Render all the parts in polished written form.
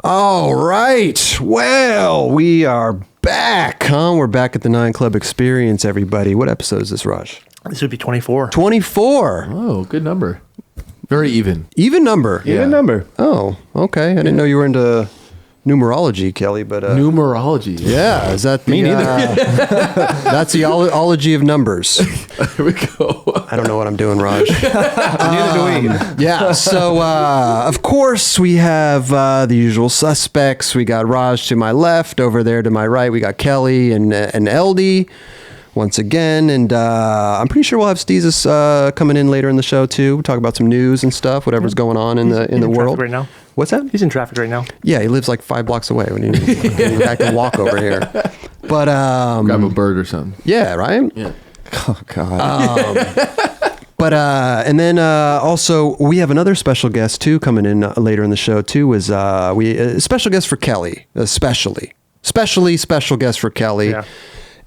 All right. Well, we are back, huh? We're back at the 9 Club Experience, everybody. What episode is this, Raj? This would be 24. 24. Oh, good number. Very even. Even number. Yeah. Even number. Oh, okay. I didn't know you were into numerology, Kelly, but... Numerology. Yeah, is that the... Me neither. That's the ology of numbers. There we go. I don't know what I'm doing, Raj. Neither do we. Yeah, so of course we have the usual suspects. We got Raj to my left, over there to my right. We got Kelly and LD once again, and I'm pretty sure we'll have Steezus coming in later in the show too. We'll talk about some news and stuff, whatever's going on in the world right now. What's that? He's in traffic right now. Yeah, he lives like 5 blocks away. When I can walk over here, but Grab a bird or something. yeah, right. Yeah. Oh, God. But and then also we have another special guest too coming in later in the show too. Is a special guest for Kelly, especially special guest for Kelly. Yeah.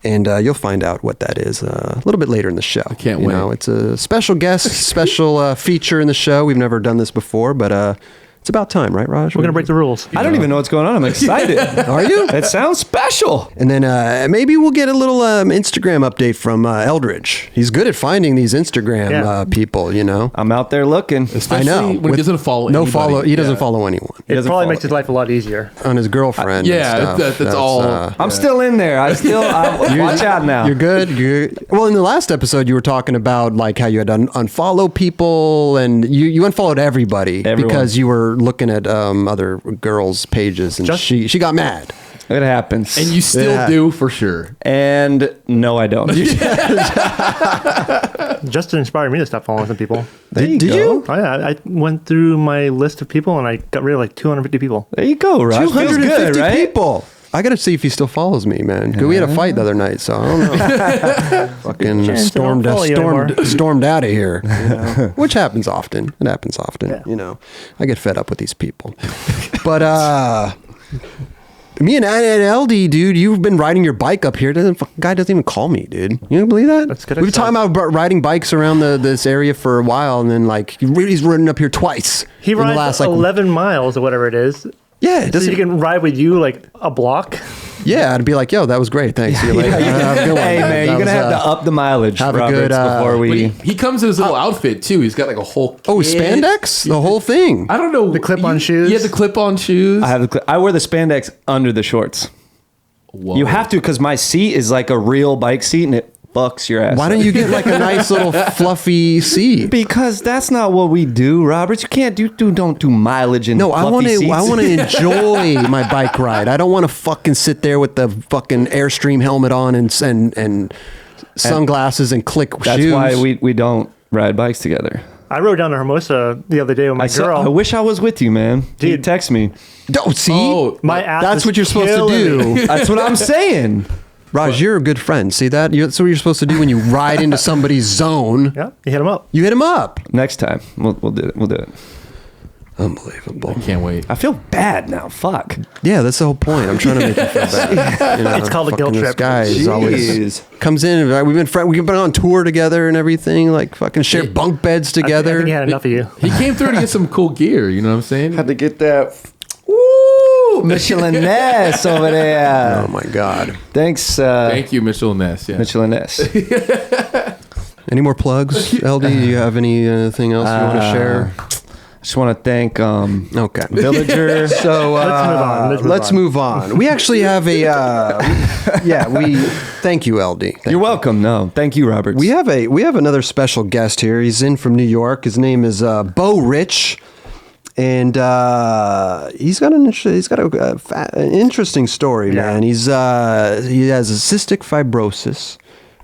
And you'll find out what that is a little bit later in the show. I can't wait. It's a special guest, special feature in the show. We've never done this before, but it's about time, right, Raj? We're going to break the rules. I don't even know what's going on. I'm excited. Are you? It sounds special. And then maybe we'll get a little Instagram update from Eldridge. He's good at finding these Instagram people, you know. I'm out there looking. Especially I know. when he doesn't follow anybody. He doesn't follow anyone. It doesn't probably follow makes his life a lot easier. On his girlfriend. Yeah, and stuff. that's all. I'm still in there. Watch out now. You're good. Well, in the last episode, you were talking about like how you had to unfollow people, and you unfollowed everybody because you were looking at other girls' pages, and she got mad. It happens. And you still do for sure. And no, I don't. Justin inspired me to stop following some people. Did you? Oh, yeah. I went through my list of people and I got rid of like 250 people. There you go, Raj. 250 Feels good, right? people. I got to see if he still follows me, man. 'Cause we had a fight the other night, so I don't know. Fucking Chance they don't follow you anymore. stormed out of here, you know? Which happens often. It happens often, you know. I get fed up with these people. But me and LD, dude, you've been riding your bike up here. Guy doesn't even call me, dude. You don't believe that? That's good. We've been talking about riding bikes around this area for a while, and then like he's ridden up here twice. He rides 11 miles or whatever it is. Yeah, So he can ride with you like a block. Yeah, I'd be like, yo, that was great. Thanks. See you later. Have a good one, Hey, man, you're going to have to up the mileage, have a Roberts, good, before But we... he comes in his little outfit too. He's got like a whole kit. Spandex? The whole thing? I don't know. The clip-on shoes? Yeah, the clip-on shoes. I wear the spandex under the shorts. Whoa. You have to, because my seat is like a real bike seat, and it fucks your ass Why up. don't you get like a nice little fluffy seat? Because that's not what we do, Roberts. You can't don't do mileage in No, I fluffy seats. want to enjoy my bike ride. I don't want to fucking sit there with the fucking Airstream helmet on and sunglasses and click That's shoes. why we don't ride bikes together. I rode down to Hermosa the other day with my girl. I wish I was with you, man. Dude. Dude, text me. Don't see. Oh, My ass That's is what you're supposed to killing me. do. That's what I'm saying. Raj, you're a good friend. See that? That's what you're supposed to do when you ride into somebody's zone. Yeah, you hit him up. You hit them up. Next time, we'll do it. We'll do it. Unbelievable. can't wait. I feel bad now. Fuck. Yeah, that's the whole point. I'm trying to make you feel bad. You know, It's called a guilt fucking this trip. guy is always Jeez. comes in. We've been on tour together and everything. Like fucking share bunk beds I together. think he had enough of you. He came through to get some cool gear. You know what I'm saying? Had to get that. Woo! Michelin-ness over there. Oh my god. Thanks, Thank you, Mitchell Ness. Yeah. Michelin-ness. Any more plugs, LD? Do you have anything else you want to share? Just want to thank Okay. Villager. So let's move on. We actually have a thank you, LD. You're welcome. No, thank you, Robert. We have another special guest here. He's in from New York. His name is Beau Rich, and he's got an interesting story, man. He has a cystic fibrosis.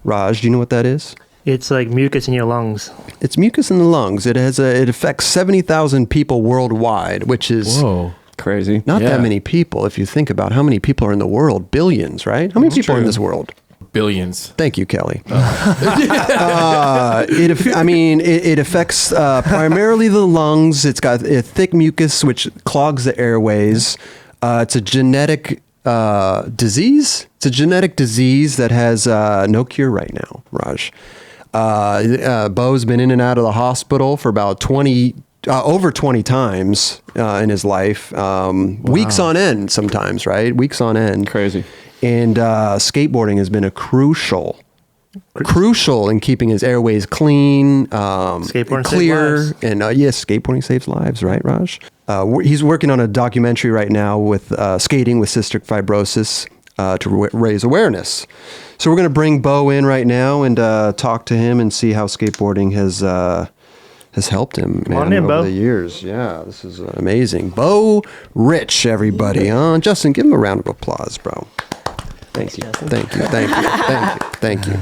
Raj, do you know what that is? It's like mucus in your lungs. It's mucus in the lungs. It affects 70,000 people worldwide, which is crazy. not that many people if you think about how many people are in the world. Billions, right? How many people are in this world? Billions. Thank you, Kelly. It affects primarily the lungs. It's got a thick mucus which clogs the airways. It's a genetic disease. It's a genetic disease that has no cure right now, Raj. Beau's been in and out of the hospital for about 20 over 20 times in his life, weeks on end sometimes, right? Weeks on end. Crazy. And skateboarding has been a crucial in keeping his airways clean, Skateboarding clear. saves lives. And yes, skateboarding saves lives, right, Raj? He's working on a documentary right now with skating with cystic fibrosis to raise awareness. So we're going to bring Beau in right now and talk to him and see how skateboarding has helped him, man, on in, over Beau. the years. Yeah, this is amazing. Beau Rich, everybody. Justin, give him a round of applause, bro. Thank you. Thank you.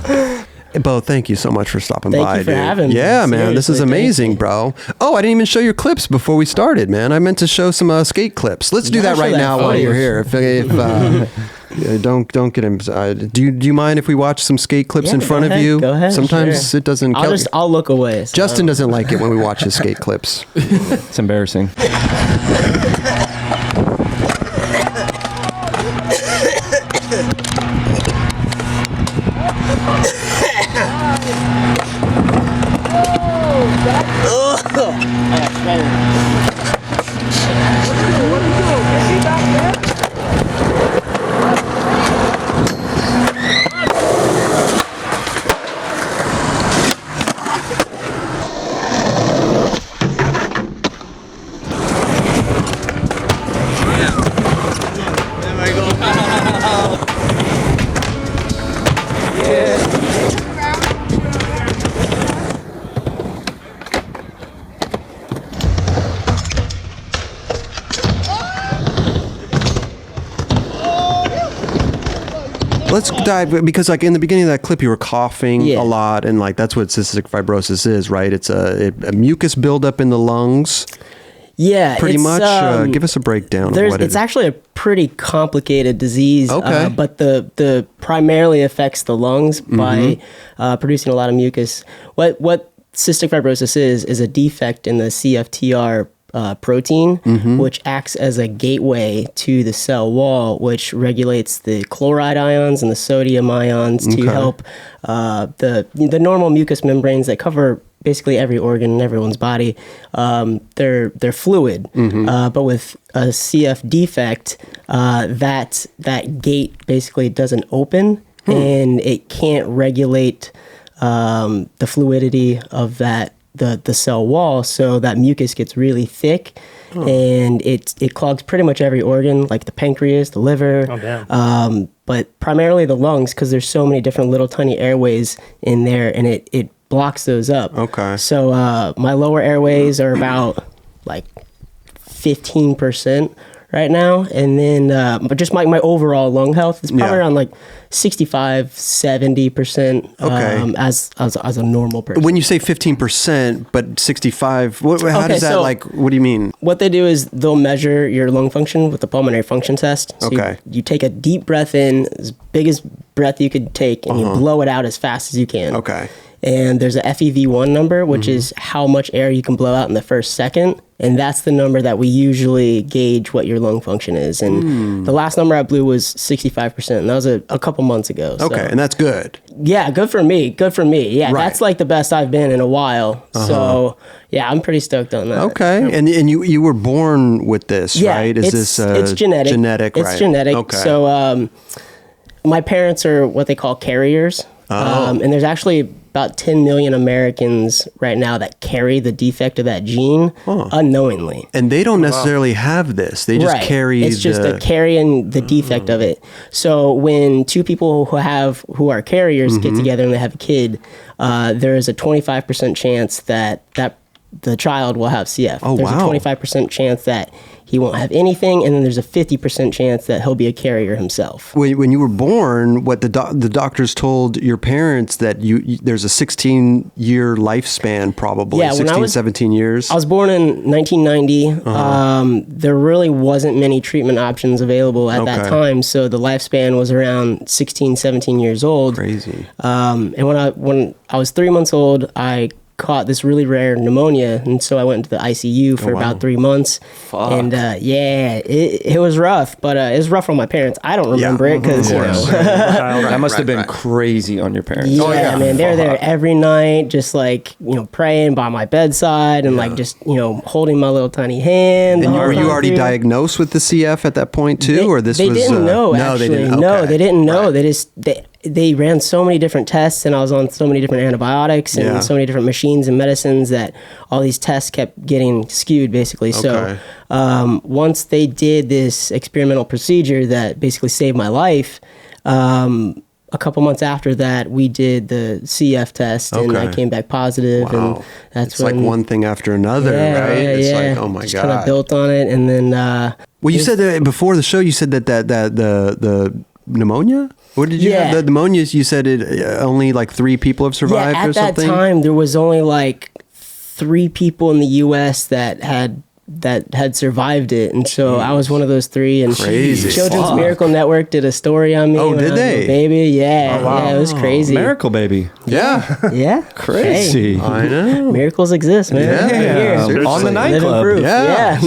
Hey, Beau, thank you so much for stopping by, Thank you for dude. having me. Yeah, man, this is Seriously, amazing, thank you. bro. Oh, I didn't even show your clips before we started, man. I meant to show some skate clips. Let's do Yeah, that show right that now while footage. you're here. If don't get him. Do you mind if we watch some skate clips Yeah, in go front of ahead, you? go ahead, Sometimes sure. it doesn't. I'll look away. so- Justin doesn't like it when we watch his skate clips. It's embarrassing. Let's dive, because like in the beginning of that clip, you were coughing Yeah. a lot, and like that's what cystic fibrosis is, right? It's a mucus buildup in the lungs. Yeah, Pretty it's, much. Give us a breakdown of what It's it is. actually a pretty complicated disease. Okay. But the primarily affects the lungs by producing a lot of mucus. What cystic fibrosis is a defect in the CFTR protein, which acts as a gateway to the cell wall, which regulates the chloride ions and the sodium ions to help the normal mucous membranes that cover basically every organ in everyone's body. They're fluid, but with a CF defect, that gate basically doesn't open, and it can't regulate the fluidity of the cell wall, so that mucus gets really thick, and it clogs pretty much every organ, like the pancreas, the liver, Oh, damn. but primarily the lungs, because there's so many different little tiny airways in there, and it blocks those up. Okay. So my lower airways are about like 15% right now, and then but just my overall lung health is probably Yeah. around like 65-70%. Okay. As a normal person. When you say 15%, but 65, how Okay, does that so- what do you mean? What they do is they'll measure your lung function with the pulmonary function test. So Okay. you take a deep breath in, as big as breath you could take, and you blow it out as fast as you can. Okay. And there's a FEV1 number, which is how much air you can blow out in the first second. And that's the number that we usually gauge what your lung function is. And the last number I blew was 65%. And that was a couple months ago. So, Okay, and that's good. yeah, good for me. Good for me. Yeah, Right. that's like the best I've been in a while. So, yeah, I'm pretty stoked on that. Okay, and you were born with this, Yeah, right? it's genetic. Genetic, It's right? genetic. Okay. So my parents are what they call carriers. And there's actually about 10 million Americans right now that carry the defect of that gene unknowingly. and they don't necessarily have this. They just Right. carry It's just the a carrying the defect of it. So when two people who are carriers get together and they have a kid, there is a 25% chance that the child will have CF. Oh, There's wow. a 25% chance that he won't have anything, and then there's a 50% chance that he'll be a carrier himself. When you were born, what the doctors told your parents that there's a 16-year lifespan, probably Yeah, when I 16, was- 17 years. I was born in 1990. There really wasn't many treatment options available at that Okay. time, so the lifespan was around 16, 17 years old. Crazy. And when I was 3 months old, I caught this really rare pneumonia, and so I went into the ICU for about 3 months. Fuck. And it was rough, but it was rough on my parents. I don't remember it because That must have been crazy on your parents. yeah, man, they're there every night, just like praying by my bedside and like just holding my little tiny hand. And were you already diagnosed with the CF at that point too, or this they was? Didn't know. No, actually. they didn't. No, Okay. they didn't know. Right. They ran so many different tests, and I was on so many different antibiotics and so many different machines and medicines that all these tests kept getting skewed, basically. Okay. So once they did this experimental procedure that basically saved my life, a couple months after that, we did the CF test, and I came back positive, and that's it's like one thing after another, right? It's like, oh my just God. kind of built on it, and then. Well, you said that before the show. You said that the pneumonia. What did you have? The pneumonia? You said it only like 3 people have survived, or something. At that time, there was only like 3 people in the U.S. that had survived it, and so I was one of those 3. And Crazy. Children's Miracle Network did a story on me. Oh, when did I was a they? baby, yeah, it was crazy. Miracle baby. Yeah. Yeah, Crazy. Hey, I know. miracles exist, man. Yeah. Here. Seriously. On the Living nightclub. proof. Yeah.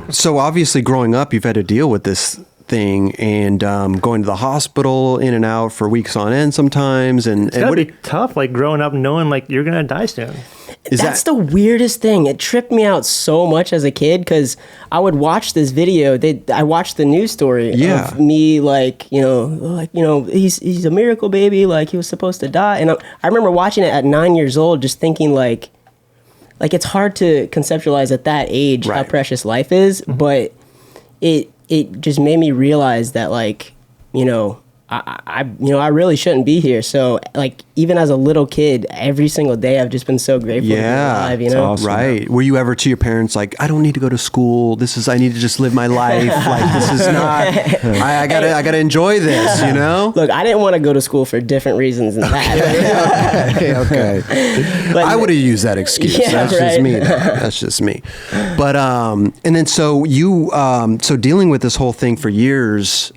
So obviously, growing up, you've had to deal with this thing and going to the hospital in and out for weeks on end sometimes. And It's gotta be tough, like growing up knowing like you're gonna die soon. That's the weirdest thing. It tripped me out so much as a kid because I would watch this video. I watched the news story of me, he's a miracle baby, like he was supposed to die. And I remember watching it at 9 years old, just thinking like it's hard to conceptualize at that age how precious life is, but it just made me realize that I really shouldn't be here. So like even as a little kid, every single day I've just been so grateful to be alive, awesome. Right. Were you ever to your parents like, I don't need to go to school. I need to just live my life. Like this is not, I gotta enjoy this, Look, I didn't want to go to school for different reasons than that. Okay. But I would have used that excuse. That's just me. That's just me. But, and then so you, so dealing with this whole thing for years,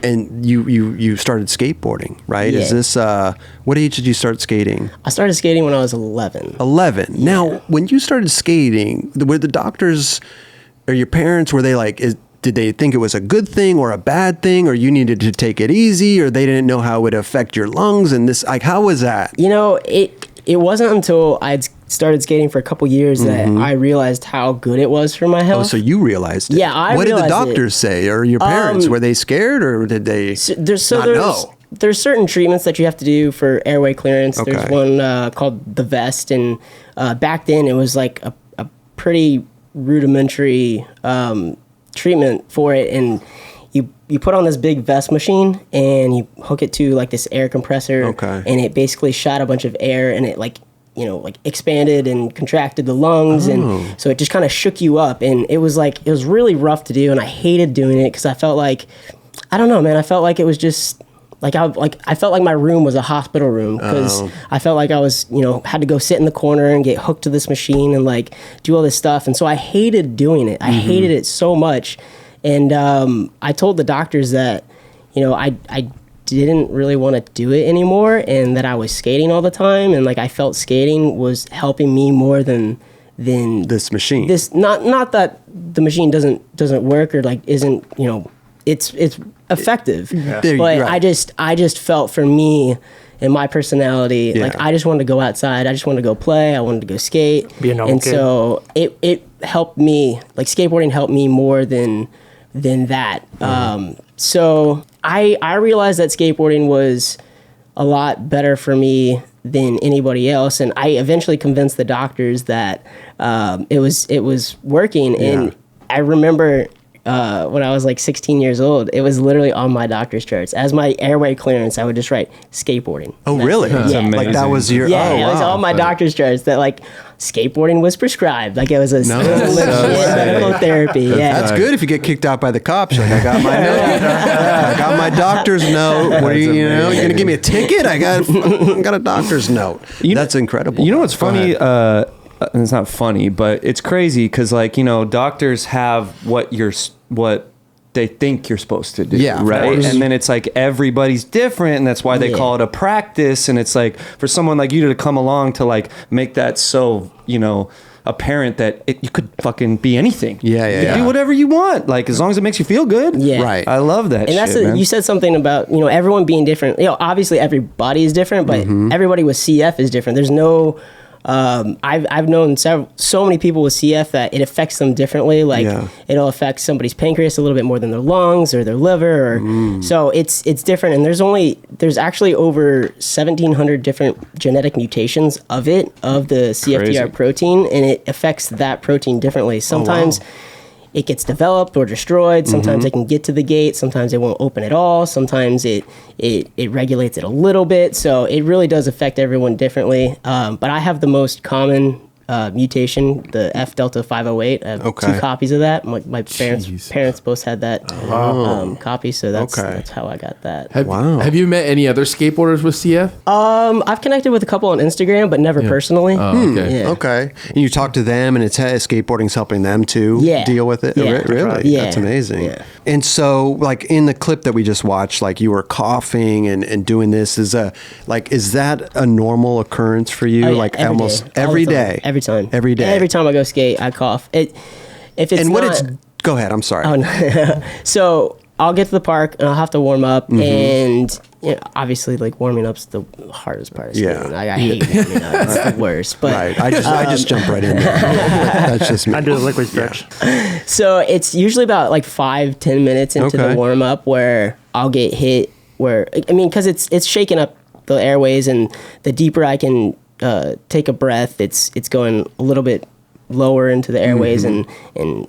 and you started skateboarding, right? Yeah. Is this what age did you start skating? I started skating when I was 11. 11. Yeah. Now, when you started skating, were the doctors or your parents, were they like, did they think it was a good thing or a bad thing, or you needed to take it easy, or they didn't know how it would affect your lungs and this, like, how was that? It wasn't until I'd started skating for a couple years that I realized how good it was for my health. Oh, so you realized it. Yeah, What did the realized doctors say, or your parents? Were they scared, or did they not know? There's certain treatments that you have to do for airway clearance. Okay. There's one called the vest, and back then it was like a pretty rudimentary treatment for it, and you put on this big vest machine and you hook it to like this air compressor, and it basically shot a bunch of air, and it like expanded and contracted the lungs, and so it just kind of shook you up, and it was really rough to do, and I hated doing it because I felt like, I don't know, man, I felt like it was just I felt like my room was a hospital room because I felt like I was, had to go sit in the corner and get hooked to this machine and like do all this stuff, and so I hated doing it. I hated it so much. And I told the doctors that, I didn't really want to do it anymore, and that I was skating all the time, and like I felt skating was helping me more than this machine. Not that the machine doesn't work or like isn't, it's effective. Yeah. But I just felt for me and my personality, like I just wanted to go outside, I just wanted to go play, I wanted to go skate. Be a normal kid. So it helped me, like skateboarding helped me more than that. So I realized that skateboarding was a lot better for me than anybody else, and I eventually convinced the doctors that it was working. And I remember when I was like 16 years old, it was literally on my doctor's charts as my airway clearance. I would just write skateboarding. Oh, really? That's amazing. Like that was your it was on my doctor's charts that like skateboarding was prescribed. Like it was a legit medical therapy. Yeah, That's good if you get kicked out by the cops. You're like, I got my note. I got my doctor's note. What are you, you're going to give me a ticket? I got a doctor's note. That's incredible. You know what's funny? It's not funny, but it's crazy because, like, doctors have what they think you're supposed to do. Yeah, of right. course. And then it's like everybody's different, and that's why they call it a practice. And it's like for someone like you to come along to like make that so, you know, apparent that you could fucking be anything. Yeah. You can do whatever you want, like as long as it makes you feel good. Yeah. Right. I love that. And that's shit, man. you said something about, you know, everyone being different. You know, obviously everybody is different, but everybody with CF is different. There's no I've known so many people with CF that it affects them differently. Like it'll affect somebody's pancreas a little bit more than their lungs or their liver. Or, so it's different. And there's actually over 1,700 different genetic mutations of the CFTR protein, and it affects that protein differently. Sometimes it gets developed or destroyed. Sometimes it can get to the gate. Sometimes it won't open at all. Sometimes it regulates it a little bit. So it really does affect everyone differently. But I have the most common mutation, the F delta 508. I have 2 copies of that. My parents both had that copy, so that's how I got that. Have you met any other skateboarders with CF? I've connected with a couple on Instagram, but never personally. Oh, okay. Yeah. Okay. And you talk to them, and it's skateboarding's helping them to deal with it? Yeah. Really? Yeah. That's amazing. Yeah. And so, like, in the clip that we just watched, like, you were coughing and doing this. Is that a normal occurrence for you? Oh, yeah. Like, Every almost day. every All the time. day? Every time. Every day? Every time I go skate, I cough. Go ahead. I'm sorry. Oh, no. So I'll get to the park and I'll have to warm up, and you know, obviously, like warming up's the hardest part of skating. I hate warming up; it's the worst. But right. I just jump right in there. That's just me. I do the liquid stretch. So it's usually about like 5-10 minutes into the warm up where I'll get hit. Because it's shaking up the airways, and the deeper I can take a breath, it's going a little bit lower into the airways and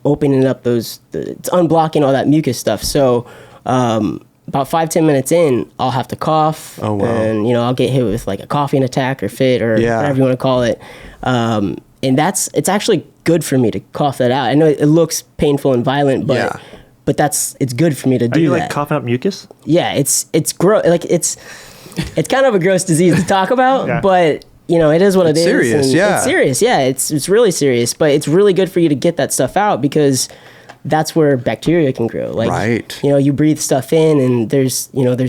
opening up it's unblocking all that mucus stuff. So about 5-10 minutes in, I'll have to cough. Oh, wow. And I'll get hit with like a coughing attack or fit or whatever you want to call it. And it's actually good for me to cough that out. I know it looks painful and violent, but it's good for me to do Are you that. like coughing up mucus? Yeah, it's gross. Like it's kind of a gross disease to talk about, but it is what it is. Serious, and yeah. It's serious, yeah. It's really serious, but it's really good for you to get that stuff out because that's where bacteria can grow. Like, right. You breathe stuff in, and there's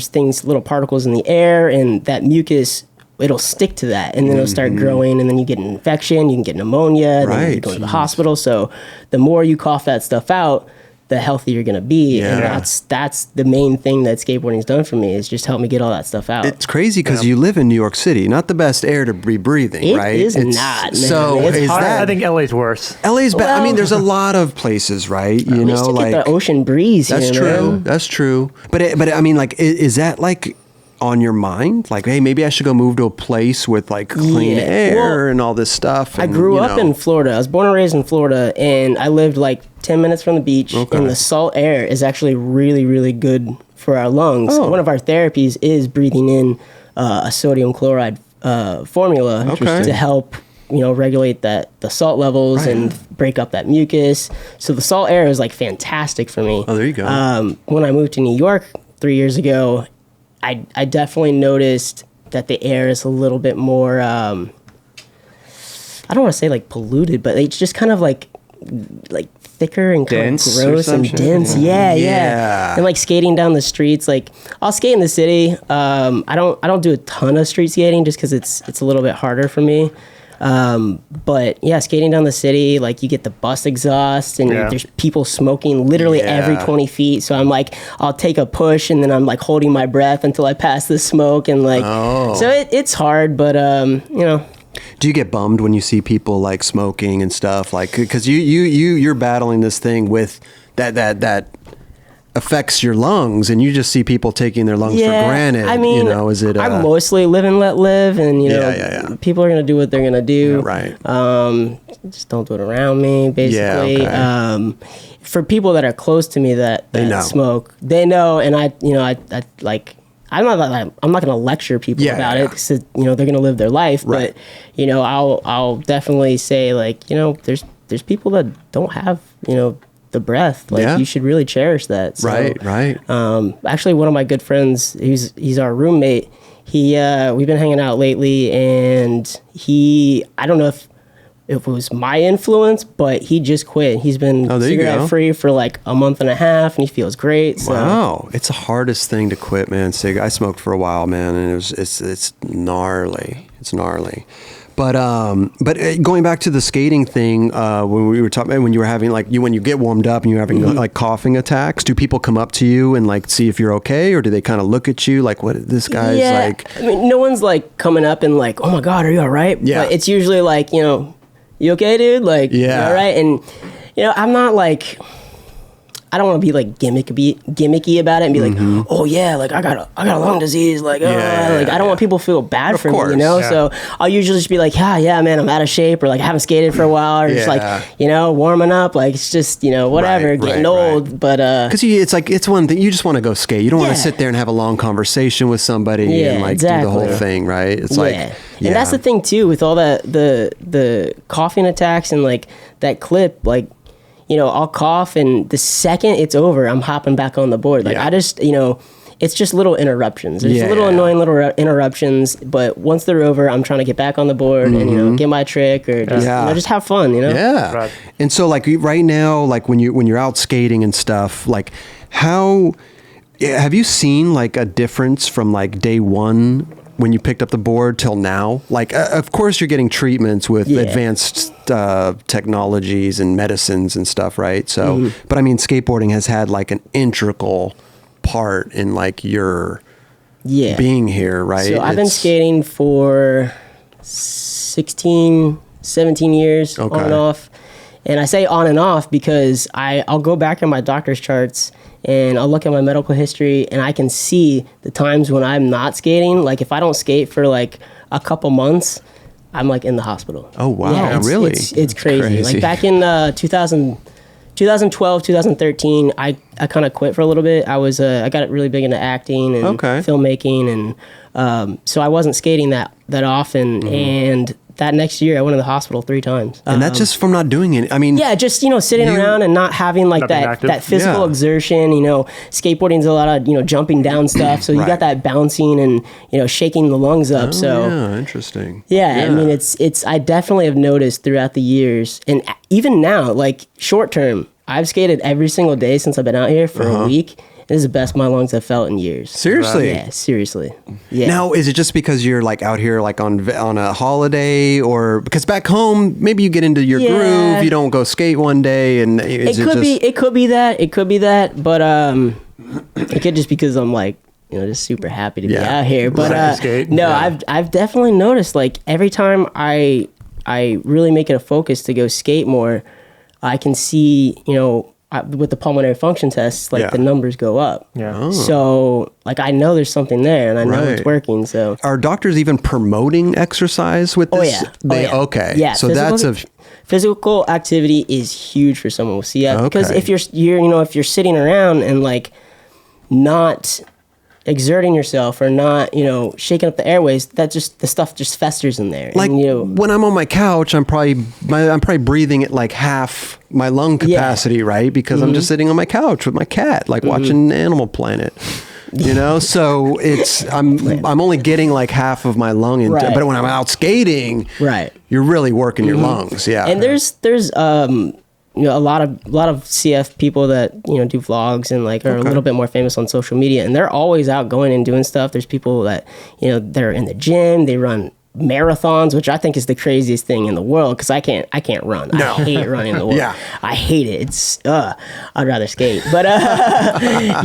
things, little particles in the air, and that mucus, it'll stick to that, and then it'll start growing, and then you get an infection, you can get pneumonia, and then you go to the hospital. So the more you cough that stuff out, the healthier you're gonna be, and that's the main thing that skateboarding's done for me, is just help me get all that stuff out. It's crazy because you live in New York City, not the best air to be breathing, right? It is not, man. So It's is hard. that? I think LA's worse. LA's bad. I Well- mean, there's a lot of places, right? At least you get the ocean breeze. That's here, true. man. That's true. But I mean, like, is that like on your mind? Like, hey, maybe I should go move to a place with like clean air and all this stuff. I And, grew up in Florida. I was born and raised in Florida, and I lived like 10 minutes from the beach. And the salt air is actually really, really good for our lungs. One of our therapies is breathing in a sodium chloride formula to help regulate the salt levels and break up that mucus. So the salt air is like fantastic for me. Oh, there you go. When I moved to New York 3 years ago, I definitely noticed that the air is a little bit more, I don't want to say like polluted, but it's just kind of like thicker and kind Dense of or gross some and shit? dense. Yeah. And like skating down the streets, like I'll skate in the city. I don't do a ton of street skating just because it's a little bit harder for me. But yeah, skating down the city, like you get the bus exhaust, and there's people smoking literally every 20 feet. So I'm like, I'll take a push, and then I'm like holding my breath until I pass the smoke, and like, so it's hard, but Do you get bummed when you see people like smoking and stuff? Like, because you're battling this thing with that affects your lungs, and you just see people taking their lungs for granted. I mean, is it? I mostly live and let live, and people are gonna do what they're gonna do. Right. Just don't do it around me, basically. Yeah, okay. For people that are close to me that know. smoke, they know, and I like. I'm not gonna lecture people about it because they're gonna live their life. Right. But I'll definitely say, like, there's people that don't have the breath. Like, you should really cherish that. So, Right. Actually, one of my good friends, he's our roommate. We've been hanging out lately, and I don't know if it was my influence, but he just quit. He's been there you cigarette go. free for like a month and a half, and he feels great. So. Wow, it's the hardest thing to quit, man. I smoked for a while, man, and it's gnarly. It's gnarly. But going back to the skating thing, when we were talking, when you were having when you get warmed up and you're having like coughing attacks, do people come up to you and like see if you're okay, or do they kind of look at you like, what this guy's like? I mean, no one's like coming up and like, oh my God, are you all right? Yeah. But it's usually like, you know, you okay, dude? Like, Yeah. you all right? And, you know, I'm not like, I don't want to be like gimmicky about it and be like, oh yeah, like I got a lung disease, like, I don't want people to feel bad for me, you know. Yeah. So I'll usually just be like, yeah, man, I'm out of shape, or like I haven't skated for a while, or just like, you know, warming up, like it's just, you know, whatever, getting old, but because it's one thing, you just want to go skate. You don't want to sit there and have a long conversation with somebody and like do the whole thing, right? It's and that's the thing too with all the coughing attacks and like that clip, like. You know, I'll cough, and the second it's over, I'm hopping back on the board. Like, I just, you know, it's just little interruptions. There's little annoying little interruptions, but once they're over, I'm trying to get back on the board and, you know, get my trick or just, you know, just have fun, you know? Yeah. Right. And so, like, right now, like, when you're out skating and stuff, like, how have you seen, like, a difference from, like, day one when you picked up the board till now? Like, of course you're getting treatments with advanced technologies and medicines and stuff, right? So, but I mean, skateboarding has had like an integral part in like your being here, right? So I've been skating for 16, 17 years on and off. And I say on and off because I'll go back in my doctor's charts and I'll look at my medical history and I can see the times when I'm not skating. Like if I don't skate for like a couple months, I'm like in the hospital. Oh, wow. Really? It's crazy. Like back in 2012, 2013, I kind of quit for a little bit. I got really big into acting and filmmaking. And so I wasn't skating that often. And that next year I went to the hospital 3 times. And that's just from not doing it. I mean, just, you know, sitting around and not having like that physical exertion, you know, skateboarding's a lot of, you know, jumping down stuff. So you got that bouncing and, you know, shaking the lungs up. Interesting. I mean, it's, I definitely have noticed throughout the years and even now, like short term, I've skated every single day since I've been out here for a week. This is the best my lungs have felt in years. Seriously? Yeah, seriously. Yeah. Now, is it just because you're like out here like on a holiday, or because back home maybe you get into your groove, you don't go skate one day, and it could be that, but it could just because I'm like, you know, just super happy to be out here. But I've definitely noticed like every time I really make it a focus to go skate more, I can see, you know, with the pulmonary function tests, like the numbers go up. So like I know there's something there and I know it's working. So are doctors even promoting exercise with this? Okay. Yeah. So physical activity is huge for someone with CF because if you're you know, if you're sitting around and like not exerting yourself or not, you know, shaking up the airways, that just the stuff just festers in there. Like, and, you know, when I'm on my couch, I'm probably breathing at like half my lung capacity, right? Because I'm just sitting on my couch with my cat, like watching Animal Planet. You know, so I'm only getting like half of my lung but when I'm out skating, you're really working your lungs. And there's you know, a lot of CF people that, you know, do vlogs and like are a little bit more famous on social media, and they're always out going and doing stuff. There's people that, you know, they're in the gym, they run marathons, which I think is the craziest thing in the world because I can't run. No. I hate running in the world. I hate it. It's I'd rather skate. But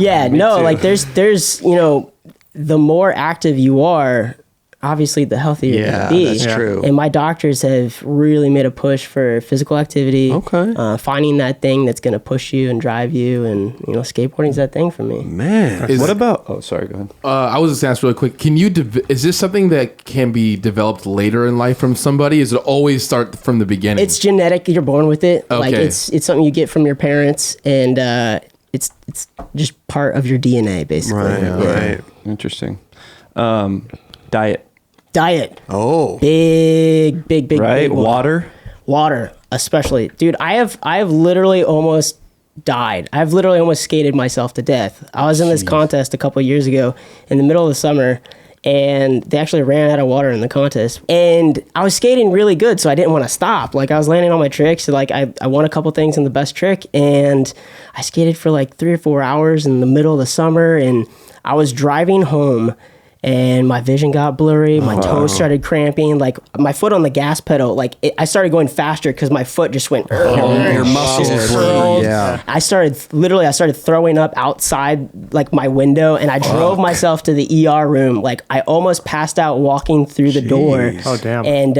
like there's you know, the more active you are, obviously the healthier you're going to be. That's true. And my doctors have really made a push for physical activity. Finding that thing that's going to push you and drive you, and you know, skateboarding's that thing for me. Man. What about? Oh, sorry. Go ahead. I was just asked really quick. Can you? Is this something that can be developed later in life from somebody? Is it always start from the beginning? It's genetic. You're born with it. Okay. Like it's something you get from your parents, and it's just part of your DNA, basically. Right. Interesting. Diet. Oh. Right. Big big Water, especially. Dude, I have literally almost died. I've literally almost skated myself to death. I was in this contest a couple of years ago in the middle of the summer, and they actually ran out of water in the contest. And I was skating really good, so I didn't want to stop. Like, I was landing on my tricks. So, like, I won a couple things in the best trick, and I skated for like 3 or 4 hours in the middle of the summer, and I was driving home, and my vision got blurry. My toes started cramping. Like, my foot on the gas pedal, like, I started going faster because my foot just went. Your muscles curled. yeah. I started throwing up outside, like, my window, and I drove myself to the ER room. Like, I almost passed out walking through the door. Oh, damn. And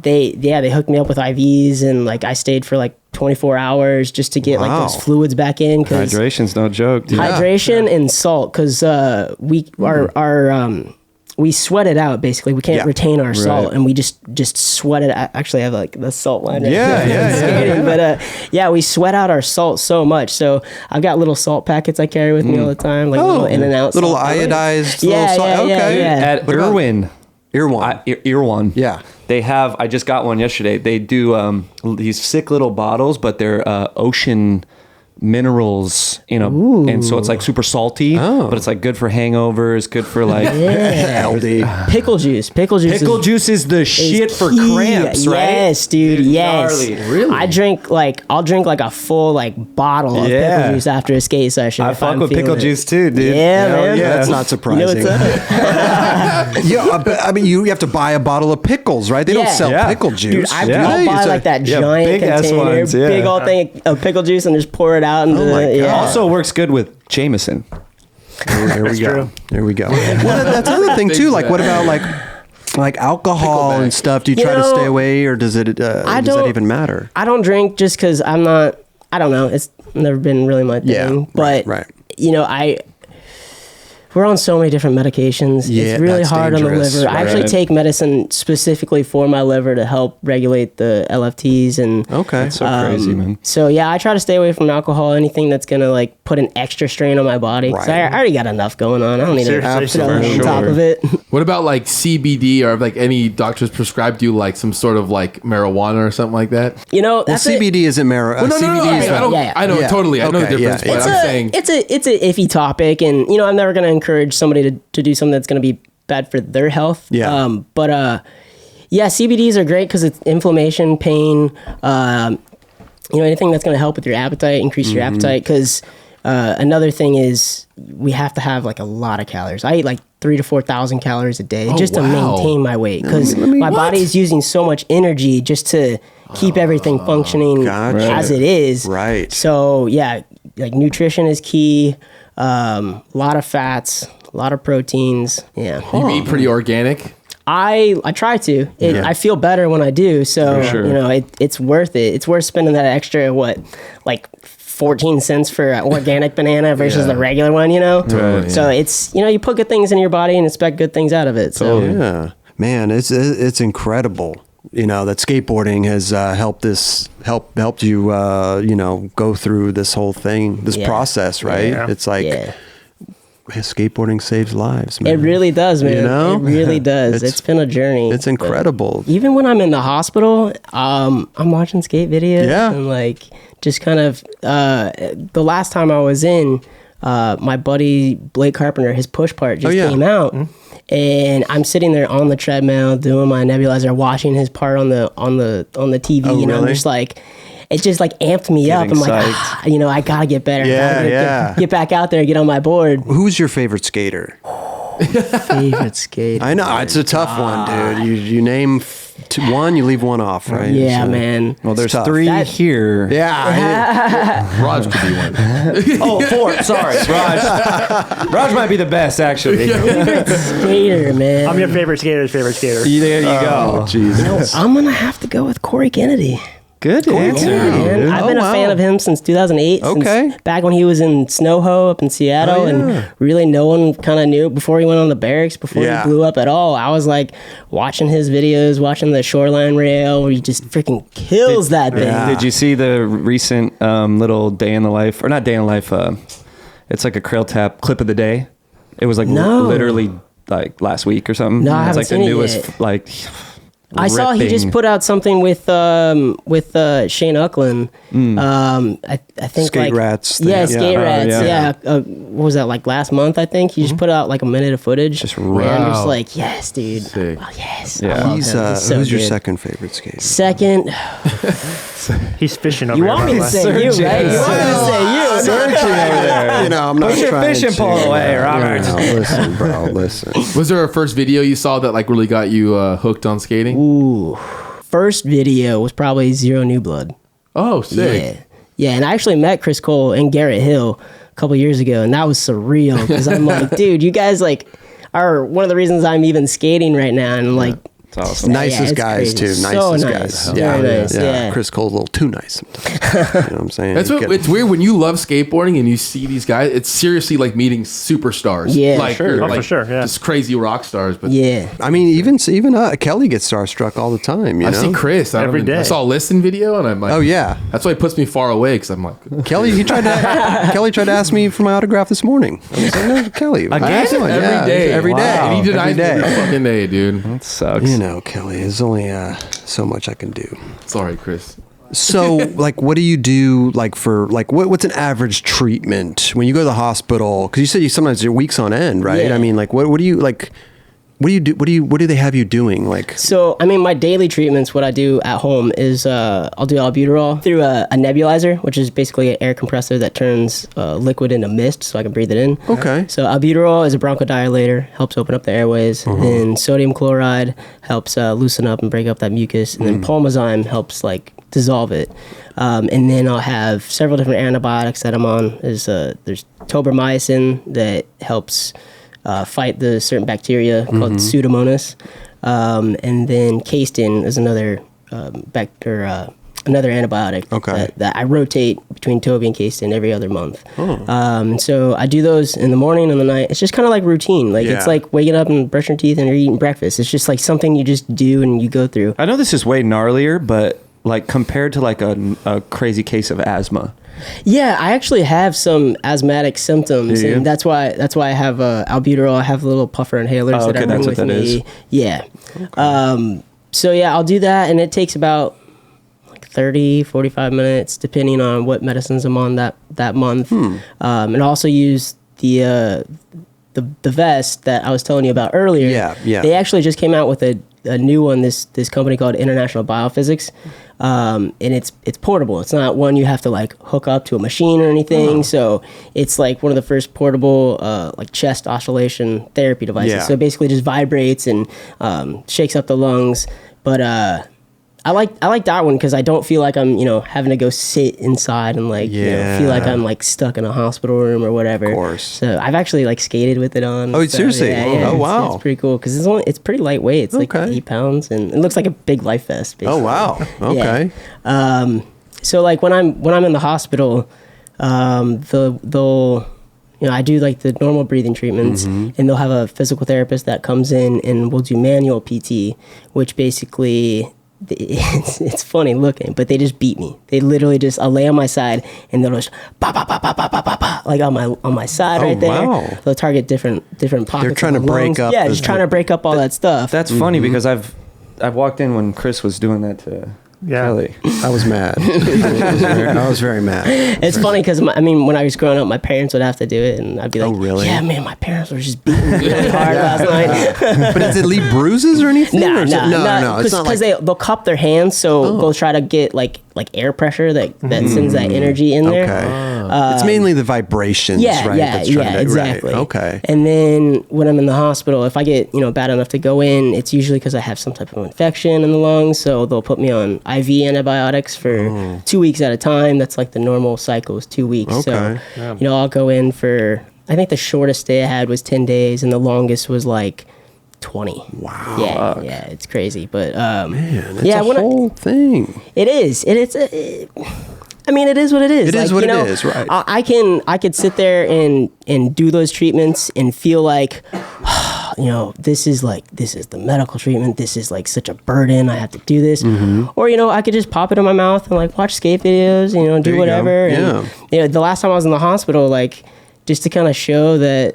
they hooked me up with IVs, and, like, I stayed for like 24 hours just to get like those fluids back in. Cause Hydration's no joke, dude. hydration and salt, because we sweat it out, basically. We can't retain our salt, and we just sweat it. I actually have like the salt line. Yeah. But we sweat out our salt so much. So I've got little salt packets I carry with me all the time, like little in and out little salt. iodized Yeah, little salt. yeah, Okay. yeah. At Irwin. Irwin. Yeah. They have, I just got one yesterday. They do these sick little bottles, but they're ocean minerals, and so it's like super salty, but it's like good for hangovers, good for like Healthy. Pickle juice. Pickle juice is the shit for key. cramps, right? Yes, dude. Yes. gnarly. Really? I'll drink like a full like bottle of pickle juice after a skate session. I if fuck I'm with feeling pickle it. juice too, dude. Yeah, Hell man. yeah. That's not You know surprising. what's up? Yeah, but I mean, you have to buy a bottle of pickles, right? They don't sell pickle juice. Dude, I'll buy like that Yeah, giant big ass container, ones, yeah. big old thing of pickle juice, and just pour it out into my the. God. Yeah. Also works good with Jameson. There we go. true. There we go. Well, that's another thing too. Like, what about like alcohol and stuff? Do you try to stay away, or does it? Does that even matter? I don't drink just because I'm not. I don't know. It's never been really my thing. Yeah, but right. we're on so many different medications. Yeah, it's really that's hard on the dangerous, liver. I actually right. take medicine specifically for my liver to help regulate the LFTs and. Okay. So crazy, man. So yeah, I try to stay away from alcohol, anything that's gonna like put an extra strain on my body. 'Cause Right. I already got enough going on. I don't need to Seriously, throw for on top of it. What about like CBD, or like any doctors prescribed you like some sort of like marijuana or something like that? Well, That's CBD isn't marijuana. Well, no, CBD is I don't. Yeah. I know Yeah. totally. I know the Okay, difference, yeah, but yeah. I'm saying it's an iffy topic, and I'm never going to encourage somebody to do something that's going to be bad for their health. Yeah. CBDs are great because it's inflammation, pain, anything that's going to help with your appetite, increase your appetite. Because another thing is we have to have like a lot of calories. I eat like 3,000 to 4,000 calories a day just to wow. maintain my weight, because my body is using so much energy just to keep everything functioning Gotcha. as it is. Right. So yeah, like nutrition is key. A lot of fats, a lot of proteins. Yeah. you eat pretty organic. I try to. I feel better when I do. So it's worth it. It's worth spending that extra 14 cents for an organic banana versus the regular one. Totally, So it's you put good things in your body and expect good things out of it. So Yeah, man, it's incredible. That skateboarding has helped you go through this whole thing, this process, right? Yeah. It's like skateboarding saves lives, man. it really does, man. It really does. It's It's been a journey. It's incredible. Even when I'm in the hospital, I'm watching skate videos. Yeah. And just kind of the last time I was in, my buddy Blake Carpenter, his push part just came out. And I'm sitting there on the treadmill doing my nebulizer, watching his part on the TV, Oh, I'm really? just like, it just like amped me up. I'm Getting like, psyched. I gotta get better. Yeah, Gotta get back out there, get on my board. Who's your favorite skater? Favorite skate. I know it's a tough one, dude. You name one, you leave one off, right? Yeah, So- man. Well, there's tough. 3 That- here. Yeah. Raj could be one. Oh, 4. Sorry, Raj. Raj might be the best, actually. Favorite skater, man. I'm your favorite skater's favorite skater. There you go. Jesus. I'm gonna have to go with Corey Kennedy. Good answer. Yeah, man. dude. I've been a fan of him since 2008. Okay. Since back when he was in Snow-Ho up in Seattle, and really no one kind of knew before he went on the barracks, before Yeah. he blew up at all. I was like watching his videos, watching the Shoreline Rail, where he just freaking kills that thing. Did you see the recent little day in the life, or not day in the life? It's like a Krail Tap clip of the day. It was like No. literally like last week or something. No, I It's haven't like seen the it newest yet. I saw he just put out something with Shane Uckland. I think Skate Rats thing. Yeah, Skate Rats. yeah. What was that, like last month? I think he just put out like a minute of footage. Just and I'm just like, yes, dude. Sick. Oh, yes. Yeah. I love He's, him. He's so who's your good. second favorite skater? Second, He's fishing over you here, want by me the to way. say you, right? You want me to say you. You know, I'm not Put your trying fishing to, pole away, Robert. You know, listen, bro, listen. Was there a first video you saw that like really got you hooked on skating? Ooh. First video was probably Zero New Blood. Oh, sick. Yeah, and I actually met Chris Cole and Garrett Hill a couple years ago, and that was surreal because I'm like, dude, you guys like are one of the reasons I'm even skating right now, and like, It's awesome. Nicest it's guys crazy. too. So Nicest nice. guys. Very nice. Yeah. Chris Cole's a little too nice sometimes. You know what I'm saying? That's what, it's weird when you love skateboarding and you see these guys. It's seriously like meeting superstars. Yeah. like, Sure. or, Oh, like for sure, yeah. just crazy rock stars. But Yeah. I mean, even Kelly gets starstruck all the time. You I know, see Chris Every day. I saw a listen video and I'm like, Oh yeah, that's why it puts me far away because I'm like, Kelly. Kelly tried to ask me for my autograph this morning. I was like, no, Kelly, I asked him, every day, every day, and he denies every me day. every fucking day, dude. That sucks. You know, Kelly, there's only so much I can do. Sorry, Chris. So, like, what do you do, like, for, like, what's an average treatment when you go to the hospital? Because you said sometimes you're weeks on end, right? Yeah. I mean, like, what do you, like, what do you do? What do they have you doing? Like, So, I mean, my daily treatments, what I do at home is I'll do albuterol through a nebulizer, which is basically an air compressor that turns liquid into mist so I can breathe it in. Okay. So, albuterol is a bronchodilator, helps open up the airways. And sodium chloride helps loosen up and break up that mucus. And then pulmozyme helps, like, dissolve it. And then I'll have several different antibiotics that I'm on. There's tobramycin that helps fight the certain bacteria called Pseudomonas, and then Koston is another another antibiotic that I rotate between Toby and Koston every other month. So I do those in the morning and the night. It's just kind of like routine. Like it's like waking up and brushing your teeth and you're eating breakfast. It's just like something you just do and you go through. I know this is way gnarlier, but like compared to like a crazy case of asthma. Yeah, I actually have some asthmatic symptoms, and that's why I have albuterol. I have little puffer inhalers that I bring with me. Yeah. So yeah, I'll do that, and it takes about like 30, 45 minutes, depending on what medicines I'm on that month. And I also use the vest that I was telling you about earlier. Yeah. They actually just came out with a new one. This company called International Biophysics. And it's portable. It's not one you have to like hook up to a machine or anything. So it's like one of the first portable like chest oscillation therapy devices. Yeah. So it basically just vibrates and shakes up the lungs. But I like that one because I don't feel like I'm having to go sit inside and like feel like I'm like stuck in a hospital room or whatever. Of course. So I've actually like skated with it on. Oh, seriously? Yeah, Oh, wow. It's pretty cool because it's pretty lightweight. It's like 8 pounds and it looks like a big life vest. Basically. oh wow, okay. Yeah. So like when I'm in the hospital, they'll I do like the normal breathing treatments, and they'll have a physical therapist that comes in and we'll do manual PT, which basically it's funny looking, but they just beat me. They literally just I'll lay on my side and they'll just bah, bah, bah, bah, bah, bah, bah, bah, like on my side right there. Wow. They'll target different pockets. They're trying of to the break lungs. up Yeah, the- just trying to break up all that stuff. That's funny because I've walked in when Chris was doing that to Kelly. I was mad. I was very mad. It's funny because when I was growing up, my parents would have to do it, and I'd be like, Oh, really? Yeah, man, my parents were just beating me really hard last night." But does it leave bruises or anything? No, Or is it- no. It's not Because like they'll cup their hands, so they'll try to get like air pressure that sends that energy in there. okay. It's mainly the vibrations, right? that's trying to- exactly. Right. Okay. And then when I'm in the hospital, if I get bad enough to go in, it's usually because I have some type of infection in the lungs, so they'll put me on IV antibiotics for 2 weeks at a time. That's like the normal cycle is 2 weeks. Okay. So I'll go in for, I think the shortest stay I had was 10 days, and the longest was like 20. Wow. Yeah, it's crazy, but Man, it's yeah, a whole thing. it is. I mean, it is what it is. It is what it is, right. I could sit there and do those treatments and feel like, this is the medical treatment. This is like such a burden. I have to do this. Or, I could just pop it in my mouth and like watch skate videos, There do you whatever. go. And, the last time I was in the hospital, like just to kind of show that,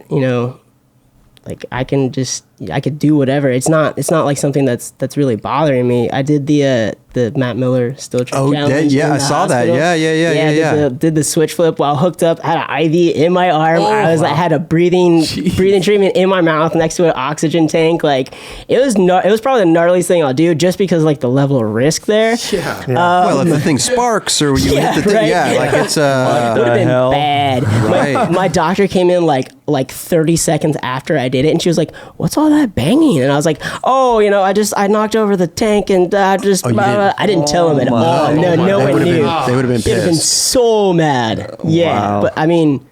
I could do whatever. It's not like something that's really bothering me. I did the Matt Miller still trick challenge. I saw that. Yeah. Did the switch flip while hooked up. Had an IV in my arm. I had a breathing treatment in my mouth next to an oxygen tank. Like it was probably the gnarliest thing I'll do, just because like the level of risk there. Yeah. Well, if the thing sparks or you hit the thing, right? like it's it would have been bad. Right. My doctor came in like 30 seconds after I did it, and she was like, "What's all that banging?" And I was like, "Oh, I knocked over the tank and just." I didn't tell him at all. No one knew. They would have been pissed. They'd have been so mad. Yeah, but I mean,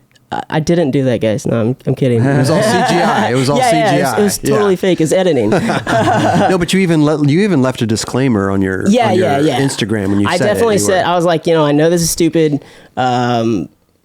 I didn't do that, guys. No, I'm kidding. It was all CGI. It was all CGI. Yeah, it was totally fake. It's editing. No, but you even left a disclaimer on your Instagram when you said it. I definitely said, I was like, I know this is stupid.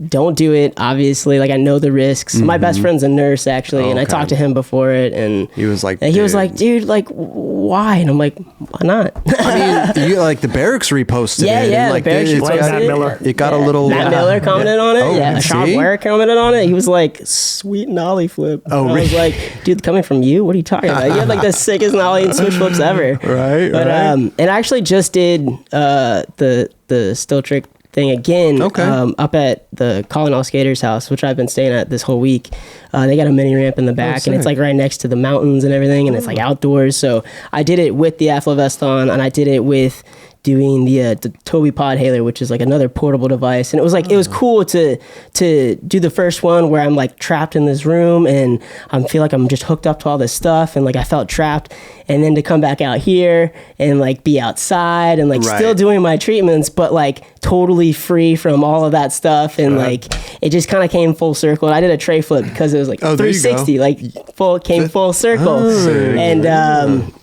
Don't do it, obviously. Like, I know the risks. My best friend's a nurse, actually, and I talked to him before it, and he was like, dude, like, why? And I'm like, why not? I mean, you like the barracks reposted it. Yeah, like, the barracks reposted it. It got a little. Matt Miller commented on it. Oh, Sean Ware commented on it. He was like, sweet nollie flip. Oh, and I was like, dude, coming from you? What are you talking about? You had like the sickest nollie and switch flips ever. Right. But and I actually just did the still trick thing again up at the Calling All Skaters house, which I've been staying at this whole week. They got a mini ramp in the back, and it's like right next to the mountains and everything, and it's like outdoors. So I did it with the Athlete vest on, and I did it with doing the Toby Pod Hailer, which is like another portable device. And it was like, it was cool to do the first one where I'm like trapped in this room and I feel like I'm just hooked up to all this stuff. And like, I felt trapped. And then to come back out here and like be outside and like still doing my treatments, but like totally free from all of that stuff. And like, it just kind of came full circle. And I did a tray flip because it was like 360, like full circle. And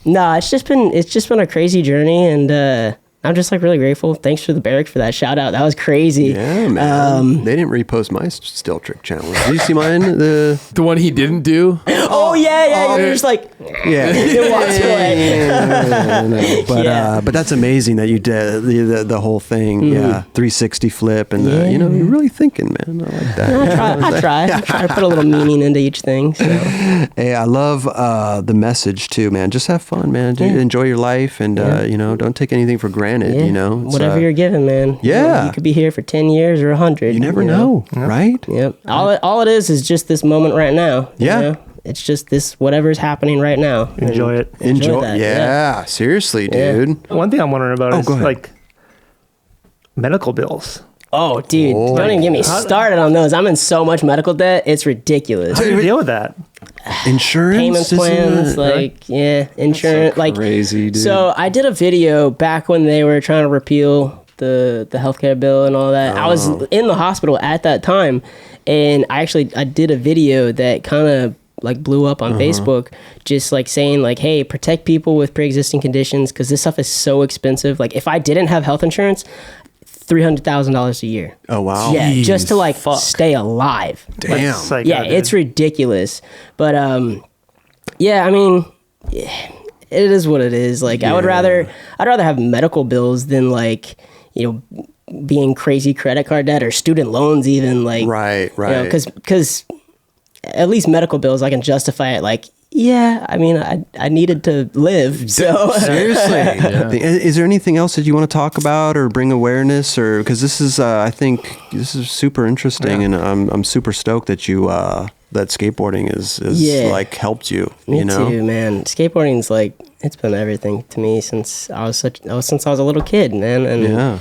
no, it's just been a crazy journey. And I'm just like really grateful. Thanks for the barracks for that shout out. That was crazy. Yeah, man. They didn't repost my still trick challenge. Did you see mine? The one he didn't do? You're just like, it walks away. But that's amazing that you did the whole thing. 360 flip and you're really thinking, man. I like that. I try to put a little meaning into each thing. So. Hey, I love the message too, man. Just have fun, man. Enjoy your life, and don't take anything for granted. Whatever you're given, man. Yeah, you could be here for 10 years or 100. You never know, right? Yep. All it is just this moment right now. Yeah. It's just this whatever's happening right now. Enjoy it. Enjoy that. Yeah, seriously, dude. One thing I'm wondering about is like medical bills. Oh, dude, don't even get me started on those. I'm in so much medical debt. It's ridiculous. How do you deal with that? Insurance? Payments plans, insurance. Like crazy, dude. So I did a video back when they were trying to repeal the healthcare bill and all that. I was in the hospital at that time, and I did a video that kind of like blew up on Facebook, just like saying like, hey, protect people with pre-existing conditions, because this stuff is so expensive. Like if I didn't have health insurance, $300,000 a year. Oh wow! Yeah, just to like stay alive. Damn. It's ridiculous. But I mean, it is what it is. Like I'd rather have medical bills than like being crazy credit card debt or student loans even. Like right. Because at least medical bills I can justify it. Like I mean, I needed to live. So seriously, is there anything else that you want to talk about or bring awareness, or because this is I think this is super interesting, and I'm super stoked that you that skateboarding is like helped you. Me too, man. Skateboarding's like it's been everything to me since I was a little kid, man. And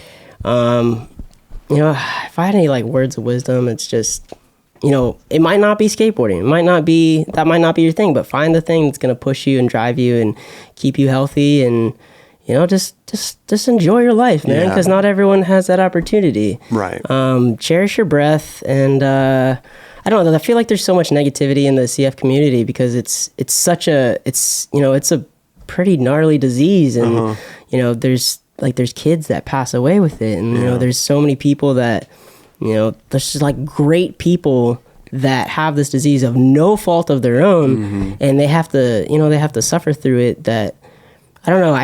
if I had any like words of wisdom, it's just. It might not be skateboarding. That might not be your thing, but find the thing that's going to push you and drive you and keep you healthy, and, just enjoy your life, man, because not everyone has that opportunity. Right. Cherish your breath. And, I don't know, I feel like there's so much negativity in the CF community because it's a pretty gnarly disease. And, there's kids that pass away with it. And, there's so many people that, there's just like great people that have this disease of no fault of their own, and they have to suffer through it. That I don't know.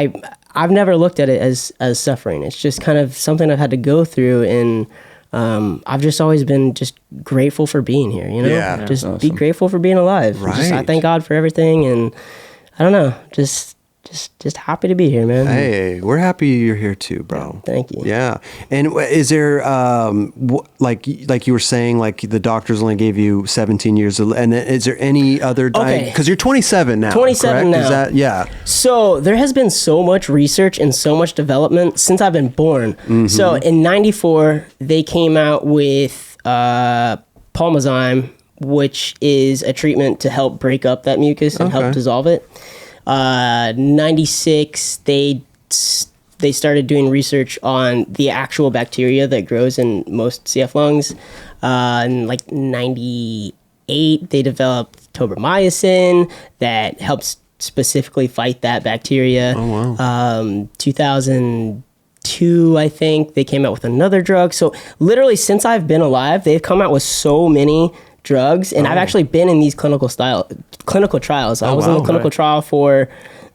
I've never looked at it as suffering. It's just kind of something I've had to go through, and I've just always been just grateful for being here, you know? Yeah. Just Awesome. be grateful for being alive. I Right. thank God for everything, and I don't know, just happy to be here, man. Hey, we're happy you're here too, bro. Thank you. Yeah. And is there, like you were saying, like the doctors only gave you 17 years, and then is there any other Okay. because you're 27 now. 27 correct? Is now. that, yeah. So there has been so much research and so much development since I've been born. So in '94, they came out with Pulmozyme, which is a treatment to help break up that mucus and help dissolve it. 96, they started doing research on the actual bacteria that grows in most CF lungs. In like 98, they developed tobramycin that helps specifically fight that bacteria. 2002, I think, they came out with another drug. So literally since I've been alive, they've come out with so many drugs, and I've actually been in these clinical trials. I was in the clinical trial for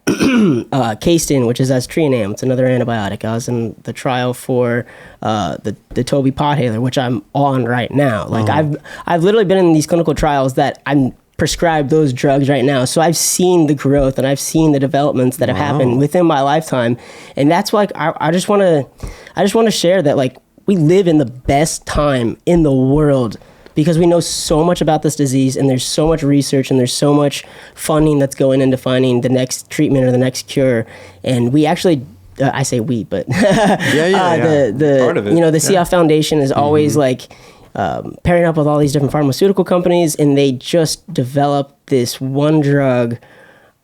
Koston, which is aztreonam. It's another antibiotic. I was in the trial for the Toby Pothaler, which I'm on right now. Like I've literally been in these clinical trials that I'm prescribed those drugs right now. So I've seen the growth and I've seen the developments that have happened within my lifetime, and that's why I just want to share that, like, we live in the best time in the world, because we know so much about this disease, and there's so much research, and there's so much funding that's going into finding the next treatment or the next cure. And we actually, I say we, but the Part of it. you know, the CF Foundation is always like pairing up with all these different pharmaceutical companies, and they just developed this one drug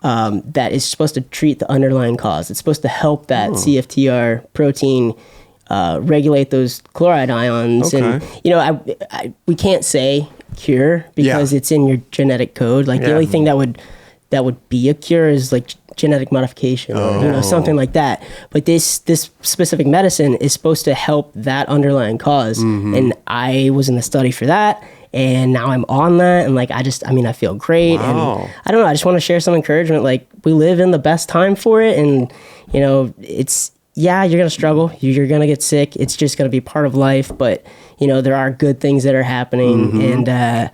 that is supposed to treat the underlying cause. It's supposed to help that CFTR protein regulate those chloride ions. And you know, we can't say cure because it's in your genetic code. Like the only thing that would be a cure is like genetic modification or you know, something like that. But this specific medicine is supposed to help that underlying cause. And I was in the study for that, and now I'm on that, and like I feel great. And I don't know, I just want to share some encouragement. Like, we live in the best time for it, and you know, you're going to struggle. You're going to get sick. It's just going to be part of life. But, you know, there are good things that are happening. And,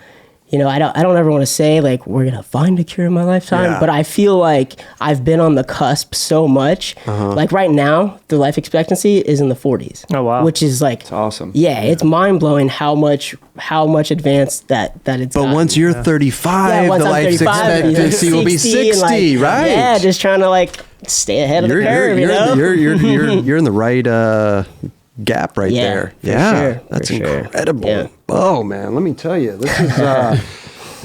you know, I don't ever want to say, like, we're going to find a cure in my lifetime. But I feel like I've been on the cusp so much. Like, right now, the life expectancy is in the 40s. Oh, wow. Which is, like... It's awesome. Yeah, it's mind-blowing how much advanced that it's But gotten. once you're 35, once the I'm life 35, expectancy will be 60, 60, and, like, right? Yeah, just trying to, like, stay ahead of the curve, you know? You're in the right gap right there. For sure, That's for sure. incredible. Yeah. Oh man, let me tell you, this is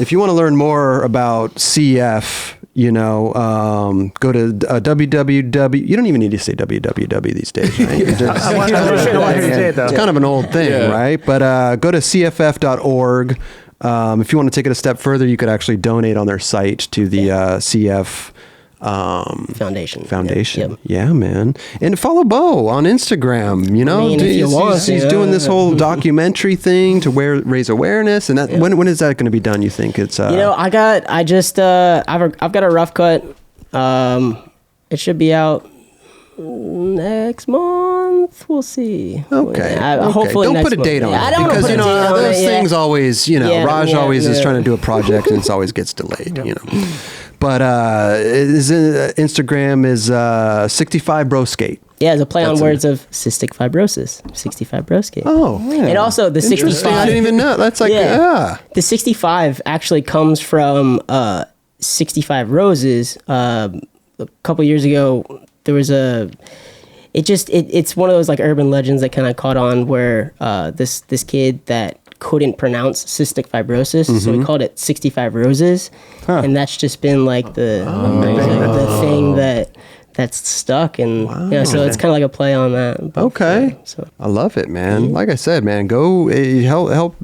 if you want to learn more about CF, you know, go to www. You don't even need to say www these days, right? I want you to say it, though. It's kind of an old thing, right? But go to cff.org. If you want to take it a step further, you could actually donate on their site to the CF Foundation. Foundation. Yep. Yeah, man. And follow Beau on Instagram. You know, I mean, if you want, he's doing this whole documentary thing to raise awareness. And that when is that going to be done? You think it's? You know, I've got a rough cut. It should be out next month. We'll see. Okay. Hopefully don't next put a date month. on I it don't wanna because put you a date know on those it, things always. You know, Raj always is trying to do a project and it always gets delayed. You know, but Instagram is 65 Broski. Yeah, it's a play on words of cystic fibrosis, 65 Broski. Oh, and also the 65. I didn't even know. That's like The 65 actually comes from 65 Roses. A couple years ago, there was it's one of those like urban legends that kind of caught on where this kid that couldn't pronounce cystic fibrosis, so he called it 65 Roses, and that's just been like the thing that's stuck, and so it's kind of like a play on that. Okay, so I love it, man. Like I said, man, go help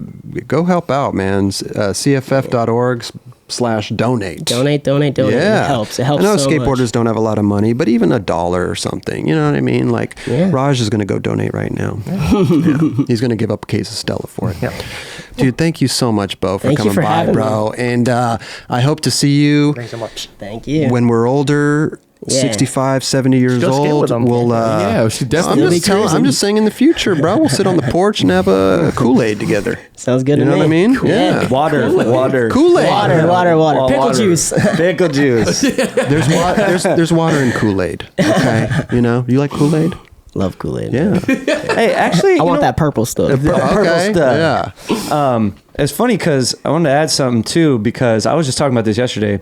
out, man. cff.org/donate. Donate. Yeah, It helps. I know so skateboarders much. don't have a lot of money, but even $1 or something, you know what I mean? Like Raj is going to go donate right now. Yeah. He's going to give up a case of Stella for it. Dude, thank you so much, Beau, for coming by, bro. And I hope to see you. Thanks so much. Thank you. When we're older. Yeah. 65, 70 years Go skate old. with 'em. We'll, Yeah, we should definitely. I'm just saying in the future, bro, we'll sit on the porch and have a KoolAid together. Sounds good You to know me. what I mean? Cool. Yeah. Water. KoolAid. Water. Well, Pickle water. juice. Pickle juice. There's water in KoolAid. Okay. You know, you like KoolAid? Love KoolAid. Yeah. Hey, actually, I want that purple stuff. Okay. stuff. Yeah. It's funny because I wanted to add something too, because I was just talking about this yesterday.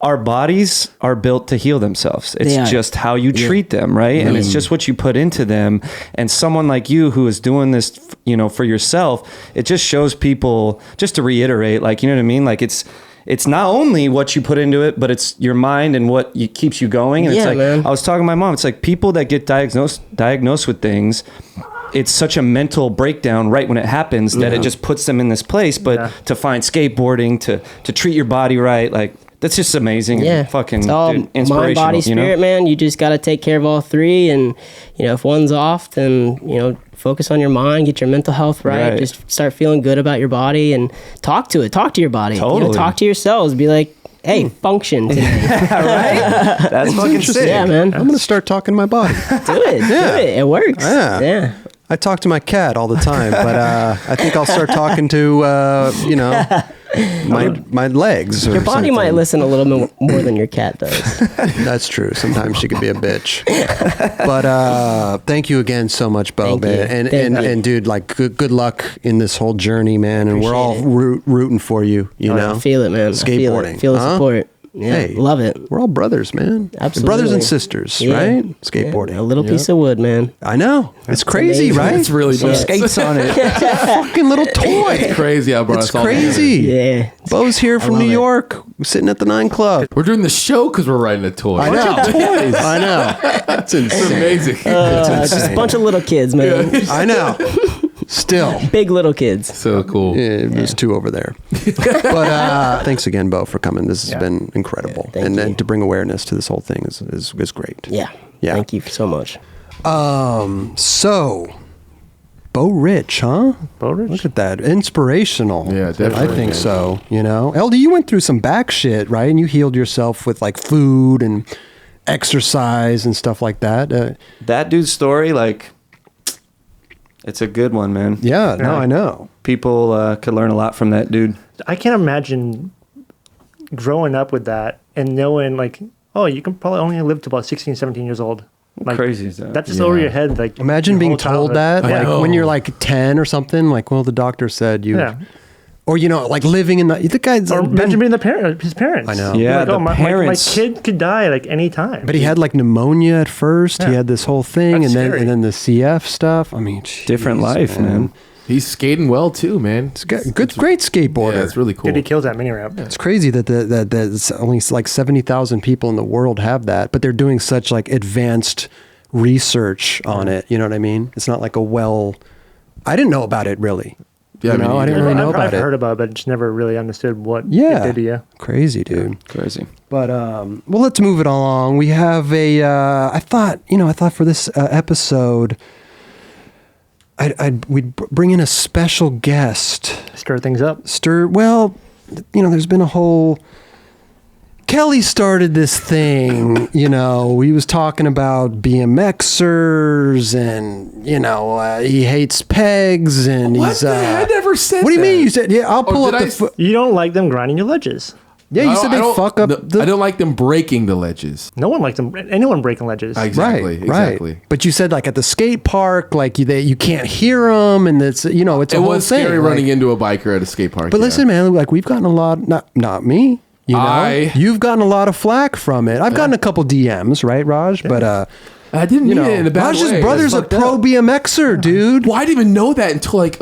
Our bodies are built to heal themselves. It's They are. just how you treat them, right? And it's just what you put into them. And someone like you who is doing this, for yourself, it just shows people, just to reiterate, like, you know what I mean? Like it's not only what you put into it, but it's your mind and what keeps you going. And it's like, man. I was talking to my mom, it's like people that get diagnosed with things, it's such a mental breakdown right when it happens that it just puts them in this place. But to find skateboarding, to treat your body right, like, that's just amazing. Yeah, And fucking it's all inspirational. mind, body, spirit, man. You just got to take care of all three, and if one's off, then focus on your mind, get your mental health right. Just start feeling good about your body, and talk to your body. Totally. Talk to yourselves. Be like, hey, function today. Right? That's fucking sick. Yeah, man. I'm going to start talking to my body. Do it. Yeah. Do it. It works. Yeah. I talk to my cat all the time, but I think I'll start talking to, my legs. Or Your body something. might listen a little bit more than your cat does. That's true. Sometimes she could be a bitch. But thank you again so much, Beau, Thank you. man. Thank you. And dude, like good luck in this whole journey, man. And we're all Appreciate rooting for you. You know, I feel it, man. Skateboarding. Feel the huh? support. Yeah, Hey, love it. We're all brothers, man. Absolutely. Brothers and sisters, Yeah. right? Yeah, Skateboarding. a little piece of wood, man. I know. It's crazy, amazing. right? It's really Some nice. skates on it. Fucking little toy. It's crazy how brought It's us all crazy. Yeah. Beau's here from love New it. York, sitting at the 9 Club. We're doing the show because we're riding a toy. I know. Toys. I know. It's It's insane. amazing. It's just a bunch of little kids, man. I know. Still. Big little kids. So cool. Yeah, there's 2 over there. But thanks again, Beau, for coming. This has been incredible. thank And you. then to bring awareness to this whole thing is great. Yeah. Yeah. Thank you so much. So, Beau Rich, huh? Beau Rich. Look at that. Inspirational. Yeah, definitely, I think man. so, LD, you went through some back shit, right? And you healed yourself with like food and exercise and stuff like that. That dude's story, like, it's a good one, man. Yeah, no, I know. People could learn a lot from that dude. I can't imagine growing up with that and knowing, like, oh, you can probably only live to about 16, 17 years old. Like, Crazy is that? That's just over your head. Like, Imagine your being whole told childhood. that, I like know. when you're like 10 or something, like, well, the doctor said you, Yeah. or like living in the guy's. Or imagine being his parents. I know. Yeah, Like, the my parents. kid could die like any time. But he had like pneumonia at first. He Yeah. had this whole thing, That's and scary. then the CF stuff. I mean, Different jeez, life, man. He's skating well too, man. It's good, great skateboarder. Yeah, it's really cool. Dude, he kills that mini ramp. It's crazy that that it's only like 70,000 people in the world have that, but they're doing such like advanced research on it. You know what I mean? It's not like I didn't know about it really. Yeah, You know, I didn't really know about I've it. heard about it, but just never really understood what Yeah, it did to you. crazy, dude. Crazy. But well, let's move it along. We have a. I thought for this episode, we'd bring in a special guest. Stir things up. Well, there's been a whole. Kelly started this thing, he was talking about BMXers and, he hates pegs and What he's, I never said what do you that. mean? You said, yeah, I'll pull up did the, I fo- You don't like them grinding your ledges. yeah, you said I they don't- fuck up I don't like them breaking the ledges. No one likes them. Anyone breaking ledges. Exactly. Right, Exactly. right. But you said like at the skate park, like you can't hear them and it's, it's a It whole was thing. scary like- running into a biker at a skate park. But yeah. listen, man, like we've gotten a lot, not me, you've gotten a lot of flack from it. I've gotten a couple DMs, right, Raj? But, I didn't mean it in a bad Raj's way. brother's a That's fucked pro up. BMXer, dude. Well, I didn't even know that until he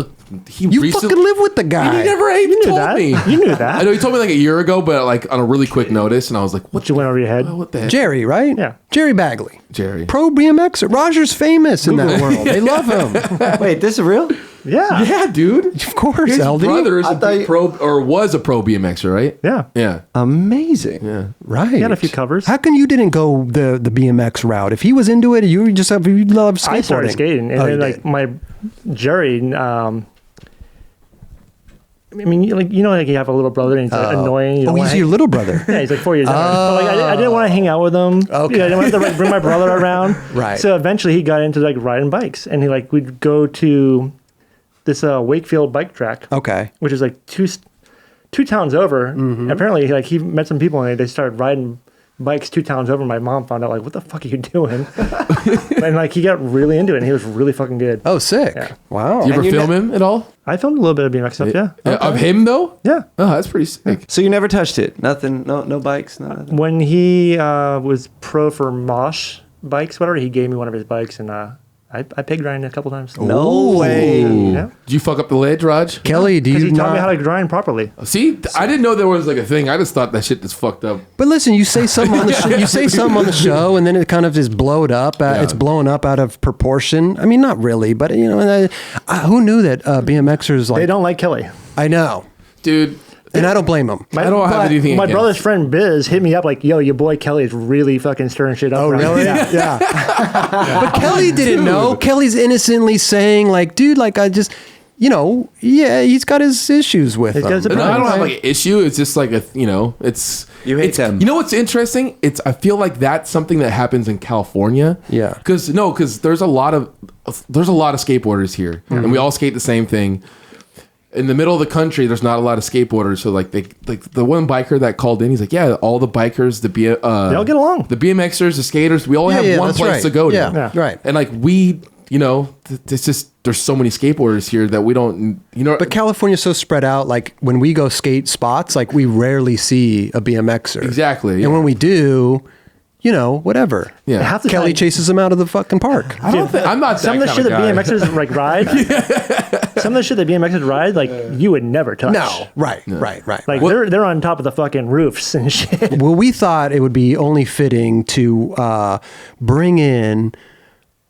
You recently. fucking live with the guy. He never even knew told that. me. You knew that. I know he told me like a year ago, but like on a really quick notice, and I was like, "What? You went over your head. What the heck?" Jerry, right? Yeah. Jerry Bagley. Jerry. Pro BMXer. Roger's famous in that world. They love him. Wait, this is real? Yeah. Yeah, dude. Of course, His LD. brother is I a thought big you- pro or was a pro BMXer, right? Yeah. Yeah. Amazing. Yeah. Right. He had a few covers. How come you didn't go the BMX route? If he was into it, you love skateboarding. I started skating, and Oh, then you like did. my Jerry mean, like you have a little brother and he's like, annoying. You don't Oh, wanna he's your little brother. Yeah, he's like 4 years younger. But like, I didn't want to hang out with him. Okay. I didn't want to like, bring my brother around. Right. So eventually he got into like riding bikes, and we'd go to this Wakefield bike track. Okay. Which is like two towns over. Mm-hmm. Apparently, like he met some people and they started riding bikes 2 towns over. My mom found out like, what the fuck are you doing? And like he got really into it, and he was really fucking good. Oh, sick. Yeah. Wow. Do you ever film him at all? I filmed a little bit of BMX stuff. Yeah. Of him though? Yeah. Oh, that's pretty sick. So you never touched it? Nothing? No bikes? Nothing? When he was pro for Mosh bikes, whatever, he gave me one of his bikes, and I pig grinded a couple times. No way. Yeah. Did you fuck up the ledge, Raj? Kelly, do Because you he taught me how not? to grind properly. See, I didn't know there was like a thing. I just thought that shit is fucked up. But listen, you say something on the show, and then it kind of is blowed up. It's blown up out of proportion. I mean, not really, but who knew that BMXers like They don't like Kelly. I know, Dude, and I don't blame them. I don't have anything My against. brother's friend Biz hit me up like, yo, your boy Kelly is really fucking stirring shit up. Oh, right really? now." Yeah. But Kelly didn't know. Kelly's innocently saying, like, dude, like, I just, he's got his issues with He's got them. his No, I don't have Right. like an issue. It's just like it's You hate them. You know what's interesting? I feel like that's something that happens in California. Yeah. Because there's a lot of skateboarders here, and we all skate the same thing. In the middle of the country, there's not a lot of skateboarders. So like the one biker that called in, he's like, yeah, all the bikers, they all get along. The BMXers, the skaters, we all have one that's place right. to go to. Yeah, right. And like it's just there's so many skateboarders here that we don't, But California's so spread out. Like when we go skate spots, like we rarely see a BMXer. Exactly, And yeah. when we do, whatever. Yeah. Half the Kelly time- chases them out of the fucking park. I don't think I'm not Some of that the shit kind that of guy. BMXers like ride, some of the shit that BMXers ride, like you would never touch. No, right. Like they're on top of the fucking roofs and shit. Well, we thought it would be only fitting to bring in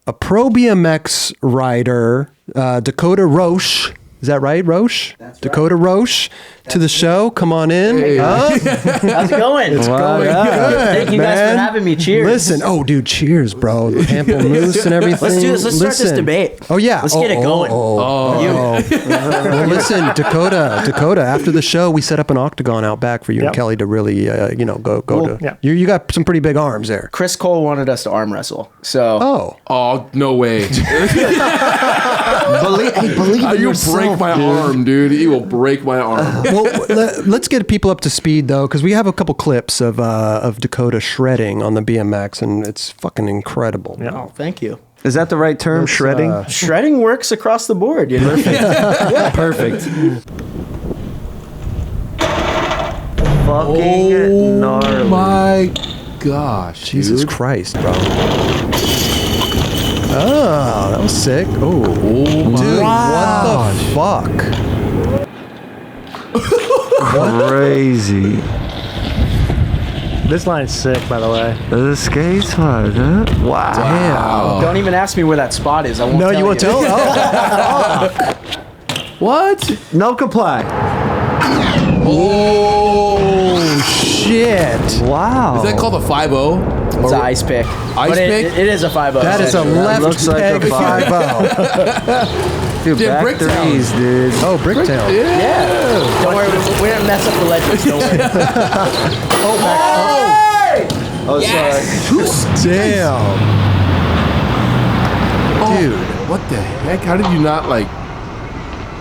a pro BMX rider, Dakota Roche. Is that right, Roche? That's Dakota Roche to the show. Come on in. Hey. How's it going? It's going good. Thank you guys man. for having me. Cheers. Listen, dude, cheers, bro. The pamplemousse and everything. Let's do this. Let's start this Listen. debate. Oh yeah, Let's get it going. Well, listen, Dakota. After the show, we set up an octagon out back for you and Yep. Kelly to really, go to. Yeah. You got some pretty big arms there. Chris Cole wanted us to arm wrestle. So Oh, no way. believe in You yourself. break my arm, dude. You will break my arm. Well, let's get people up to speed though, because we have a couple clips of Dakota shredding on the BMX, and it's fucking incredible. Yeah. Oh, thank you. Is that the right term? Shredding? Shredding works across the board. Perfect. Oh Fucking gnarly. my gosh, Jesus dude. Christ, bro. Oh, that was sick. Oh, dude, what the fuck? Crazy. This line's sick, by the way. The skate spot, huh? Wow. Damn. Don't even ask me where that spot is. I won't No, tell you won't tell? Oh. What? No comply. Oh, shit. Wow. Is that called a 5-0? It's an ice pick. Ice But pick? It is a 5-0. That is a left looks like peg a 5-0. Dude, Yeah, back Bricktown. threes, dude. Oh, Bricktown. Yeah. Don't worry. We didn't mess up the legends. Don't worry. Oh, sorry. Damn. Dude, What the heck? How did you not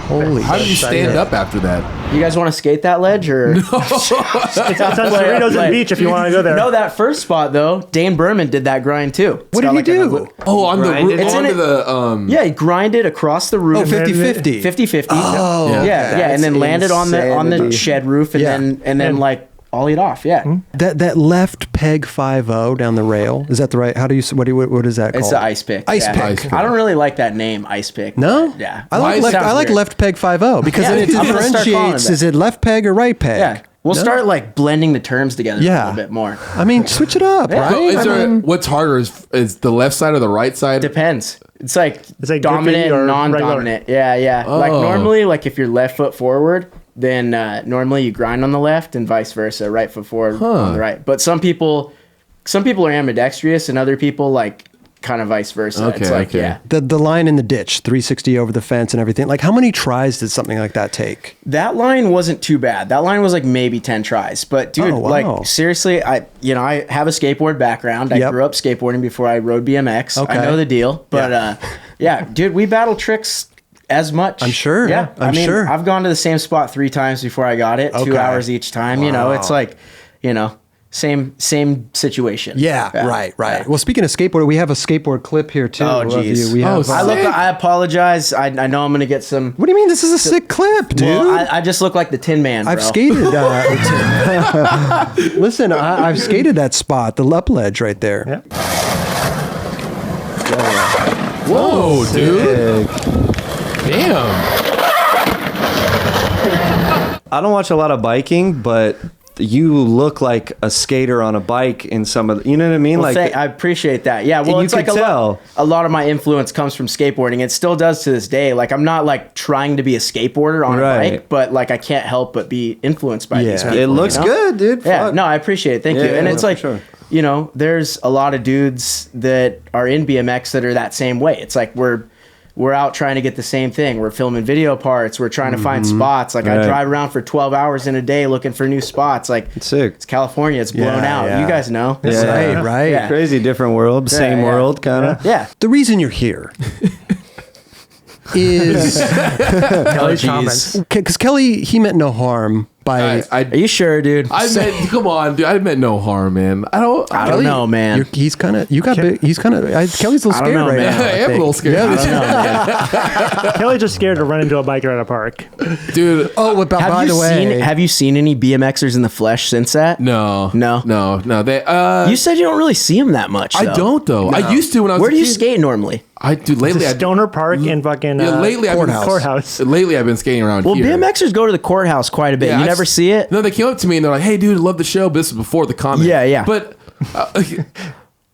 holy How did you stand up after that? You guys want to skate that ledge or? It's on Cerritos and Beach if you want to go there. No, that first spot though, Dane Berman did that grind too. What did he do? Oh, on the Grinded. roof. It's in Onto it. the Yeah, he grinded across the roof. Oh, 50-50. 50-50. Oh, yeah, and then That's landed on the insanity. shed roof, and Yeah. then like ollied off. Yeah, That left peg 5-0 down the rail. Is that the right? How do you? What is that called? it's the ice pick. Ice yeah. pick. Ice pick. I don't really like that name, ice pick. No. Yeah. I like Why left. sounds I like weird. left peg 5-0 because Yeah, then it I'm gonna start calling differentiates. it Is it left peg or right peg? Yeah. We'll No? start like blending the terms together Yeah. a little bit more. I mean, switch it up, right? So is I there, mean, what's harder? Is the left side or the right side? Depends. It's like like dominant grippy or and non-dominant. Yeah. Like Oh. normally, like if you're left foot forward, then normally you grind on the left, and vice versa, right foot forward on the right. But some people are ambidextrous, and other people like kind of vice versa. Okay, It's like, okay. yeah. The line in the ditch, 360 over the fence and everything. Like, how many tries did something like that take? That line wasn't too bad. That line was like maybe 10 tries. But dude, Oh, wow. like seriously, I have a skateboard background. I Yep. grew up skateboarding before I rode BMX. Okay. I know the deal. But yeah, dude, we battle tricks as much. I'm sure. Yeah. I'm sure. I've gone to the same spot 3 times before I got it. 2 Okay. hours each time. You know, it's like, same situation. Yeah, right. Yeah. Well, speaking of skateboard, we have a skateboard clip here too. Oh, of geez. you. We have, Oh, I apologize. I know I'm gonna get some. what do you mean? This is a sick clip, dude. Well, I just look like the Tin Man. I've bro. skated. Listen, I've skated that spot, the up ledge right there. Yep. Whoa, dude. Damn. I don't watch a lot of biking, but you look like a skater on a bike in some of the, you know what I mean? Well, Like I appreciate that. Yeah, well, you it's like could tell. a lot of my influence comes from skateboarding. It still does to this day. Like, I'm not like trying to be a skateboarder on a Right. bike, but like I can't help but be influenced by these Yeah. people. it looks you know? good, dude. Yeah, Fuck. no, I appreciate it. Thank Yeah, you. And yeah, it's for like, sure. there's a lot of dudes that are in BMX that are that same way. It's like we're out trying to get the same thing. We're filming video parts. We're trying to find spots. Like I Right. drive around for 12 hours in a day looking for new spots. Like Sick. it's California. It's blown Yeah, out. yeah. You guys know. Yeah. Right, right. Yeah. Crazy different world, same yeah. world, kind of. Yeah. The reason you're here is Kelly's geez. comments. because Kelly, he meant no harm by. Are you sure, dude? I meant, come on, dude. I meant no harm, man. I don't I don't know, man. He's kind of. You got big. He's kind of. Kelly's a little I don't scared know, right man. now. I am a think. little scared. Yeah, I don't know, man. Kelly's just scared to run into a biker at a park. Dude. Oh, but by the way, Have you seen any BMXers in the flesh since that? No. No? No. They You said you don't really see them that much. I though. don't though. I used to when I was Where a do you kid. skate normally? I do lately. The Stoner Park in fucking Lately I've been courthouse. Lately I've been skating around Well, here. BMXers go to the courthouse quite a bit. Yeah, You I've never s- see it? No, they came up to me and they're like, "Hey, dude, love the show." But this is before the comment. Yeah, yeah. But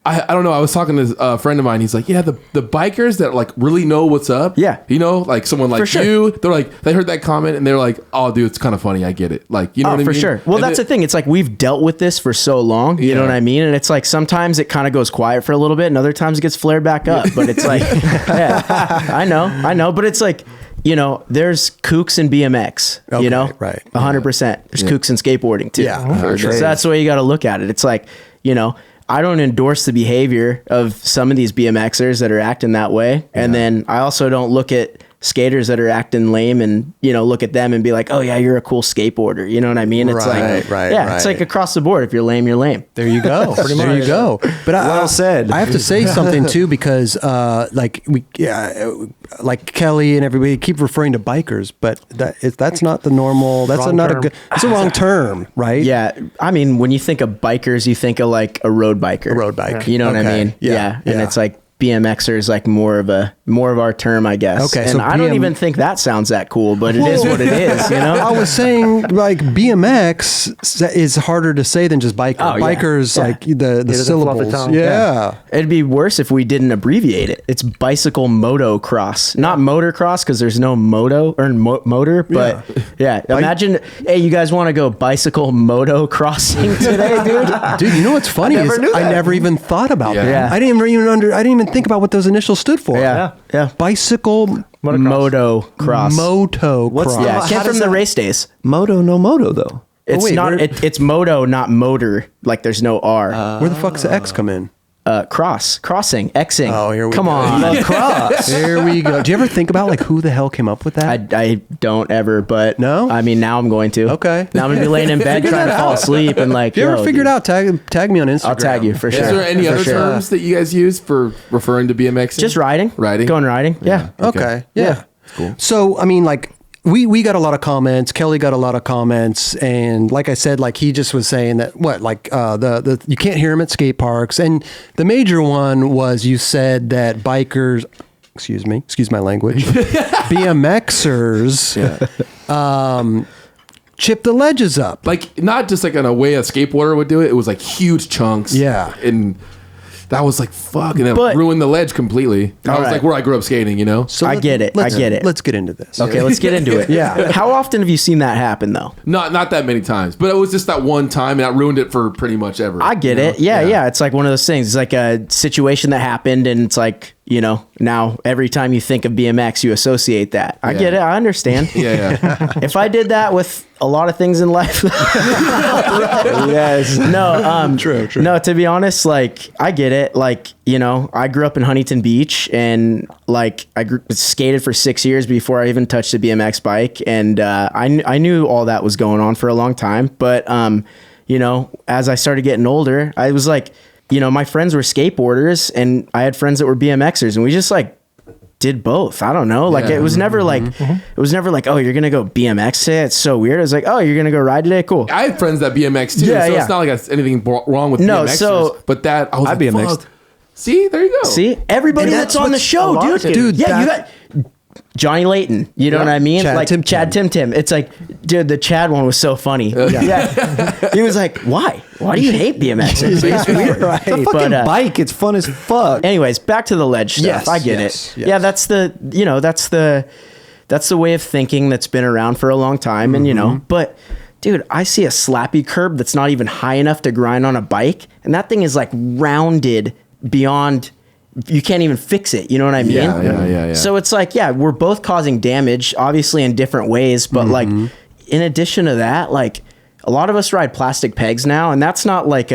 I don't know. I was talking to a friend of mine. He's like, "Yeah, the bikers that like really know what's up. Yeah. you know, like someone like For sure. you. They're like, they heard that comment and they're like, "Oh, dude, it's kind of funny. I get it." Like, you know Oh, what I for mean? sure. Well, And that's the thing. It's like we've dealt with this for so long. You know Yeah. what I mean? And it's like sometimes it kind of goes quiet for a little bit, and other times it gets flared back up. But it's like, yeah, I know. But it's like, there's kooks in BMX. Okay, you know, right. 100%. There's kooks in skateboarding too. Yeah, for sure. So that's the way you got to look at it. It's like, I don't endorse the behavior of some of these BMXers that are acting that way. And then I also don't look at skaters that are acting lame and, look at them and be like, oh yeah, you're a cool skateboarder. You know what I mean? It's like, Right, yeah, it's right. like across the board. If you're lame, you're lame. There you go. There you go. But Well said. I have to say something too because like Kelly and everybody keep referring to bikers, but that's not the normal. That's Wrong not a term. good. It's a wrong term, right? Yeah. I mean, when you think of bikers, you think of like a road biker. A road bike. You know what I Okay. mean? Yeah, And yeah. it's like BMXer is like more of our term, I guess. Okay, And so I don't BM even think that sounds that cool, but it is what it is, I was saying like BMX is harder to say than just biker. Oh, yeah. Bikers Yeah. like the doesn't fluff the syllables. tongue. Yeah. It'd be worse if we didn't abbreviate it. It's bicycle motocross, not motocross because there's no moto or motor. But yeah, imagine, hey, you guys want to go bicycle moto crossing today, dude? Dude, you know what's funny I never is knew I that. never even thought about Yeah. that. Yeah. I didn't even think about what those initials stood for. Yeah. Bicycle Motocross. moto What's cross. Yeah, How it came does from the that- race days. Moto no moto though. It's wait, not. where- It's moto, not motor. Like there's no R. Where the fuck's the X come in? Crossing, Xing. Oh, here we Come go. on. Cross. There we go. Do you ever think about like who the hell came up with that? I don't ever, but No? I mean, now I'm going to. Okay. Now I'm gonna be laying in bed trying to fall asleep and like. If you ever yo, figured dude, out, tag me on Instagram. I'll tag you for sure. Is there any For other sure. terms that you guys use for referring to BMX? Just riding. Riding? Going riding. Yeah. Okay. Yeah. Cool. So, I mean, like, we got a lot of comments. Kelly got a lot of comments, and like I said, like he just was saying that the you can't hear him at skate parks, and the major one was you said that bikers, excuse my language, BMXers, chip the ledges up. Like not just like in a way a skateboarder would do it. It was like huge chunks. Yeah. And that was like fuck, and it But- ruined the ledge completely. That was Alright. like where I grew up skating, you know. So I get it. I get it. Let's get into this. Okay, let's get into it. Yeah. How often have you seen that happen though? Not that many times, but it was just that one time, and that ruined it for pretty much ever. I get you know? it. Yeah. It's like one of those things. It's like a situation that happened, and it's like, you know, now every time you think of BMX, you associate that. I get it. I understand. Yeah. If I did that with a lot of things in life, Yes. no, True. no, to be honest, like I get it. Like, you know, I grew up in Huntington Beach, and like skated for 6 years before I even touched a BMX bike. And I knew all that was going on for a long time. But, you know, as I started getting older, I was like, you know, my friends were skateboarders and I had friends that were BMXers, and we just like did both. I don't know. Like Yeah. it was never like, oh, you're going to go BMX today? It's so weird. It was like, oh, you're going to go ride today? Cool. I had friends that BMX too, Yeah, so yeah. it's not like that's anything wrong with No, BMXers. so- but that I was I like, BMX'd. fuck. See, there you go. See, everybody And that's that's on the what's show, a lot dude. of dude, Yeah, you that- got Johnny Layton. You know what I mean? Chad like Tim Chad Tim. It's like, dude, the Chad one was so funny. Yeah. He was like, why? Why do you hate BMXers? It's weird. Right. It's a fucking But, bike. It's fun as fuck. anyways, back to the ledge stuff. Yes, I get yes, it. yes. Yeah, that's the way of thinking that's been around for a long time. And, you know, but dude, I see a Slappy curb that's not even high enough to grind on a bike. And that thing is like rounded beyond, you can't even fix it. You know what I mean? Yeah. So it's like, yeah, we're both causing damage, obviously in different ways. But like, in addition to that, like a lot of us ride plastic pegs now. And that's not like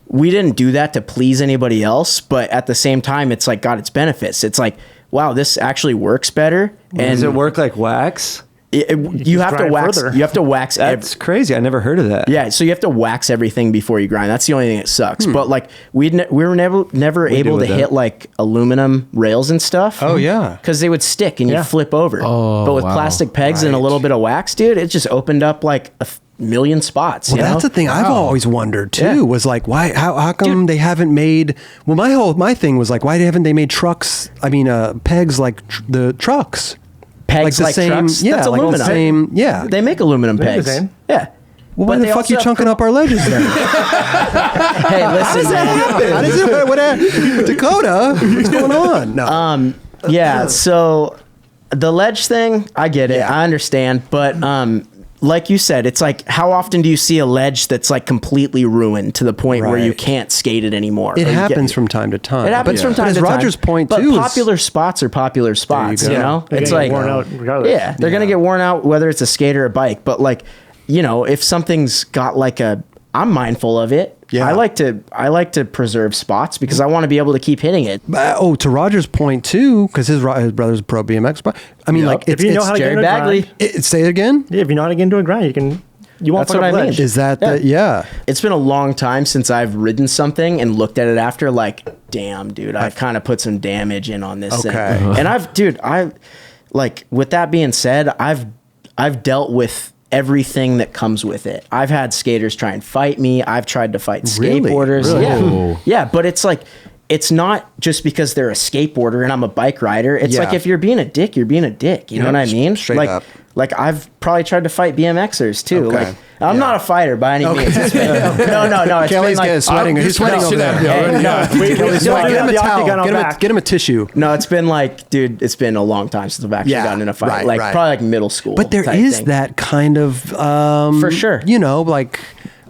we didn't do that to please anybody else. But at the same time, it's like got its benefits. It's like, wow, this actually works better. And Does it work like wax? you have to grind wax. further. You have to wax. That's crazy. I never heard of that. Yeah, so you have to wax everything before you grind. That's the only thing that sucks. But like we were never able to with that. hit like aluminum rails and stuff. Oh, yeah. because they would stick and you Yeah. flip over. But with wow. plastic pegs and a little bit of wax, dude, it just opened up like a million spots. Well, you know? that's the thing I've always wondered too. Yeah. Was like, why? How come they haven't made? Well, my thing was like, why haven't they made trucks? I mean, pegs like the trucks. Pegs the like same, trucks. yeah, That's like the aluminum. same, yeah. They make aluminum They're the pegs. same. Yeah. Well, why But the they fuck you also chunking up our ledges then? Hey, listen, man. How does it? What, Dakota? What's going on? No. Yeah, so the ledge thing, I get it. Yeah. I understand. But like you said, it's like, how often do you see a ledge that's like completely ruined to the point where you Right. can't skate it anymore? It Or you happens get- from time to time. It happens But from time as to time. Roger's point but too is- popular spots are popular spots. go. You Yeah. know, They're it's gonna like get worn out regardless. Yeah, they're gonna get worn out whether it's a skate or a bike. But like, you know, if something's got like I'm mindful of it. Yeah. I like to preserve spots because I want to be able to keep hitting it. To Roger's point too, because his brother's a pro BMX. But I mean, like, If you know how to get Jerry into a Bagley. grind, say it again. yeah, if you know how to get into a grind, you won't That's fuck what up I mean. ledge. Is that yeah? It's been a long time since I've ridden something and looked at it after like, damn, dude, I kind of put some damage in on this Okay. thing. And I like, with that being said, I've dealt with everything that comes with it. I've had skaters try and fight me. I've tried to fight Really? skateboarders. Really? Yeah. Oh. Yeah, but it's like, it's not just because they're a skateboarder and I'm a bike rider. It's Yeah. like, if you're being a dick, you're being a dick. You know what I mean? straight like, up. Like I've probably tried to fight BMXers too. Okay. Like I'm not a fighter by any means. It's been, no. It's Kelly's been like, sweating. He's sweating shit over out there. of me already. We Kelly's don't sweating. Get have him a the towel. octagon on Get back. him a tissue. No, it's been like, dude, it's been a long time since I've actually Yeah, gotten in a fight. right, like right. probably like middle school. But there type is thing. that kind of For sure. You know, like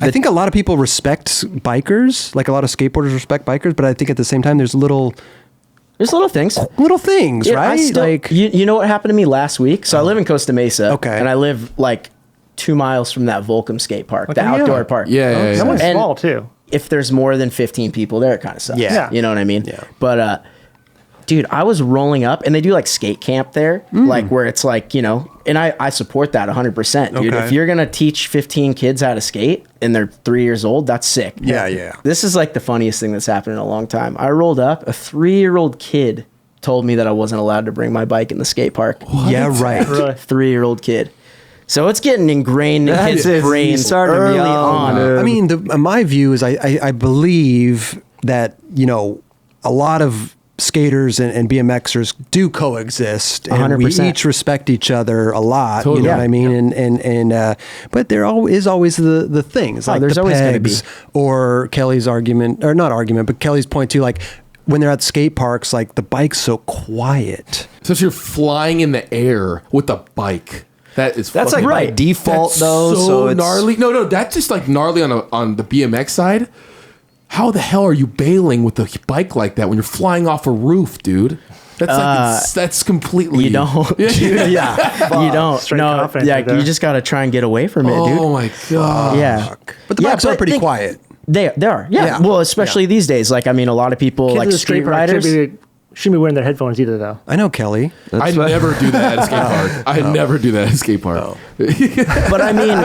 I think a lot of people respect bikers, like a lot of skateboarders respect bikers, but I think at the same time there's little There's little things. things, Yeah, right? I still, like you know what happened to me last week? So I live in Costa Mesa. Okay. And I live like 2 miles from that Volcom skate park, the Oh, yeah. outdoor park. Yeah. That one's And- small too. If there's more than 15 people there, it kind of sucks. Yeah. You know what I mean? Yeah. But, dude, I was rolling up and they do like skate camp there, like where it's like, you know, and I support that 100%, dude. Okay. If you're going to teach 15 kids how to skate and they're 3 years old, that's sick. Yeah. This is like the funniest thing that's happened in a long time. I rolled up, a 3-year-old kid told me that I wasn't allowed to bring my bike in the skate park. Yeah, right. Really? 3-year-old kid. So it's getting ingrained in kids' is- brains you started early young, on. dude. I mean, my view is I believe that, you know, a lot of skaters and BMXers do coexist, and 100%. we each respect each other a lot. Totally. You know what I mean? Yeah. But there is always the things like there's the always gonna pegs, be. or Kelly's argument, or not argument, but Kelly's point too. Like when they're at skate parks, like the bike's so quiet. So you're flying in the air with a bike. That's That's fucking- like by default That's though. So it's gnarly. No, that's just like gnarly on the BMX side. How the hell are you bailing with a bike like that when you're flying off a roof, dude? That's completely You don't, dude. Yeah, you don't. Straight No, confidence yeah, right there. you just got to try and get away from it, dude. Oh my god. Yeah, But the bikes are pretty quiet. They are. Yeah. Yeah. Well, especially these days. Like, I mean, a lot of people Kids like in the street skate park riders. shouldn't be wearing their headphones either, though. I know, Kelly. I never do that at a skate park. I never do that at a skate park. But I mean,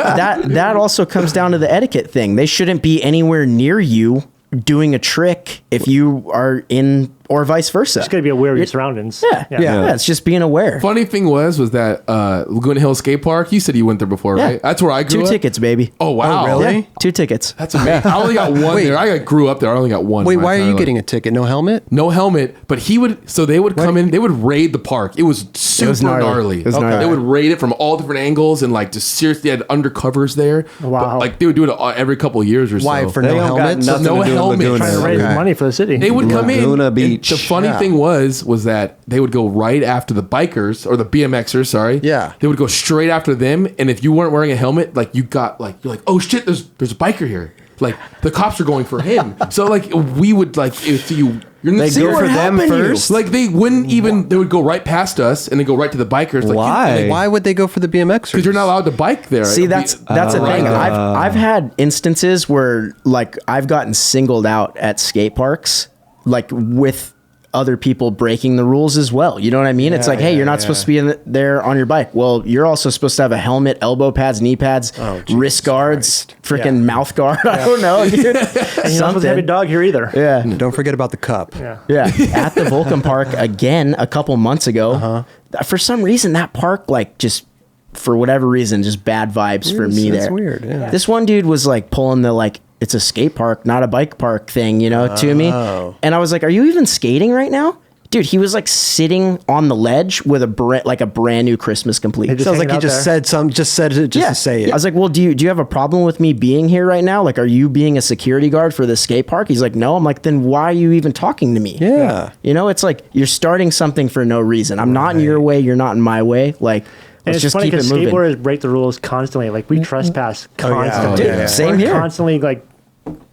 that also comes down to the etiquette thing. They shouldn't be anywhere near you doing a trick if you are in, or vice versa. It's got to be aware of your surroundings. Yeah. It's just being aware. Funny thing was that Laguna Hill Skate Park. You said you went there before, Yeah. right? That's where I grew 2 up. tickets, baby. Oh wow, Oh, really? Yeah, 2 tickets. That's amazing. I only got one there. I grew up there. I only got one. Wait, my why are entire you life. getting a ticket? No helmet? No helmet, but he would. So they would come in. They would raid the park. It was super gnarly. gnarly. It was gnarly. They would raid it from all different angles and like just seriously had undercovers there. Wow. But, like they would do it every couple of years or Why, so. for They no don't got helmets? nothing No to do with helmet. Laguna. Trying to raise Okay. money for the city. They would come in. Laguna and Beach. The funny thing was that they would go right after the bikers or the BMXers. Sorry. Yeah. They would go straight after them, and if you weren't wearing a helmet, like you're like, oh shit, there's a biker here. Like the cops are going for him. So like we would like if you. You're in the They city. go for them first. Like they wouldn't even. They would go right past us and then go right to the bikers. Like, Why? Why would they go for the BMXers? Because you're not allowed to bike there. See, that's the thing. I've had instances where like I've gotten singled out at skate parks, like with other people breaking the rules as well. You know what I mean? It's like, hey, you're not supposed to be there on your bike. Well, you're also supposed to have a helmet, elbow pads, knee pads, wrist guards, freaking mouth guard. I don't know, dude. And you're not supposed to have a dog here either. Yeah. Don't forget about the cup. Yeah. Yeah, at the Vulcan Park again a couple months ago. For some reason, that park, like, just for whatever reason, just bad vibes for me That's there. weird, yeah. This one dude was like pulling the like, it's a skate park, not a bike park thing, you know, to me. And I was like, are you even skating right now? Dude, he was like sitting on the ledge with a brand new Christmas complete. just Sounds like hanging he out just there. said some, just said it just to say it. I was like, well, do you have a problem with me being here right now? Like, are you being a security guard for the skate park? He's like, no. I'm like, then why are you even talking to me? Yeah. You know, it's like you're starting something for no reason. I'm not in your way. You're not in my way. Like, And let's it's just funny keep it because moving. skateboarders break the rules constantly. Like we trespass constantly. Dude, same We're here. Constantly like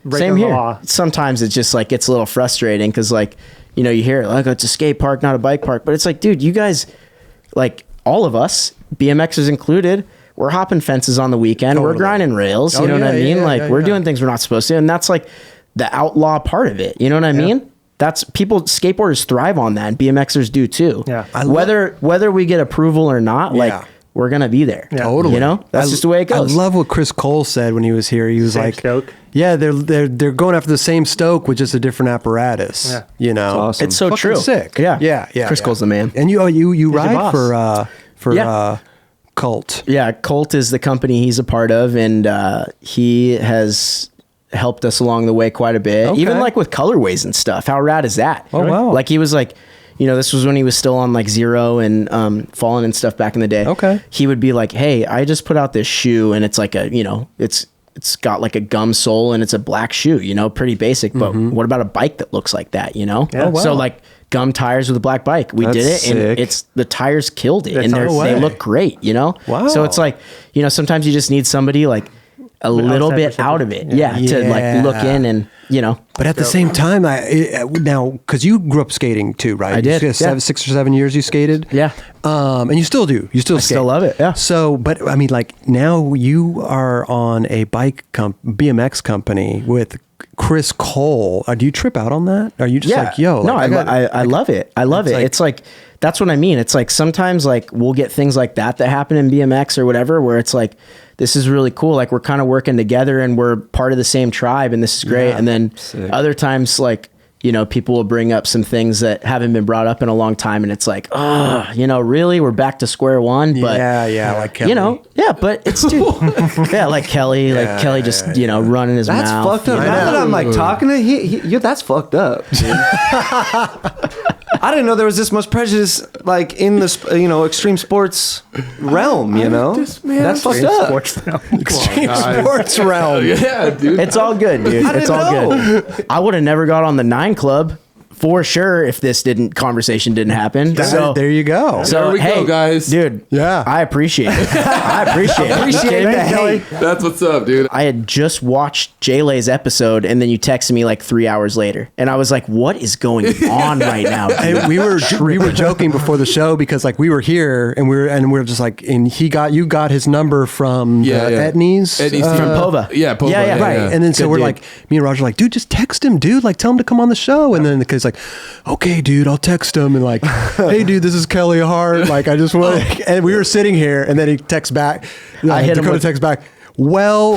breaking Same the here. law. Sometimes it just like gets a little frustrating because like, you know, you hear it like, oh, it's a skate park, not a bike park. But it's like, dude, you guys, like all of us, BMXers included, we're hopping fences on the weekend. We're Totally. grinding rails. You Oh, know what I yeah, mean? yeah, Like yeah, we're yeah. doing things we're not supposed to. And that's like the outlaw part of it. You know what I mean? That's skateboarders thrive on that, and BMXers do too. Yeah. Whether we get approval or not, like Yeah. we're gonna be there. Yeah. Totally. You know, that's just the way it goes. I love what Chris Cole said when he was here. He was Same like, stoke. "Yeah, they're going after the same stoke with just a different apparatus." Yeah. You know, awesome. It's so Fucking true. sick. Yeah. yeah. Chris Cole's the man. And you your ride boss. for Yeah. Cult. Yeah, Colt is the company he's a part of, and he has helped us along the way quite a bit. Okay. Even like with colorways and stuff. How rad is that? Oh, wow. Like he was like, you know, this was when he was still on like Zero and Fallen and stuff back in the day. Okay. He would be like, hey, I just put out this shoe, and it's like a, you know, it's got like a gum sole and it's a black shoe, you know, pretty basic. But what about a bike that looks like that, you know? Yeah. Oh, wow. So like gum tires with a black bike. We did it, That's and sick. it's the tires killed it, That's and no they way. look great, you know? Wow. So it's like, you know, sometimes you just need somebody like a little outside bit perspective. out of it. Yeah. Yeah. To like look Yeah. in and, you know. But at the same time, now because you grew up skating too, right? I did, You yeah. 6 or 7 years you skated. Yeah. And you still do. You still skate. still love it, yeah. So, but I mean, like now you are on a BMX company with Chris Cole. Do you trip out on that? Are you just like, yo? no, like, I love it. I love It's it. like- It's like, that's what I mean. It's like sometimes like we'll get things like that happen in BMX or whatever, where it's like, this is really cool. Like we're kind of working together and we're part of the same tribe and this is great. Yeah, and then sick. other times like, you know, people will bring up some things that haven't been brought up in a long time, and it's like, oh, you know, really, we're back to square one. But like Kelly. you know, but it's like Kelly, Kelly just you know running his That's mouth. fucked up. Now that I'm like talking to that's fucked up. Dude. I didn't know there was this much prejudice like in the extreme sports realm. You know, that's fucked up. Extreme sports realm. Yeah, dude. It's all good, dude. It's all good. I would have never got on the 9 Club for sure if this conversation didn't happen. So there you go. So There we go, guys. dude. Yeah. I appreciate it. I appreciate it. Just kidding. Kelly. That's what's up, dude. I had just watched Jaylay's episode, and then you texted me like 3 hours later, and I was like, "What is going on right now?" Dude? And we were joking before the show because like we were here and we were just like, and you got his number from Etnies From Pova. Yeah, Pova. Yeah, right. And then so Good we're dude. like, me and Roger are like, dude, just text him, dude. Like, tell him to come on the show. And then the kid's like, okay, dude, I'll text him. And like, hey, dude, this is Kelly Hart. Like, I just want. And we were sitting here, and then he texts back. I hit him Dakota with- texts back. Well.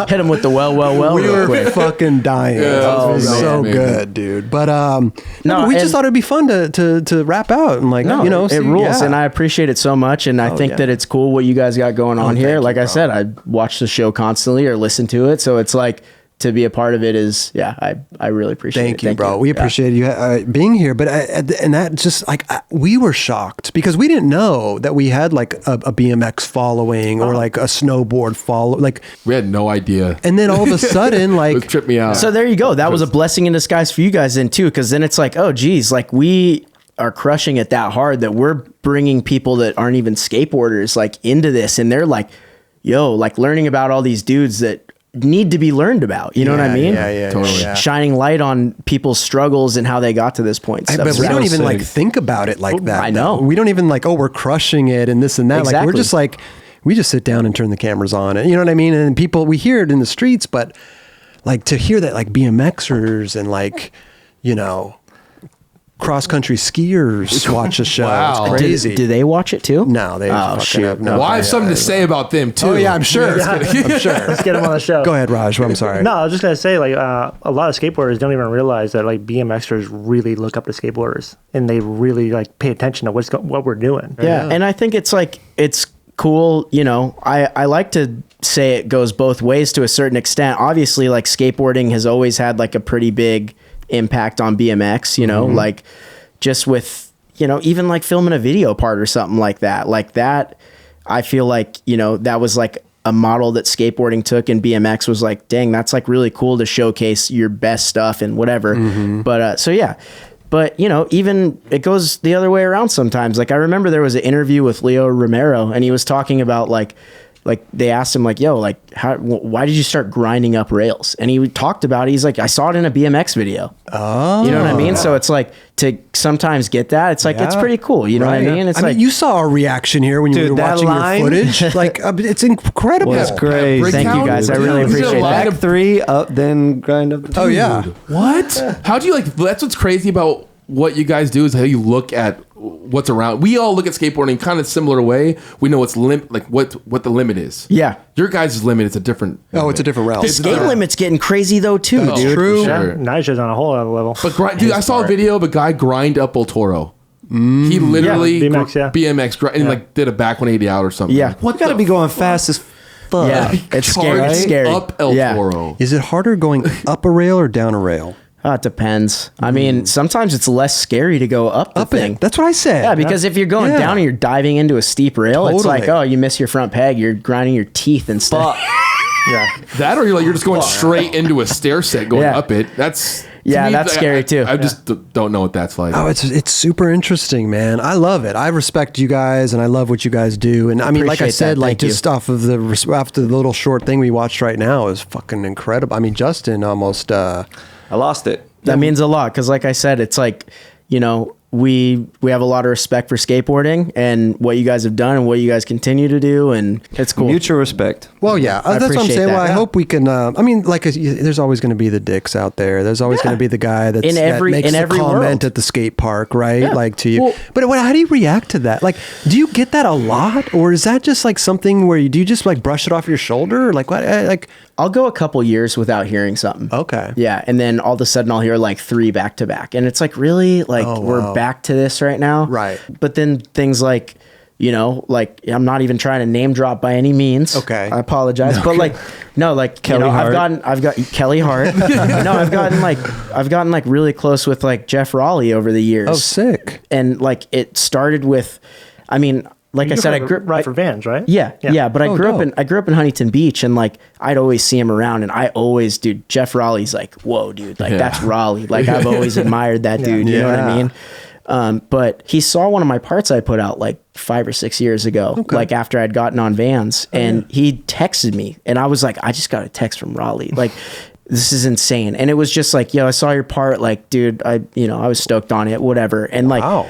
Hit him with the well. We real were quick. fucking dying. Yeah, It was man, so man. good, dude. But No, but we just and- thought it'd be fun to wrap out and like No, see, it rules, yeah. and I appreciate it so much. And I think yeah. that it's cool what you guys got going on here. Like I said, I watch the show constantly or listen to it, so it's like to be a part of it is I really appreciate it. Thank you, bro. We appreciate you being here. But and that just like we were shocked because we didn't know that we had like a BMX following or like a snowboard follow. Like, We had no idea. and then all of a sudden, It like, tripped me out. So there you go. That was a blessing in disguise for you guys then too, because then it's like, oh geez, like we are crushing it that hard that we're bringing people that aren't even skateboarders like into this, and they're like, yo, like learning about all these dudes that need to be learned about. You know what I mean? Yeah, Totally. yeah. Shining light on people's struggles and how they got to this point. But So we don't even sick. like think about it like that. I know. though. We don't even like, oh, we're crushing it and this and that. Like we're Exactly. just like, we just sit down and turn the cameras on. And you know what I mean? And people, we hear it in the streets, but like to hear that like BMXers and like, you know, cross country skiers watch a show. Wow. It's crazy. Do they watch it too? No, they fucking shoot. have no. Well, I have something to say about them too. Oh yeah, I'm sure. I'm sure. Let's get him on the show. Go ahead, Raj. I'm sorry. No, I was just gonna say, like, a lot of skateboarders don't even realize that, like, BMXers really look up to skateboarders, and they really like pay attention to what we're doing. Yeah. And I think it's like, it's cool. You know, I like to say it goes both ways to a certain extent. Obviously, like skateboarding has always had like a pretty big impact on BMX, you know, like just with, you know, even like filming a video part or something like that, I feel like, you know, that was like a model that skateboarding took, and BMX was like, dang, that's like really cool to showcase your best stuff and whatever. But so yeah, but you know, even it goes the other way around sometimes. Like I remember there was an interview with Leo Romero, and he was talking about like they asked him like, yo, like why did you start grinding up rails? And he talked about it. He's like, I saw it in a BMX video. Oh, you know what I mean? So it's like to sometimes get that. It's like, it's pretty cool. You know what I mean? It's I mean, you saw our reaction here when you Dude, were that watching line- your footage. Like, it's incredible. That's great. Break Thank you, down- guys. I really Dude, appreciate line that. of- Back 3 up, then grind up. The Oh yeah. What? How do you like? That's what's crazy about what you guys do is how you look at what's around. We all look at skateboarding kind of similar way. We know what's what the limit is. Yeah. Your guys' limit is a different. Oh, it's a different realm. The skate limit's getting crazy though too, That's dude. true. Yeah, Sure. Nigel's on a whole other level. But dude, I saw a video of a guy grind up El Toro. He literally Yeah, BMX, yeah. BMX and like did a back 180 out or something. Yeah. Like, what Gotta the be going fast as fuck. Yeah, it's scary. It's charge scary. up El Yeah. Toro. Is it harder going up a rail or down a rail? It depends. I mean, sometimes it's less scary to go up the Up thing. it. That's what I said. Yeah, because if you're going Yeah. down and you're diving into a steep rail, it's Totally. like, oh, you miss your front peg. You're grinding your teeth and stuff. Yeah. That or you're just going straight into a stair set going Yeah. up it. That's to Yeah, that's scary, too. I just don't know what that's like. Oh, it's super interesting, man. I love it. I respect you guys, and I love what you guys do. And I mean, like I Appreciate said, that. like Thank you. just after the little short thing we watched right now is fucking incredible. I mean, Justin almost. I lost it. That means a lot because, like I said, it's like, you know, we have a lot of respect for skateboarding and what you guys have done and what you guys continue to do, and it's cool. Mutual respect. Well, yeah, I that's what I'm appreciate saying. that. Well, I Yeah. hope we can. I mean, like, there's always going to be the dicks out there. There's always going to be the guy that makes the comment world. at the skate park, right? Yeah. Like to you. Well- but how do you react to that? Like, do you get that a lot, or is that just like something where do you just like brush it off your shoulder, or like what? Like, I'll go a couple years without hearing something. okay, Yeah, and then all of a sudden I'll hear like 3 back to back, and it's like, really, like we're back to this right now, Right. But then things like, you know, like I'm not even trying to name drop by any means. Okay. I apologize, but like Kelly Hart. I've got Kelly Hart. No, I've gotten like really close with like Jeff Raleigh over the years. oh, sick. And like it started with, I mean, like I said, I grew right for Vans, right? Yeah. But I grew dope. up in Huntington Beach, and like I'd always see him around, and I always, dude, Jeff Raleigh's like, whoa, dude, like that's Raleigh. Like I've always admired that dude. You know what I mean? But he saw one of my parts I put out like 5 or 6 years ago, like after I'd gotten on Vans, and he texted me, and I was like, I just got a text from Raleigh, like. This is insane. And it was just like, yo, I saw your part, like, dude, I was stoked on it, whatever. And like, Wow.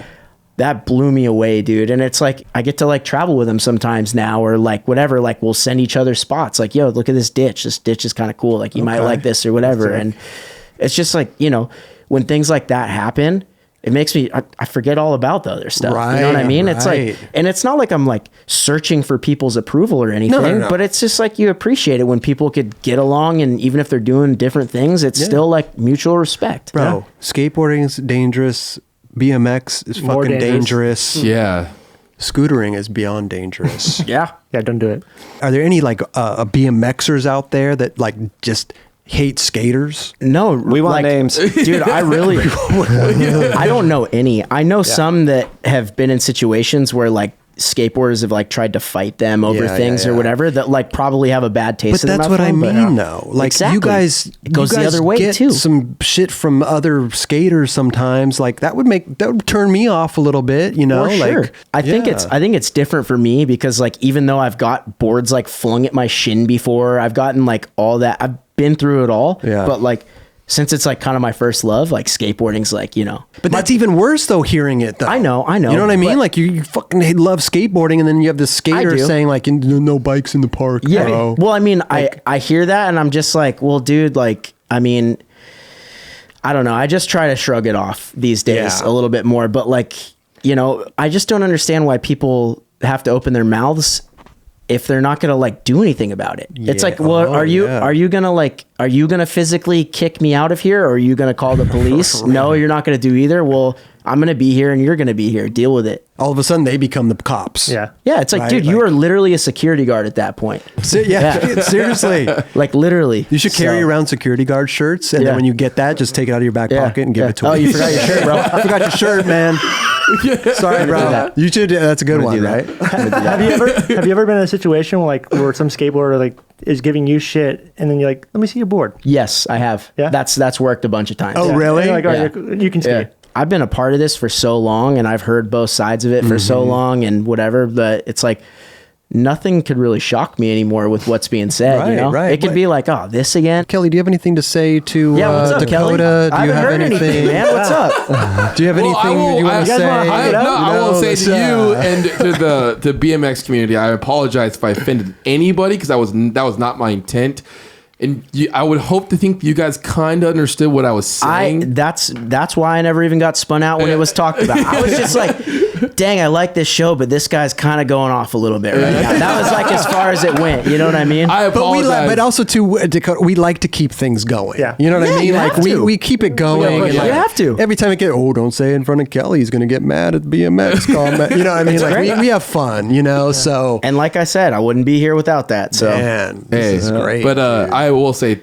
that blew me away, dude. And it's like, I get to like travel with him sometimes now, or like whatever, like we'll send each other spots. Like, yo, look at this ditch. This ditch is kind of cool. Like you might like this or whatever. And it's just like, you know, when things like that happen, it makes me, I forget all about the other stuff. You know what I Right, mean? It's right. like, and it's not like I'm like searching for people's approval or anything, no. but it's just like you appreciate it when people could get along, and even if they're doing different things, it's still like mutual respect. Bro, skateboarding is dangerous. BMX is More fucking dangerous. Yeah. Scootering is beyond dangerous. Yeah. Yeah, don't do it. Are there any like BMXers out there that like just hate skaters? No, We want names. dude. I really, I don't know any. I know some that have been in situations where like skateboarders have like tried to fight them over Yeah, things yeah, or yeah. whatever that like probably have a bad taste. But in their that's mouth what I from, but, mean, though. Like exactly. you guys, It goes you the guys other way get too. some shit from other skaters sometimes. Like that would turn me off a little bit. You know, For sure. like I think it's different for me because like even though I've got boards like flung at my shin before, I've gotten like all that. I've been through it all. Yeah. But like since it's like kind of my first love, like skateboarding's like, you know. But that's even worse though. Hearing it though, I know. You know what I mean? but- Like you fucking love skateboarding, and then you have this skater do. saying like, "No bikes in the park." Yeah. bro." Well, I mean, I hear that and I'm just like, well, dude, like, I mean, I don't know. I just try to shrug it off these days Yeah. a little bit more. But like, you know, I just don't understand why people have to open their mouths if they're not gonna like do anything about it. It's like, well, are you gonna physically kick me out of here, or are you gonna call the police? No, you're not gonna do either. Well, I'm gonna be here and you're gonna be here. Deal with it. All of a sudden, they become the cops. Yeah. Yeah, it's like, Right, dude, you like- are literally a security guard at that point. Yeah. Seriously. Like literally. You should carry So- around security guard shirts, and Yeah. then when you get that, just take it out of your back Yeah, pocket and give yeah. it to Oh, him. you forgot your shirt, bro. I forgot your shirt, man. Sorry, bro. that. You should. That's a good one, do that. right? Have you ever been in a situation where some skateboarder like is giving you shit, and then you're like, let me see your board. Yes, I have. Yeah? That's worked a bunch of times. Oh, Yeah. really? And you're like, all right, Yeah. you can skate. Yeah. I've been a part of this for so long, and I've heard both sides of it for so long and whatever, but it's like nothing could really shock me anymore with what's being said. Right, you know? right. It could be like, oh, this again. Kelly, do you have anything to say to Yeah, what's up, Dakota? Kelly? Do I you haven't have heard anything, man. What's up? Do you have Well, anything I will- you want I- to you guys say? wanna hug it up? I will say to you let's, and to the BMX community, I apologize if I offended anybody because that was not my intent. And I would hope to think you guys kind of understood what I was saying. That's why I never even got spun out when it was talked about. I was just like, dang, I like this show, but this guy's kind of going off a little bit right now. That was like as far as it went. You know what I mean? I But apologize. but also too, Dakota, we like to keep things going. Yeah. You know what Yeah, I mean? you Like have to. we keep it going. push and it. like, You have to. Every time it get, don't say it in front of Kelly. He's gonna get mad at BMX comment. You know what I mean? Like we have fun. You know, so And like I said, I wouldn't be here without that. So man, this is great. But dude. I will say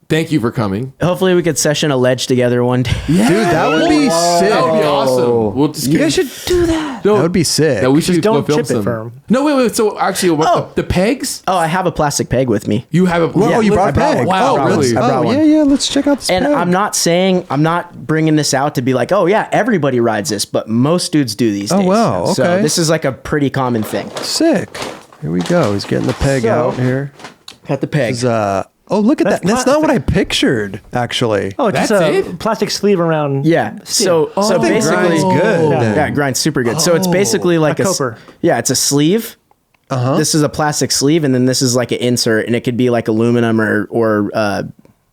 thank you for coming. hopefully we could session a ledge together one day. dude, that would be sick. That would be awesome. We'll just You guys should do that. That would be sick. Yeah, we should Just don't go film chip it some. for 'em. No, wait. So actually, the pegs? Oh, I have a plastic peg with me. You have a. Well, you brought a peg. Wow, I brought really? one. I brought one. Yeah. Let's check out this And peg. I'm not bringing this out to be like, oh yeah, everybody rides this, but most dudes do these Oh, days. wow, So okay. this is like a pretty common thing. sick. Here we go. He's getting the peg So- out here. Got the peg. This is Oh, look at that. That's not what I plastic. pictured, actually. Oh, it's just That's a it? plastic sleeve around. Yeah. So I think basically, grind's good. Yeah, it grinds super good. So it's basically like A coper. Yeah, it's a sleeve. This is a plastic sleeve, and then this is like an insert, and it could be like aluminum or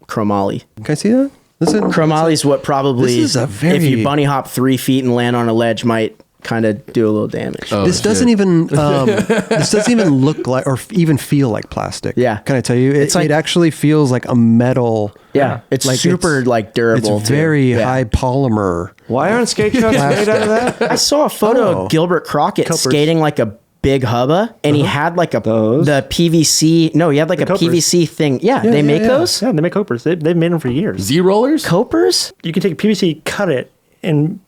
chromoly. Can I see that? Chromoly is what probably, This is a if very- you bunny hop 3 feet and land on a ledge, might kind of do a little damage. Oh, This shit. doesn't even this doesn't even look like or even feel like plastic. Yeah. Can I tell you? It's like- it actually feels like a metal. Yeah, it's Like, super like durable. It's too. very Yeah. high polymer. Why aren't skate trucks made out of that? I saw a photo Oh. of Gilbert Crockett Copers. skating like a big hubba, and he had like Those? the PVC. No, he had like a copers. PVC thing. Yeah, they make those Yeah, they make copers. They've made them for years. Z rollers? copers. You can take PVC, cut it, and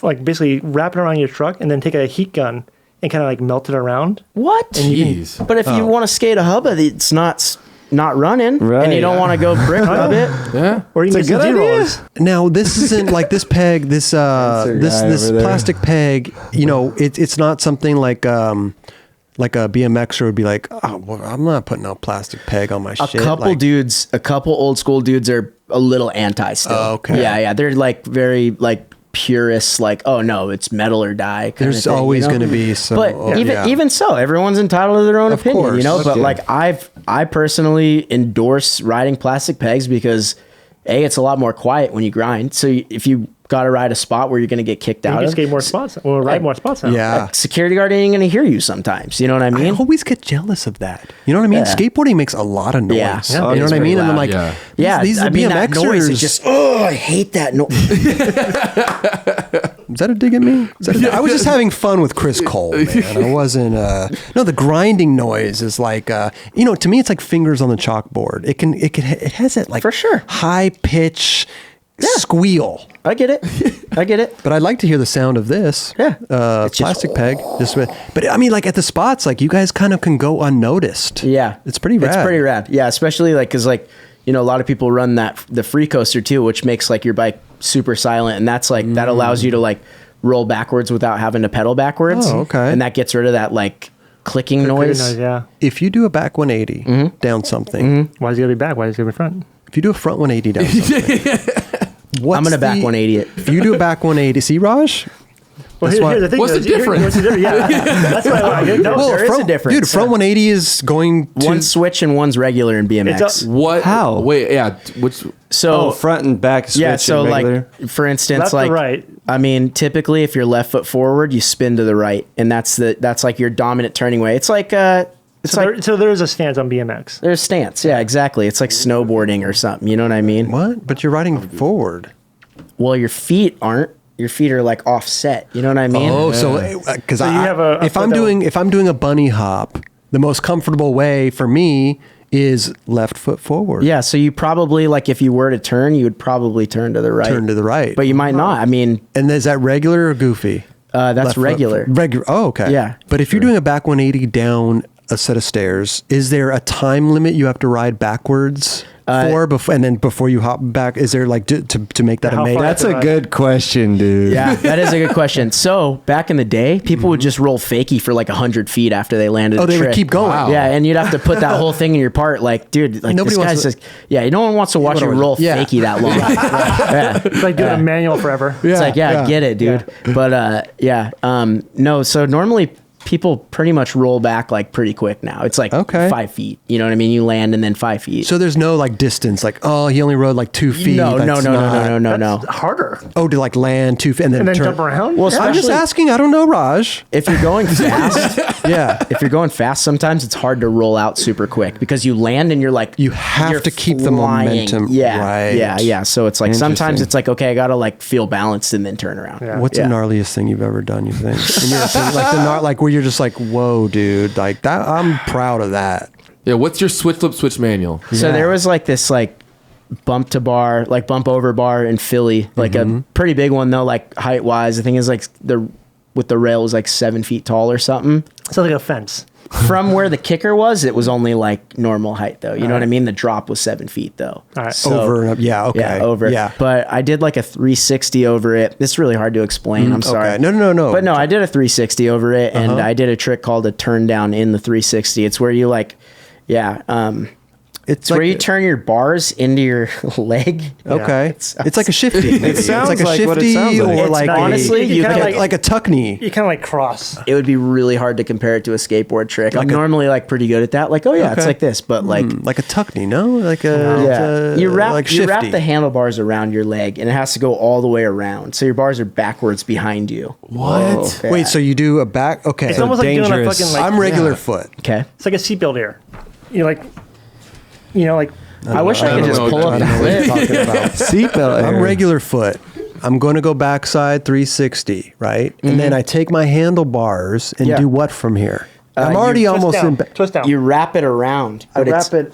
like basically wrap it around your truck, and then take a heat gun and kind of like melt it around. What? Jeez. But if you want to skate a hubba, it's not running, and you Right. don't want to go brick rub it. Yeah. Or you can It's get a some good idea. Z-rollers. Now this isn't like this peg. This this over there. plastic peg. You know, it's not something like a BMXer would be like. Oh, well, I'm not putting a plastic peg on my A shit. couple like, dudes, a couple old school dudes are a little anti still. Oh, okay. Yeah, they're like very like purists. Like, oh no, it's metal or die. Kind There's of thing, always you know? going to be some. But even so, everyone's entitled to their own Of opinion, course. you know. But Yeah. like I personally endorse riding plastic pegs because it's a lot more quiet when you grind. So if you got to ride a spot where you're going to get kicked You out can of, skate more spots or ride more spots now. Yeah. like, security guard ain't going to hear you sometimes. You know what I I mean? always get jealous of that. You know what I mean? Yeah. Skateboarding makes a lot of noise. Yeah. You know It's what I pretty mean? And I'm loud. like, Yeah. Yeah, these I mean, that noise is BMXers. just I hate that noise. Is that a dig at me? I was just having fun with Chris Cole, man. I wasn't. No, the grinding noise is like, to me, it's like fingers on the chalkboard. It has that like For sure. high pitch squeal. I get it. But I'd like to hear the sound of this. Yeah. It's just- plastic peg. But I mean, like at the spots, like you guys kind of can go unnoticed. Yeah, it's pretty rad. It's pretty rad. Yeah, especially like because like a lot of people run the free coaster too, which makes like your bike super silent, and that's like that allows you to like roll backwards without having to pedal backwards. Oh, okay. And that gets rid of that like clicking noise. Yeah. If you do a back 180 down something, Why is he gonna be back? Why is he gonna be front? if you do a front 180 down something, I'm gonna back 180 it. If you do a back 180, see Raj? Well, That's why- here's the thing. What's the difference? Yeah, that's what I want. No, Well, there is a front, difference. Dude, front 180 is going to One's switch and one's regular in BMX. It's a- What? How? Wait, yeah. Which? So front and back switch. yeah, so and regular. like for instance, Left to like right. I mean, typically if you're left foot forward, you spin to the right, and that's like your dominant turning way. It's like So there is a stance on BMX. there's stance. Yeah, exactly. It's like snowboarding or something. You know what I mean? what? But you're riding forward. Well, your feet aren't. Your feet are like offset. You know what I mean? Oh, so because So you have a if I'm foot doing a bunny hop, the most comfortable way for me is left foot forward. Yeah. So you probably like if you were to turn, you would probably turn to the right. Turn to the right. But you might not. I mean, And is that regular or goofy? that's Left foot- regular. Regular. Oh, okay. Yeah. But if you're doing a back 180 down a set of stairs, is there a time limit you have to ride backwards and then before you hop back? Is there like to make that How amazing? far- That's a good question, dude. Yeah, that is a good question. So back in the day, people would just roll fakie for like 100 feet after they landed. Oh, a they would trick. keep going. Wow. Yeah, and you'd have to put that whole thing in your part. Like, dude, like Nobody this wants guy's to- just no one wants to watch you roll Yeah. fakie that long. Yeah. It's like doing a manual forever. It's like, I get it, dude. But no. So normally people pretty much roll back like pretty quick now. It's like Okay. 5 feet. You know what I mean? You land and then 5 feet. So there's no like distance, like he only rode like 2 feet. no, That's not- no. That's harder. Oh, to like land 2 feet and then, And then turn. jump around. Well, Yeah. I'm just especially- asking. I don't know, Raj. If you're going fast, Yeah. if you're going fast, sometimes it's hard to roll out super quick because you land and you're like You have you're to keep the flying. momentum. Yeah, Right. yeah. So it's like sometimes Interesting. it's like okay, I gotta like feel balanced and then turn around. Yeah. What's Yeah. the gnarliest thing you've ever done? You think? In your opinion? Like where you're just like, whoa, dude, like that. I'm proud of that. Yeah. What's your switch flip switch manual? So Yeah. there was like this like bump to bar, like bump over bar in Philly, like a pretty big one though, like height wise. I think it's like with the rail was like 7 feet tall or something. So like a fence. From where the kicker was, it was only like normal height though. You know what I mean? The drop was 7 feet though. All right. So- Over and up. Yeah. Okay. Yeah, over it. Yeah. But I did like a 360 over it. It's really hard to explain. I'm sorry. Okay. No. But no, I did a 360 over it, and I did a trick called a turn down in the 360. It's where you like, It's where like you turn your bars into your leg. okay. It's like a shifty. maybe. sounds it's like a like what it shifty sounds like. or It's like honestly, you kinda can like a tuck knee. You kind of like cross. it would be really hard to compare it to a skateboard trick. I'm Like a- normally like pretty good at that. Like, oh yeah, it's Okay. like this, but like Like a tuck knee, no? Like a yeah, you wrap like you wrap shifty. the handlebars around your leg, and it has to go all the way around. So your bars are backwards behind you. What? Yeah. Wait, so you do a back? Okay, It's almost like doing a dangerous. fucking like. I'm regular foot. Okay. It's like a seatbelt air. You like. You know, like. I wish I could don't just know pull what up you're the What are you clip. talking about? Seatbelt. I'm air. regular foot. I'm going to go backside 360, right? And then I take my handlebars and Yeah. do what from here? I'm you already Twist almost down. in. Twist down. You wrap it around. I But it's, wrap it.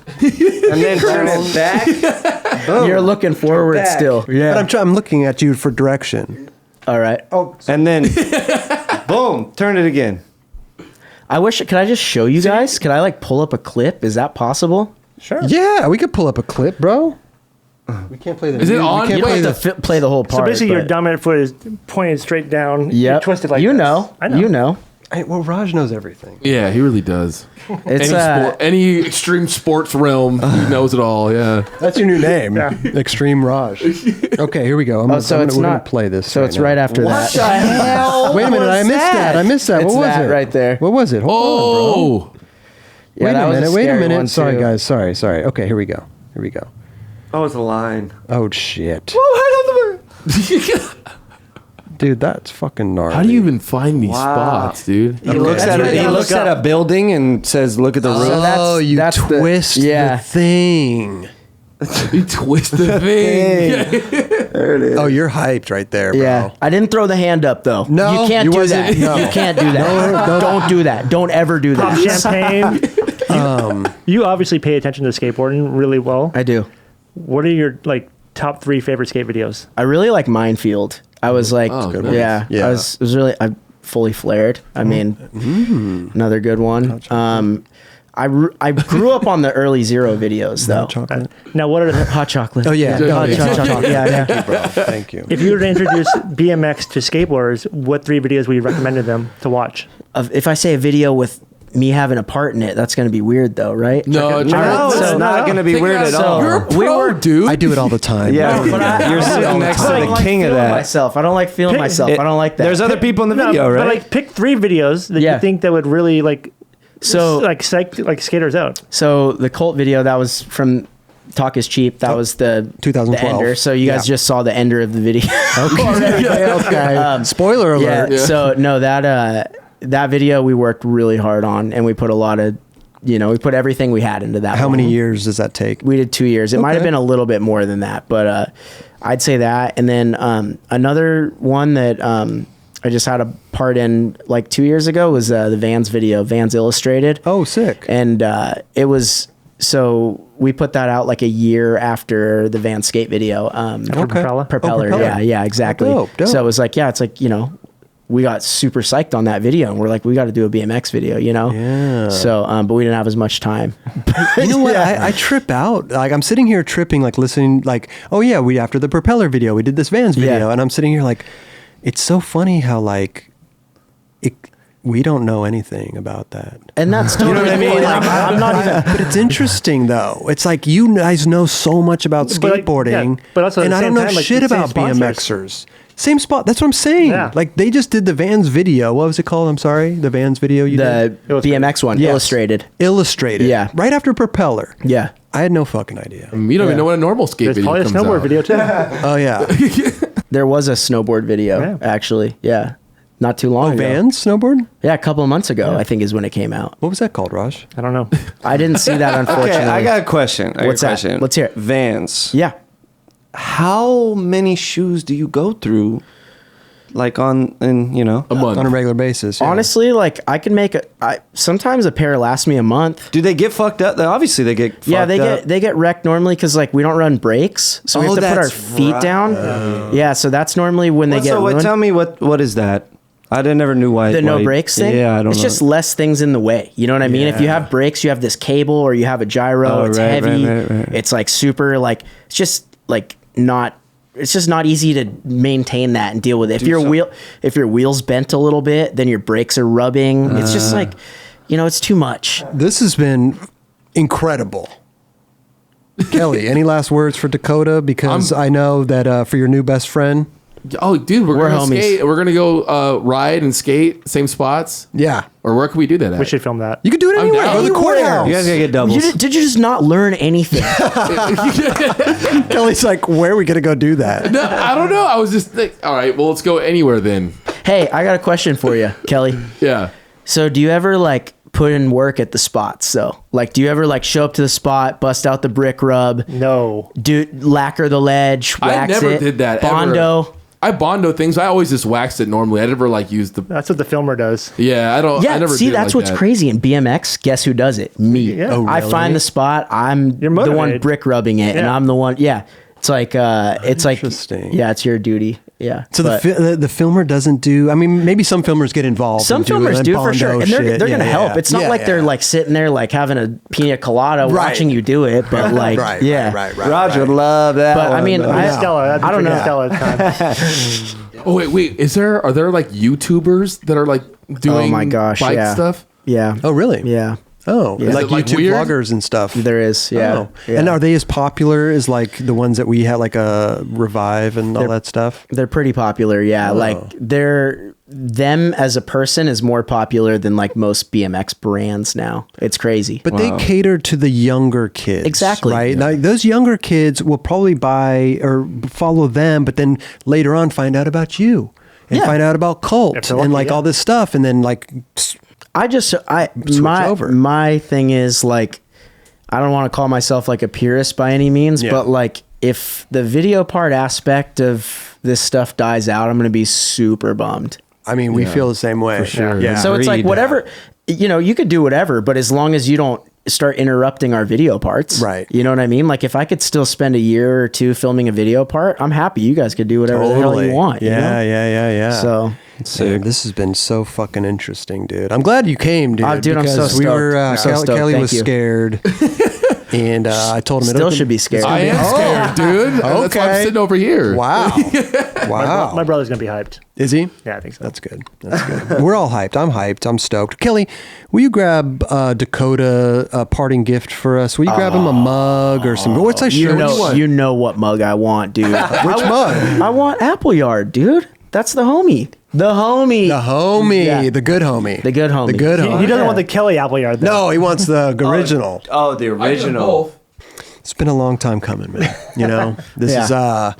and then turn it back. you're looking forward back. still. But I'm looking at you for direction. All right. Oh, And then, boom, turn it again. I wish. Could I just show you guys? Could I like pull up a clip? Is that possible? Sure. yeah, we could pull up a clip, bro. We can't play the. Is it we on? can't You play don't the. have to play the whole part. So basically, your but- dominant foot is pointed straight down. Yep. You twist it like you this. know. I know. You know. Well, Raj knows everything. Yeah, he really does. It's Any extreme sports realm, he knows it all. Yeah. That's your new name, Yeah. Extreme Raj. Okay, here we go. so it's we're gonna not play this. So it's right after that. hell? Wait a minute, I missed that. I missed that. It's what was that it? right there. What was it? Hold on, bro. Oh, Yeah, Wait that a was minute. Wait a scary minute. one, Sorry, too. guys. Sorry. Okay, here we go. Here we go. Oh, it's a line. Oh shit, dude, that's fucking gnarly. how do you even find these Wow. spots, dude? He looks at right. He Yeah, looks look at a building and says, "Look at the roof." Oh, you that's the- twist yeah. the thing. You twist the thing. There it is. Oh, you're hyped right there, bro. Yeah, I didn't throw the hand up though. No, you can't you do wasn't- that. no. You can't do that. Don't do that. Don't ever do Pop that. champagne. You obviously pay attention to skateboarding really well. I do. What are your like top 3 favorite skate videos? I really like Minefield. I was like, Oh, good one. yeah, Yeah. I was really, I fully flared. I mean, another good one. I grew up on the early Zero videos though. Chocolate. Now, what are the, Hot chocolate. Oh yeah. Hot chocolate. Yeah. Thank you, bro. Thank you. if you were to introduce BMX to skateboarders, what 3 videos would you recommend to them to watch? If I say a video with me having a part in it, that's going to be weird though, right? No, No, it's not going to be weird at all. You're a pro, dude. I do it all the time. Yeah, But you're sitting next to the king of that. Myself. I don't like feeling myself. I don't like that. There's other people in the video, But right? like, pick 3 videos that Yeah. you think that would really like, So- like psych like skaters out. So the cult video that was from Talk is Cheap. That was the 2012. the ender. So you guys Yeah. just saw the ender of the video. Okay. Spoiler Yeah. alert. So no, that video we worked really hard on, and we put a lot of, we put everything we had into that. How one. many years does that take? We did 2 years. It might have Okay. been a little bit more than that, but I'd say that. And then another one that I just had a part in like 2 years ago was the Vans video, Vans Illustrated. Oh, sick. And it was, so we put that out like a year after the Van Skate video. Propeller? Propeller. Propeller. Yeah, exactly. Oh, dope. So it was like, it's like, we got super psyched on that video, and we're like, we got to do a BMX video, Yeah. So, but we didn't have as much time. You know what? I trip out. Like I'm sitting here tripping, like listening, like, oh yeah, we after the propeller video, we did this Vans video, Yeah. and I'm sitting here like, it's so funny how like, we don't know anything about that. And that's totally, You know what I mean? Like, I'm not even. But it's interesting though. It's like you guys know so much about But, like, skateboarding, yeah, but also at and the I don't same know time, like, shit the same about sponsors. BMXers. Same spot. That's what I'm saying. Yeah. Like they just did the Vans video. What was it called? I'm sorry, the Vans video you The did. BMX one, Yes. Illustrated. Illustrated. Yeah. Right after Propeller. Yeah. I had no fucking idea. You don't even know what a normal skate There's video probably a comes snowboard out. video too. Oh yeah. There was a snowboard video, Yeah. actually. Yeah. Not too long ago. Vans snowboard. Yeah, a couple of months ago, I think is when it came out. What was that called, Raj? I don't know. I didn't see that, unfortunately. Okay, I got a question. What's that? Let's hear it. Vans. Yeah. How many shoes do you go through? Like a month. On a regular basis. yeah. Honestly, like I can make sometimes a pair lasts me a month. do they get fucked up? Obviously, they get fucked Yeah, up. they get wrecked normally because like we don't run brakes, so we Oh, have to put our that's feet right. down. Yeah, so that's normally when they get So ruined. tell me what is that? I never knew why. The no why- brakes thing. Yeah, I don't It's know. just less things in the way. You know what I mean? If you have brakes, you have this cable or you have a gyro. Oh, it's right, heavy. right. It's like super like it's just like not. It's just not easy to maintain that and deal with it. If your wheel's bent a little bit, then your brakes are rubbing. It's just like, it's too much. This has been incredible. Kelly, any last words for Dakota? Because I know that for your new best friend. Oh, dude, we're gonna homies. skate. We're gonna go ride and skate same spots. Yeah. Or where can we do that at? We should film that. You can do it I'm anywhere. down. Go to the courthouse. You guys gotta get doubles. Did you just not learn anything? Kelly's like, where are we going to go do that? No, I don't know. I was just all right. Well, let's go anywhere then. Hey, I got a question for you, Kelly. Yeah. So do you ever like put in work at the spots? So like, do you ever like show up to the spot, bust out the brick rub, No. do lacquer the ledge, I wax never it, did that. Bondo. Ever. I Bondo things. I always just waxed it normally. I never like used the. That's what the filmer does. Yeah, I don't. I Yeah, never see, did that's like what's that. crazy in BMX. Guess who does it? Me. Yeah. Oh, I really? find the spot. I'm You're the one motivated. brick rubbing it, and Yeah. I'm the one. Yeah, it's like Interesting. Yeah, it's your duty. Yeah. So But the filmer doesn't do. I mean, maybe some filmers get involved. some and filmers it, do and for sure, Bondo and they're shit. gonna Yeah, help. yeah. It's not Yeah, like they're yeah. like sitting there like having a pina colada Right. watching you do it, but like right, yeah. right. Roger would love that. But I one, mean, though. I- Stella. I don't know. Stella at the time. Oh wait. Are there like YouTubers that are like doing my gosh, bike yeah. stuff? Yeah. Oh, really? Yeah. Oh, Yeah. like Is it, like, YouTube weird? vloggers and stuff. There is. Yeah. Oh. Yeah. And are they as popular as like the ones that we had, like a Revive and all that stuff? They're pretty popular, yeah. Like them as a person is more popular than like most BMX brands now. It's crazy. But they cater to the younger kids. Exactly. Right? Now, those younger kids will probably buy or follow them, but then later on find out about you and Yeah. find out about Cult If they're and lucky, like yeah. all this stuff. And then like, over. My thing is like, I don't want to call myself like a purist by any means, Yeah. but like if the video part aspect of this stuff dies out, I'm going to be super bummed. I mean, we feel the same way. For sure. Yeah. So it's like Agreed. whatever, you could do whatever, but as long as you don't start interrupting our video parts. Right. You know what I mean? Like if I could still spend a year or two filming a video part, I'm happy. You guys could do whatever the hell you want. you know? Yeah. So Dude, this has been so fucking interesting, dude. I'm glad you came, dude. Dude, I'm so because we were, stoked. I'm so stoked. Kelly Thank was you. scared. And I told him still should be scared. I am scared, dude. That's why I'm Okay. sitting over here. Wow. Wow. My brother's gonna be hyped. Is he? Yeah, I think so. That's good. That's good. We're all hyped. I'm hyped. I'm stoked. Kelly, will you grab Dakota a parting gift for us? Will you grab him a mug or some? What's that shirt? You know what mug I want, dude. Which mug? I want Appleyard, dude. That's the homie. The homie. The homie. Yeah. The good homie. The good homie. The good He homie. doesn't want the Kelly Appleyard though. No, he wants the original. Oh, the original. It's been a long time coming, man. You know, this Yeah. is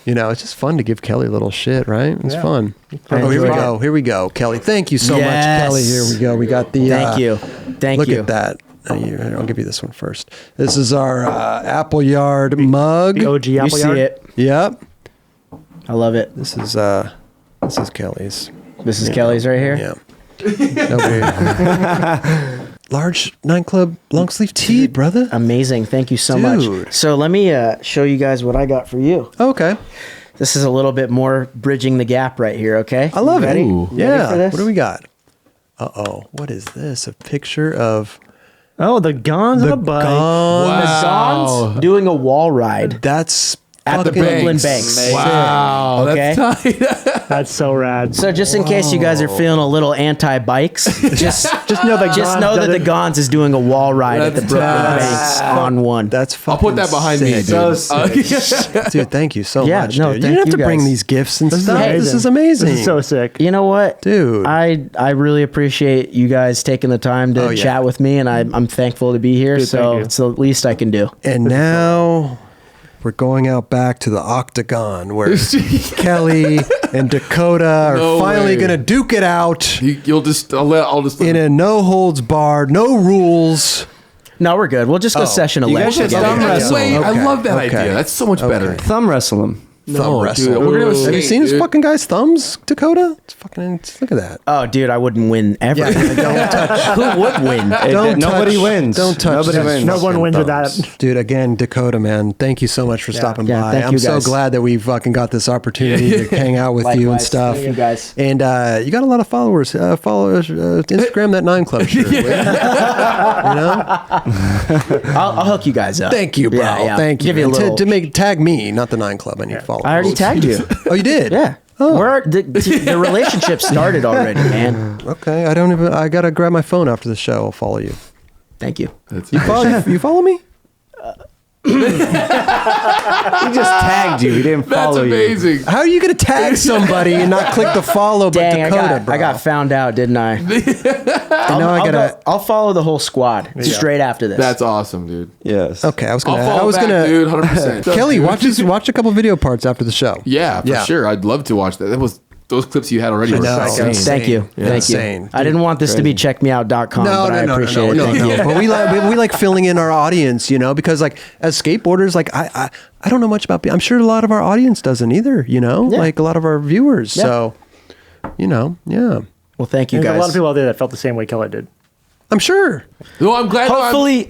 it's just fun to give Kelly a little shit, right? It's Yeah. fun. I Oh, here we enjoy go. Here we go, Kelly. Thank you so much, Yes. Kelly. Here we go. We got the. Thank you. Thank Look you. at that. I'll give you this one first. This is our Appleyard mug. The OG You Appleyard. see it. Yep. I love it. This is Kelly's. This is Kelly's right here. Yeah. Okay. Large 9 Club long sleeve tee, brother. Amazing. Thank you so Dude. much. So let me show you guys what I got for you. Okay. This is a little bit more bridging the gap right here, okay? I love Ready? it. Ready Yeah. for this? What do we got? What is this? A picture of Oh, the Gons on the a bike. Wow. Doing a wall ride That's at the fucking Brooklyn Banks. Wow. Okay. That's tight. That's so rad. So just in case you guys are feeling a little anti-bikes, just know that just know that the Gons is doing a wall ride at the That's Brooklyn tight. Banks on one. That's I'll fucking put that behind me, sick. dude. So Dude, thank you so Yeah, much, no, dude. You thank didn't have you to bring guys. these gifts and This is stuff. amazing. This is amazing. This is so sick. You know what, Dude. I really appreciate you guys taking the time to Oh, yeah. chat with me, and I'm thankful to be here. Dude, so thank you. it's the least I can do. And now we're going out back to the octagon where Kelly and Dakota are No finally way. going to duke it out You'll just. I'll just. in a no holds barred, no rules. No, we're good. We'll just go Oh, session you 11. guys should together. thumb wrestle. Wait, I Okay, love that okay. idea. That's so much better. thumb wrestle him. Thumb wrestle. dude, we're gonna Have you skate, seen this dude. fucking guy's thumbs, Dakota? It's fucking. Look at that. Oh, dude, I wouldn't win ever. Don't touch. Who would win? Nobody touch- wins. Don't touch. Nobody those wins. No one fucking wins with thumbs. that. Dude, again, Dakota, man, thank you so much for stopping Yeah, by. thank I'm you so guys. glad that we fucking got this opportunity to hang out with you and Likewise. stuff. Thank you guys. And you got a lot of followers. Follow Instagram that 9 Club shirt. will you? You know? I'll hook you guys up. Thank you, bro. Yeah, yeah. Thank you. Give you a And little. to make tag me, not the 9 Club. I need followers. I already tagged you. Oh, you did? Yeah. The relationship started already, man. Okay. I gotta grab my phone after the show. I'll follow you. Thank you. You follow me? He just tagged you. He didn't That's follow you. amazing. How are you gonna tag somebody and not click the follow? But Dang, Dakota, bro. I got found out, didn't I? Now I gotta. I'll follow the whole squad straight after this. That's awesome, dude. Yes. Okay, I was I'll gonna. follow I was back, gonna. dude. 100%. Kelly, watch a couple video parts after the show. Yeah, for sure. I'd love to watch that. That was those clips you had already. Were know. insane. Thank you. Thank Insane. you. I didn't want this to be checkmeout.com, but I appreciate it. Thank you. But we like filling in our audience, because like as skateboarders, like I don't know much about. I'm sure a lot of our audience doesn't either. Like a lot of our viewers. Yeah. So, yeah. Well, thank you There's guys. a lot of people out there that felt the same way Kelly did. I'm sure. No, I'm glad.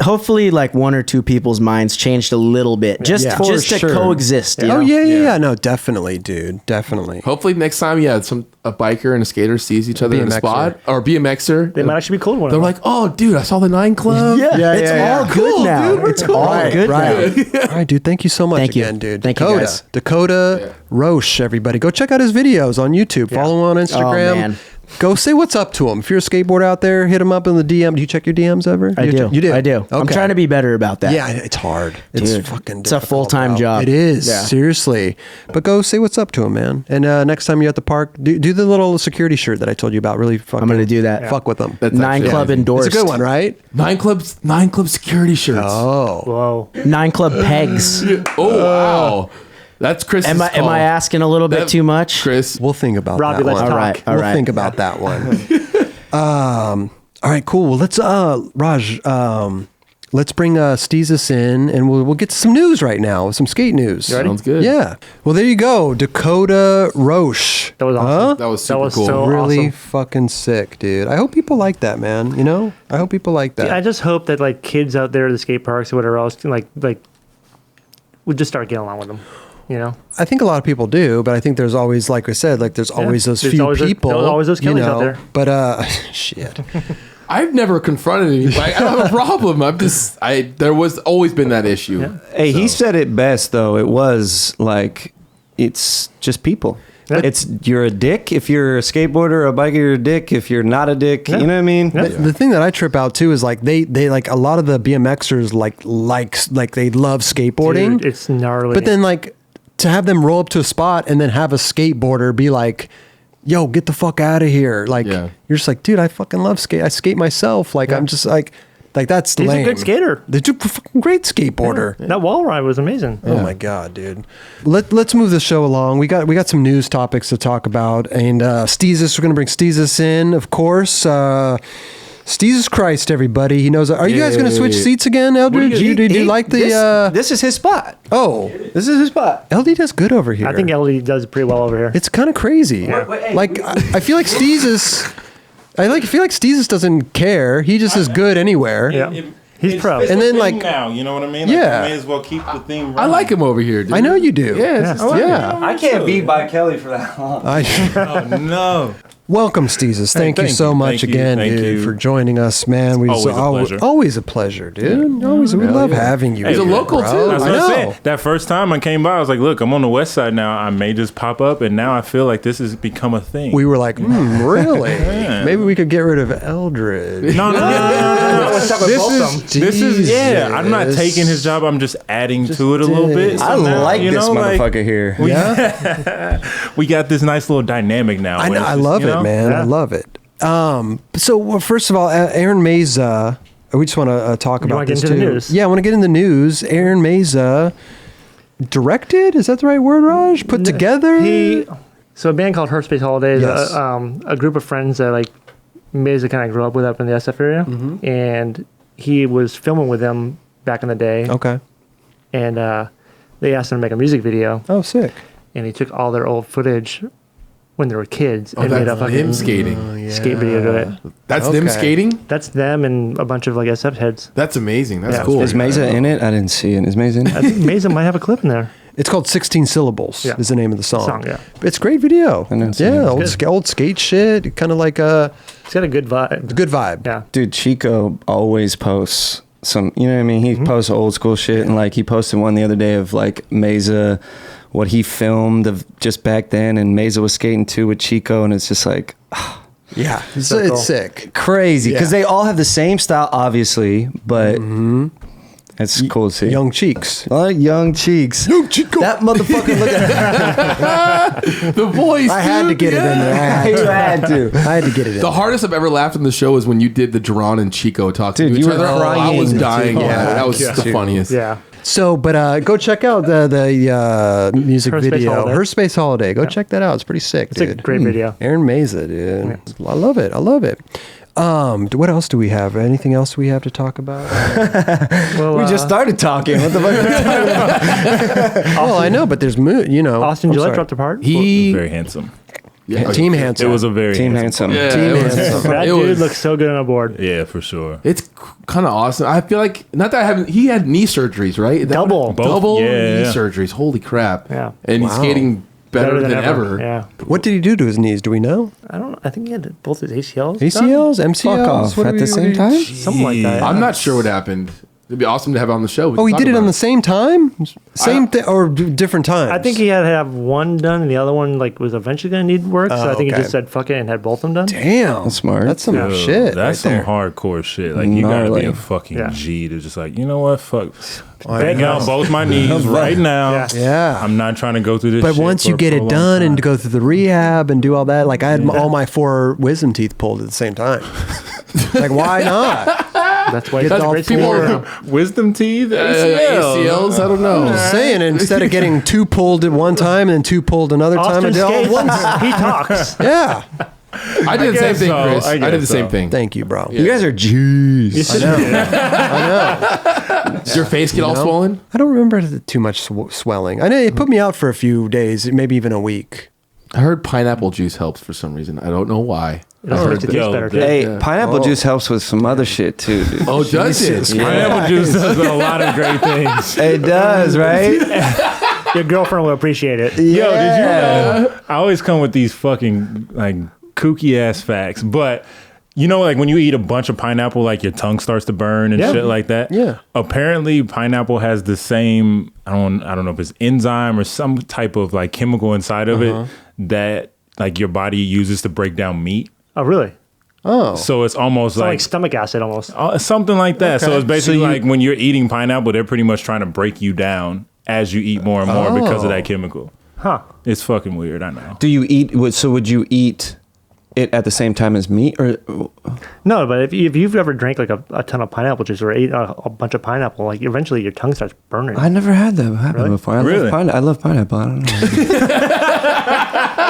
Hopefully, like one or two people's minds changed a little bit, just Yeah. just For to sure. coexist. You Oh know? yeah. No, definitely, dude. Definitely. Hopefully next time, a biker and a skater sees each other in a BMXer. spot or BMXer. They might actually be cool to one They're another. like, oh, dude, I saw the 9 Club. It's all good Cool, now. dude, we're It's cool. all good Right. now. All right, dude. Thank you so much Thank you. again, dude. Thank you, Dakota. guys. Dakota Roche, everybody. Go check out his videos on YouTube. Follow him on Instagram. Oh, man. Go say what's up to him. If you're a skateboarder out there, hit him up in the DM. Do you check your DMs ever? I do. You do? I do. I'm Okay. trying to be better about that. Yeah, it's hard. It's Dude, fucking it's a difficult, full-time bro. job. It is. Yeah. Seriously. But go say what's up to him, man. And next time you're at the park, do the little security shirt that I told you about. Really fucking I'm gonna do that. Fuck with them. That's 9 actually Club amazing. endorsed. It's a good one, right? 9 Club security shirts. Oh. Whoa. 9 Club pegs. Oh, wow. That's Chris. Am I asking a little bit too much? Chris? We'll think about Robbie, that let's one. talk. All right. All We'll right. think about that one. All right, cool. Well, let's Raj, let's bring Steezus in, and we'll get to some news right now, some skate news. Sounds good. Yeah. Well, there you go, Dakota Roche. That was awesome. That was super cool. so Really awesome. fucking sick, dude. I hope people like that, man. I hope people like that. I just hope that like kids out there at the skate parks or whatever else like would just start getting along with them. I think a lot of people do, but I think there's always, like I said, like there's always those There's few always people. there's always those Kellys out there. But shit. I've never confronted anybody. I don't have a problem. There was always been that issue. Hey, he said it best though. It was like, it's just people. Yeah. You're a dick if you're a skateboarder or a biker. You're a dick if you're not a dick. Yeah. You know what I mean? Yeah. The thing that I trip out too is like they like a lot of the BMXers like they love skateboarding, Dude, it's gnarly. but then like to have them roll up to a spot and then have a skateboarder be like, "Yo, get the fuck out of here!" Like Yeah. you're just like, dude, I fucking love skate. I skate myself. Like I'm just like that's He's lame. a good skater. They're a fucking great skateboarder. That wall ride was amazing. Oh my god, dude! Let's move the show along. We got some news topics to talk about, and Steezus. We're gonna bring Steezus in, of course. Steezus Christ, everybody! He knows. Are you guys gonna switch seats again, Eldridge? Do you like the? This is his spot. Oh, This is his spot. LD does good over here. I think LD does pretty well over here. it's kind of crazy. Like I feel like Steezus. I feel like Steezus doesn't care. He just is good anywhere. Yeah. He's pro. And then, like- now, you know what I mean? Yeah. May as well keep the theme running. I like him over here, dude. I know you do. Yeah. It's just- Yeah. I can't beat by Kelly for that long. Oh, no. Welcome, Steezus. Thank you thank so you, much thank you, again, thank dude, you. for joining us, man. Always a pleasure. Always a pleasure, dude. Always, we love having you. He's a here, local, bro. too. That's I what I'm know. saying. That first time I came by, I was like, look, I'm on the west side now. I may just pop up, and now I feel like this has become a thing. We were like, really? Yeah. Maybe we could get rid of Eldridge. no. This is yeah. I'm not Jesus. taking his job. I'm just adding to it a little bit. I So now, like you this know, like, motherfucker here. we got this nice little dynamic now. I where know, it's I just, love you it, know? man. I Yeah. love it. So well, first of all, Aaron Meza. We just want to talk about wanna get this into too. the news? Yeah, I want to get in the news. Aaron Meza directed. Is that the right word, Raj? Put together. So a band called Hurt Space Holidays, Yes. a group of friends that like Meza kind of grew up with up in the SF area, and he was filming with them back in the day, Okay. and they asked him to make a music video, Oh, sick. and he took all their old footage when they were kids Oh, and made a that's fucking him skating. skate video to it. That's them Okay. skating? That's them and a bunch of like SF heads. That's amazing. That's Yeah. cool. Is Mesa in it? I didn't see it. Is Mesa in I it? think Meza might have a clip in there. It's called 16 Syllables. Yeah. Is the name of the song. Yeah. It's a great video. I know, it's Yeah, good. old skate shit. Kind of like a It's got a good vibe. good vibe. Yeah. Dude, Chico always posts some, you know what I mean? He posts old school shit, and like he posted one the other day of like Mesa, what he filmed of just back then, and Mesa was skating too with Chico, and it's just like Yeah, it's, So cool. it's sick. crazy because Yeah. they all have the same style, obviously, but It's cool to see. Young cheeks. Young cheeks. That motherfucker look at The voice. I had to get it in there. I had to get it in. The hardest I've ever laughed in the show was when you did the Duran and Chico talking Dude, to each you were other. I was crying. dying. Yeah. That was the funniest. Yeah. So, but go check out the music Her Space video, Holiday. Her Space Holiday. Go check that out. It's pretty sick, It's dude. a great video. Aaron Meza, dude. I love it. I love it. What else do we have? Anything else we have to talk about? Well, We just started talking. What the fuck are we talking about? Well, I know, but there's Austyn Gillette dropped apart. He Very handsome. Team Handsome. It was a very Team handsome. handsome. Yeah, Team it was- Handsome. That it dude was- looks so good on a board. Yeah, for sure. It's kind of awesome. I feel like not that I haven't. He had knee surgeries, right? Double. Both? double Yeah, knee yeah. surgeries. Holy crap! Yeah. and he's skating better than ever. Yeah. What did he do to his knees? Do we know? I think he had both his ACLs. ACLs, MCLs? Fuck off. What do At we- the same time? Something like that. I'm not sure what happened. It'd be awesome to have on the show. Oh, he did it on the same time? Same thing or different times? I think he had to have one done, and the other one was eventually going to need work. So I think okay. he just said fuck it and had both of them done. Damn. That's smart. That's some Yo, shit. That's right some there. hardcore shit. Like you gotta be Gnarly. a fucking Yeah. G to just like, you know what? Fuck. I Bang know. out both my knees right now. Yeah. Yeah. I'm not trying to go through this. But shit once for you a get it prolonged done and time. go through the rehab and do all that, like I had all my 4 wisdom teeth pulled at the same time. Like, why not? That's why Get he's all great people- for wisdom teeth, ACLs. I don't know. I'm just saying, instead of getting 2 pulled at one time and then 2 pulled another time, I Austin did all at skates. once. He talks. Yeah. I did the same guess thing, so. Chris. I I did the guess same so. thing. Thank you, bro. You guys are G's. I know. Did your face get all know? swollen? I don't remember too much swelling. I know it put me out for a few days, maybe even a week. I heard pineapple juice helps for some reason. I don't know why. It also makes it taste Yo, better, too. Hey, Yeah. pineapple juice helps with some other shit too, dude. Oh, does it? Pineapple juice does a lot of great things. It does, right? Your girlfriend will appreciate it. Yo, did you know? I always come with these fucking like kooky ass facts, but you know, like when you eat a bunch of pineapple, like your tongue starts to burn and Yeah. shit like that. Yeah. Apparently, pineapple has the same. I don't know if it's enzyme or some type of like chemical inside of it that like your body uses to break down meat. Oh, really? Oh. So it's almost It's like like stomach acid almost. something like that. So Okay. it's basically So you- like when you're eating pineapple, they're pretty much trying to break you down as you eat more and more because of that chemical. Huh. It's fucking weird. I know. Do you eat? So would you eat it at the same time as meat, or No, but if you've ever drank like a ton of pineapple juice or ate a bunch of pineapple, like eventually your tongue starts burning. I never had that happen Really? before. I Really? love pineapple. I don't know.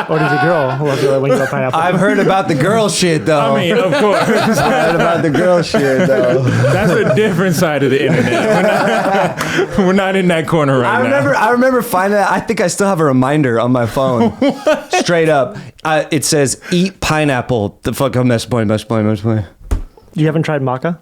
Or does a girl love it when you eat pineapple? I've heard about the girl shit though. I mean, of course. I've heard about the girl shit though. That's a different side of the internet. We're not in that corner right now. I remember finding that. I think I still have a reminder on my phone. Straight up, it says "eat pineapple." The fuck, best point. You haven't tried maca?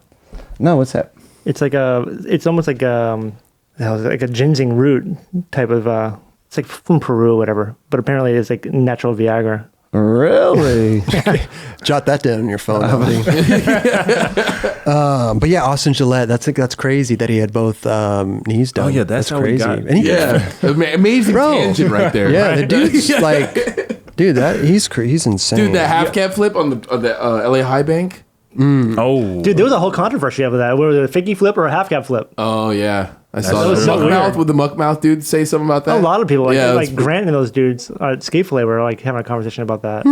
No, what's that? It's like it's almost like like a ginseng root type of. It's like from Peru or whatever, but apparently it's like natural Viagra. Really? Jot that down on your phone. Nobody. But yeah, Austyn Gillette. That's crazy that he had both knees done. Oh, yeah, that's how we crazy. got- And he, Yeah. Amazing Bro. tangent right there. yeah, the dude's like, dude, he's insane. Dude, that half cab flip on the LA High Bank. Oh, Dude, there was a whole controversy over that. Whether it a fakie flip or a half cab flip. Oh yeah, I saw That was that. so Muck mouth. weird. Would the muck mouth dude say something about that? A lot of people, Yeah, like that's- Grant and those dudes at Skatefillet were like having a conversation about that.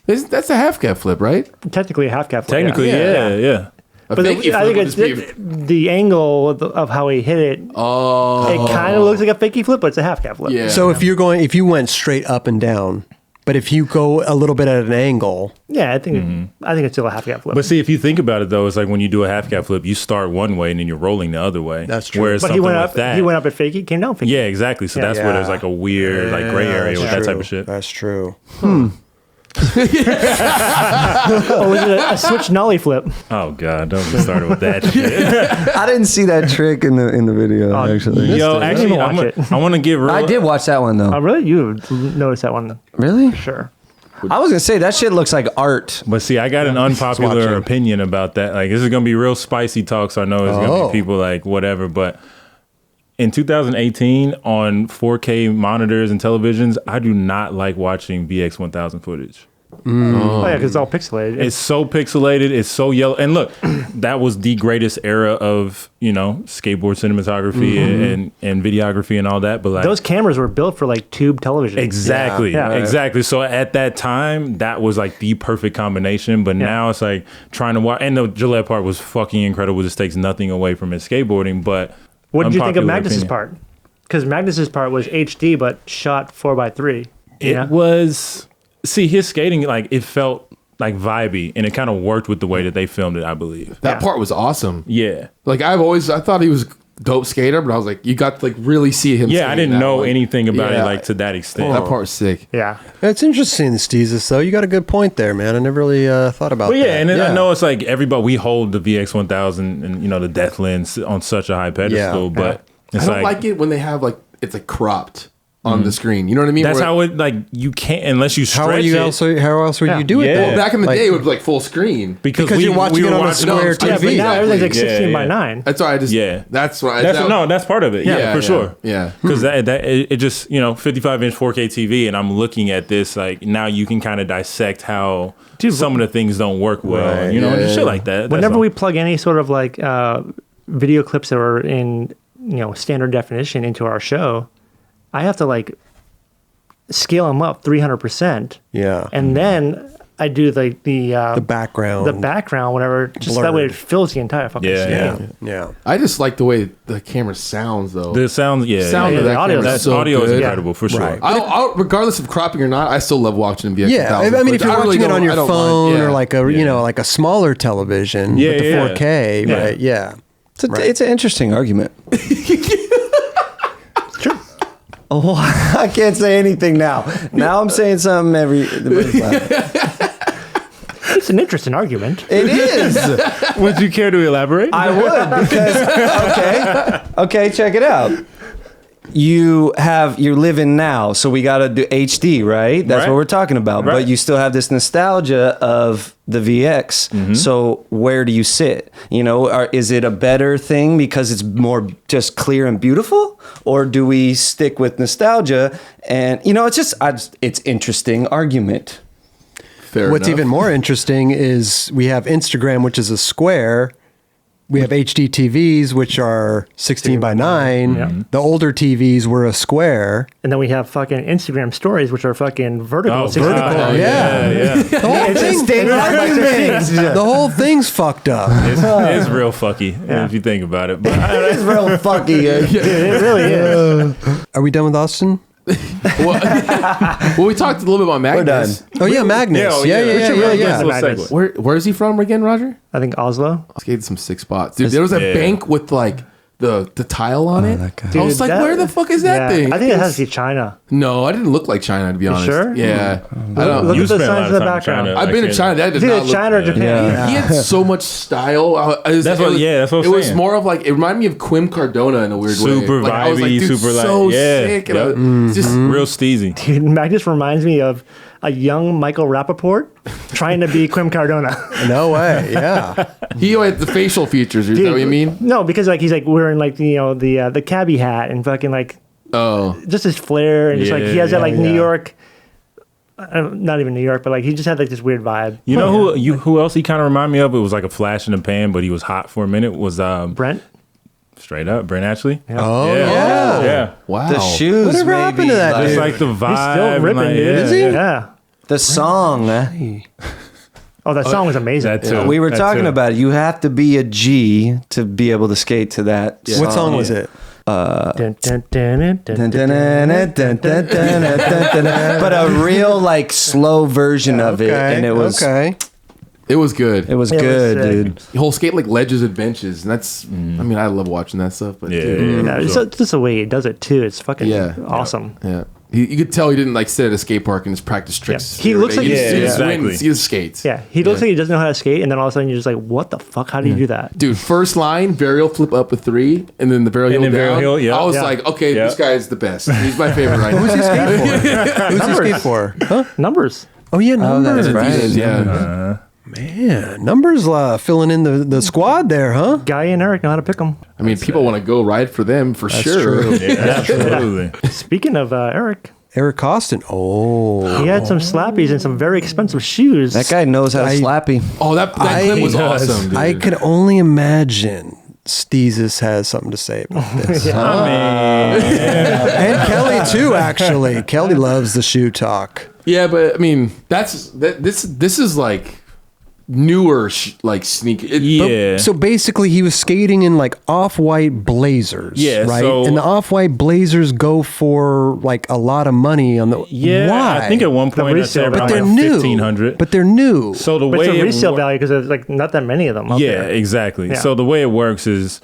That's a half cab flip, right? Technically a half cab flip. technically, yeah. A But fakie I flip think would it's just be- the angle of how he hit it. Oh, It kind of looks like a fakie flip, but it's a half cab flip. yeah. So if you went straight up and down, but if you go a little bit at an angle, Yeah, I think it's still a half cab flip. But see, if you think about it, though, it's like when you do a half cab flip, you start one way and then you're rolling the other way. That's true. Whereas But something he went like up. that, He went up at fakie, came down fakie. yeah, exactly. So that's where there's like a weird, like gray area with that type of shit. That's true. Oh, was it a switch nollie flip? Oh god, don't get started with that shit. I didn't see that trick in the video actually. Yo, it. actually, Watch it. I want to get real. I did watch that one though. Oh, really? You noticed that one? Really? Sure. I was gonna say that shit looks like art. But see, I got an unpopular watch it. opinion about that. Like, this is gonna be real spicy talk, so I know it's gonna Oh. be people like whatever. But in 2018, on 4K monitors and televisions, I do not like watching VX1000 footage. Oh yeah, because it's all pixelated. It's so pixelated. It's so yellow. And look, that was the greatest era of skateboard cinematography and videography and all that. But like those cameras were built for like tube television. exactly, Yeah. exactly. So at that time, that was like the perfect combination. But now it's like trying to watch. And the Gillette part was fucking incredible. This takes nothing away from his skateboarding. But What did you think of unpopular Magnus's opinion. part? Because Magnus's part was HD but shot 4:3. It was. See, his skating, like, it felt like vibey, and it kind of worked with the way that they filmed it, I believe. That part was awesome. Yeah. Like I thought he was a dope skater, but I was like, you got to like really see him. Yeah, I skating didn't that know way. anything about it Yeah. like to that extent. That part was sick. Yeah. It's interesting, Steezus, though. You got a good point there, man. I never really thought about But that. yeah, and then I know it's like everybody, we hold the VX1000 and, the Deathlands on such a high pedestal, but I it's don't like it when they have like it's like cropped on the screen. You know what I mean? That's Where- how it, like, you can't, unless you stretch How are you it. how else would you do it? Yeah. though? Well, back in the Like- day, it would be like full screen. Because you're watching it were on a watching- square No, TV. Yeah, but now everything's like Yeah, 16 by yeah. 9. That's why I just That's why. That's part of it. Yeah, for sure. Yeah. Because it just 55-inch 4K TV, and I'm looking at this like now you can kind of dissect how some of the things don't work well, Right. and Yeah. shit like that. That's Whenever all. we plug any sort of like video clips that are in standard definition into our show, I have to like scale them up 300%. Yeah. And then I do like the background. whatever, just that way Blurred. it fills the entire fucking Yeah, screen. Yeah. I just like the way the camera sounds though. the sound, sound yeah, of the that audio- camera that is so audio is good. incredible for sure. Right. I'll, regardless of cropping or not, I still love watching VX1000. Yeah, I mean, if you're I really watching it on don't- your I don't phone mind. or Yeah. like a like a smaller television Yeah, with the yeah. 4K, Yeah. right? Yeah, It's an interesting argument. Oh, I can't say anything now. Now I'm saying something It's an interesting argument. It is. Would you care to elaborate? I would because okay, check it out. You're living now, so we got to do HD, right? That's Right. what we're talking about. Right. But you still have this nostalgia of the VX. So where do you sit? Is it a better thing because it's more just clear and beautiful, or do we stick with nostalgia? And it's interesting argument. Fair What's enough. even more interesting is we have Instagram, which is a square. We have HD TVs, which are 16 by 9. Yeah. The older TVs were a square. And then we have fucking Instagram stories, which are fucking vertical. Oh, 16 by vertical, 9. yeah. The whole It's a thing, standard argument. the whole thing's fucked up. It's real fucky if you think about it. But It's real fucky. It really is. Are we done with Austyn? well, we talked a little bit about Magnus. Oh yeah, Magnus. Yeah, we yeah, should yeah, really yeah. get to a Magnus. segue. Where is he from again, Roger? I think Oslo. I skated some sick spots, dude. There was a Yeah. bank with like the tile on it. that guy. I was like, that- where the fuck is that Yeah, thing? I think it has to be China. No, I didn't look like China to be honest. sure? Yeah, I don't. Look You at the spent a lot signs of in the time in background. China. I've been to Like, China. That did It's not either look. China or Japan. He had so much style. That's what it I'm was saying. more of like it reminded me of Quim Cardona in a weird way. Super Like, I was like, vibey, dude, super so like, yeah, sick. And yep. I- just real steezy. Dude, Magnus reminds me of a young Michael Rappaport trying to be Quim Cardona. No way. Yeah. he had the facial features. Is that what you mean? No, because like he's like wearing like the cabbie hat and fucking like Oh, just his flair and just like he has that like New yeah. York, not even New York, but like he just had like this weird vibe. You know who else he kind of reminded me of? It was like a flash in the pan, but he was hot for a minute. Was Brent. straight up Brent Ashley? Oh yeah. yeah. wow. The shoes. Whatever happened maybe, to that like, It's dude? like the vibe. He's still and ripping, like, dude. yeah, Is he? yeah. Yeah. The song. Oh, that song was amazing. That too. We were That talking too. about it. You have to be a G to be able to skate to that. What song was it? Dun, dun, dun, dun, dun, Dun, dun, dun, dun, dun, dun, dun, dun. But a real like slow version of it, and it was okay. It was good. It was good, sick. dude. The whole skate like ledges and benches, and that's. I mean, I love watching that stuff. But Yeah, dude, Yeah, it's just the way he does it too. It's fucking awesome. yeah. You could tell he didn't like sit at a skate park and just practice tricks. Yeah. He looks like you he's- just, you just Yeah, win and exactly. see the skates. Yeah, he looks like he doesn't know how to skate, and then all of a sudden you're just like, "What the fuck? How do you do that?" Dude, first line, varial flip up a 3, and then the varial And heel then varial down. heel, yeah. I was Yeah. like, okay, Yeah. this guy is the best. He's my favorite right now. Who's he skate for? Who's he skate for? Huh? Numbers. Oh yeah, numbers. Adidas, yeah. Man, numbers filling in the squad there, huh? Guy and Eric know how to pick them. I mean, people want to go ride for them for sure. true. Yeah, absolutely. Speaking of Eric, Eric Koston. Oh. He had some Slappies and some very expensive shoes. That guy knows how to slappy. Oh, that clip was awesome, dude. I could only imagine Steezus has something to say about this. And Kelly too, actually. Kelly loves the shoe talk. Yeah, but I mean, this is like newer like sneaker. Yeah. So basically, he was skating in like off-white blazers. Yeah, right. so- And the off-white blazers go for like a lot of money on the. Yeah, Why? I think at one point I resale, said but around they're like new. 1,500. But they're new. So the But way it's a it resale wo- value because there's like not that many of them out Yeah, there. exactly. Yeah. So the way it works is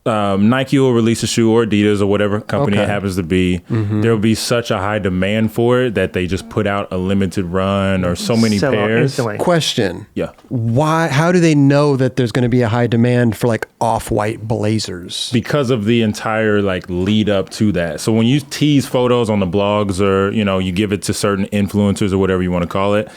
Nike will release a shoe, or Adidas, or whatever company Okay. it happens to be. There will be such a high demand for it that they just put out a limited run or so many Sell out pairs. instantly. Question. Yeah. Why? How do they know that there's going to be a high demand for like off-white blazers? Because of the entire like lead up to that. So when you tease photos on the blogs, or you give it to certain influencers or whatever you want to call it,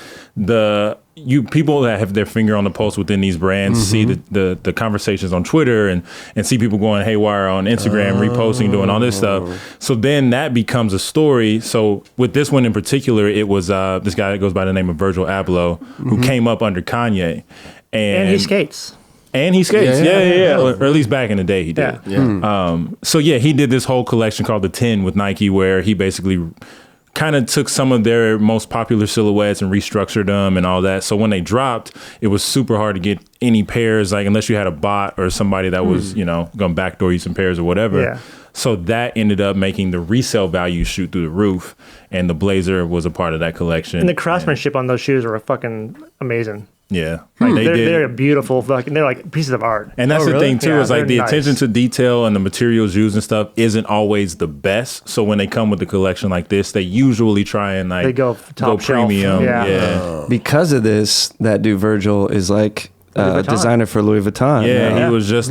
people that have their finger on the pulse within these brands see the conversations on Twitter and see people going haywire on Instagram, reposting, doing all this stuff. So then that becomes a story. So with this one in particular, it was this guy that goes by the name of Virgil Abloh, who came up under Kanye. And he skates. And he skates, Yeah. Or at least back in the day he did. So he did this whole collection called the 10 with Nike, where he basically kind of took some of their most popular silhouettes and restructured them and all that. So when they dropped, it was super hard to get any pairs, like unless you had a bot or somebody that was, going to backdoor you some pairs or whatever. Yeah. So that ended up making the resale value shoot through the roof, and the blazer was a part of that collection. And the craftsmanship on those shoes are fucking amazing. Yeah. Like They're beautiful. They're like pieces of art. And that's the thing too, Yeah, is like the they're attention nice. to detail and the materials used and stuff isn't always the best. So when they come with a collection like this, they usually try and like They go top shelf. premium. Yeah. Yeah. Because of this, that dude Virgil is like Vuitton. designer for Louis Vuitton. Yeah, he was just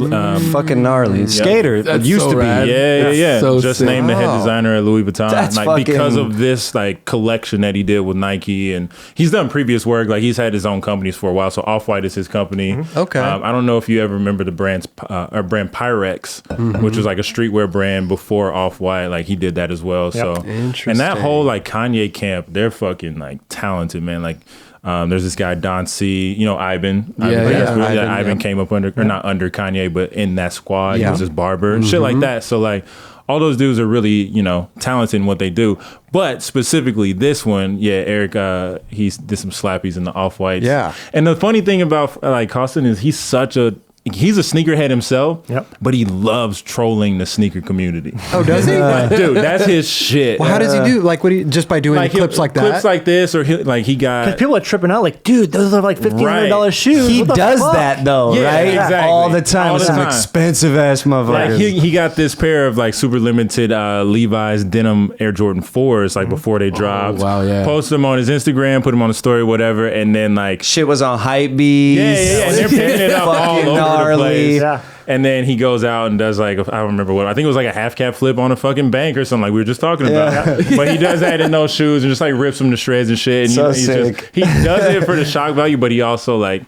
fucking gnarly skater. That's used so to be. rad. yeah. So Just sick. named the head designer at Louis Vuitton. That's like fucking- because of this like collection that he did with Nike, and he's done previous work. Like he's had his own companies for a while. So Off-White is his company. Okay. I don't know if you ever remember the brand Pyrex, which was like a streetwear brand before Off-White. Like he did that as well. So and that whole like Kanye camp, they're fucking like talented, man. Like there's this guy Don C, Ivan. Ivan came up under, or not under Kanye, but in that squad. He was his barber and shit like that. So like all those dudes are really, talented in what they do. But specifically this one, Eric, he did some slappies in the Off-Whites. Yeah. And the funny thing about like Koston is he's a sneakerhead himself, but he loves trolling the sneaker community. Oh, does he? Dude, that's his shit. Well, how does he do? Like, just by doing clips like that? Clips like this, or he got... Because people are tripping out like, dude, those are like $1,500 shoes. He What the does fuck? that though, Yeah, right? exactly. All the time. All the Some time. expensive ass motherfuckers. Like he got this pair of like super limited Levi's denim Air Jordan 4s like before they dropped. wow, yeah. Posted them on his Instagram, put them on a story, whatever, and then like Shit was on Hypebeast. yeah, and they're picking it up all Fucking over gnarly. the place. Yeah. And then he goes out and does like, I don't remember what, I think it was like a half cap flip on a fucking bank or something like we were just talking about. But he does that in those shoes and just like rips them to shreds and shit. And So he's sick. he does it for the shock value, but he also like,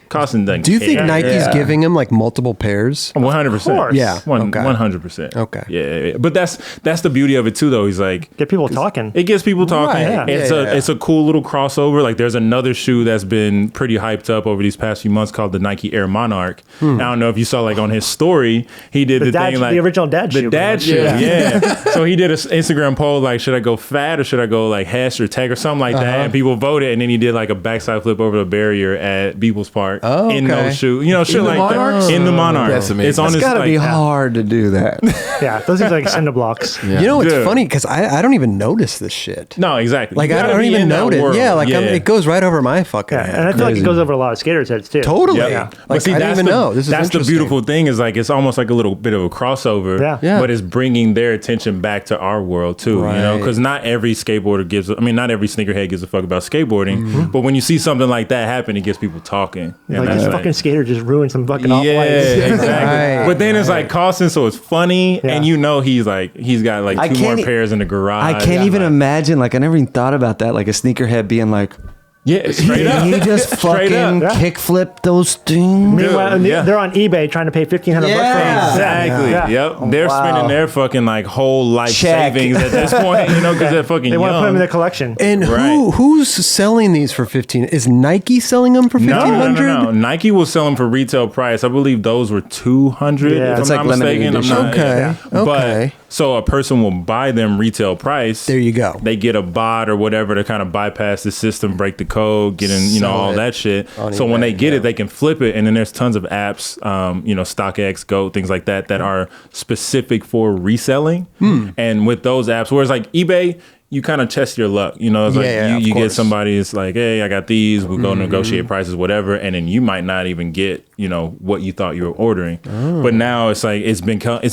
Koston doesn't Do you think care. Nike's giving him like multiple pairs? 100%. Of course. Yeah. Okay. 100%. Okay. Yeah. But that's the beauty of it too, though. He's like, Get people talking. it gets people talking. Right. Yeah. It's a cool little crossover. Like there's another shoe that's been pretty hyped up over these past few months called the Nike Air Monarch. I don't know if you saw like on his story, he did the dad- thing like the original dad shoe, The dad shoe. pretty much. Yeah. So he did an Instagram poll like, should I go fat or should I go like hash or tag or something like that? And people voted, and then he did like a backside flip over the barrier at People's Park in those shoes. Shit the like Monarchs? that. In the Monarch. That's amazing. It's on It's his gotta like, be hard to do that. Yeah, those things are like cinder blocks. You know, it's Dude. funny because I don't even notice this shit. No, exactly. Like You I gotta don't be even in that notice. world. Yeah, like it goes right over my fucking Yeah, head. and I feel like Crazy. it goes over a lot of skaters' heads too. Totally. Yeah. Like But see, I didn't that's even the, know. This is that's the interesting. beautiful thing is like it's almost like a little bit of a crossover. Yeah. But it's bringing their attention back to our world too. You know, Right. because not every skateboarder not every sneakerhead gives a fuck about skateboarding. But when you see something like that happen, it gets people talking. And Like that's this fucking skater just ruined some fucking yeah, off-whites. exactly. Right, But then it's like Koston, so it's funny, Yeah. and you know he's got like I two more can't- pairs in the garage. I can't even like, imagine. Like I never even thought about that. Like a sneakerhead being like, Yeah, straight up. he just Straight up. fucking kickflip those things. Meanwhile, Dude, yeah. they're on eBay trying to pay $1,500 for Yeah. these. Exactly. Yeah. Yep, they're Wow. spending their fucking like whole life Check. savings at this point, you know, because they're fucking They want to put them in young. their collection. And Right. who's selling these for 15? Is Nike selling them for No, 1500? no. Nike will sell them for retail price. I believe those were 200. Yeah. If That's I'm like not limited mistaken. edition. I'm not, Okay, okay. But so a person will buy them retail price. There you go. They get a bot or whatever to kind of bypass the system, break the code, get in, Sell all it that shit. on So when eBay, they get yeah. it, they can flip it, and then there's tons of apps, StockX, Goat, things like that are specific for reselling. And with those apps, whereas like eBay, you kind of test your luck. You know, it's like Yeah, of you get course. somebody, it's like, hey, I got these. We'll go negotiate prices, whatever, and then you might not even get what you thought you were ordering. But now it's like it's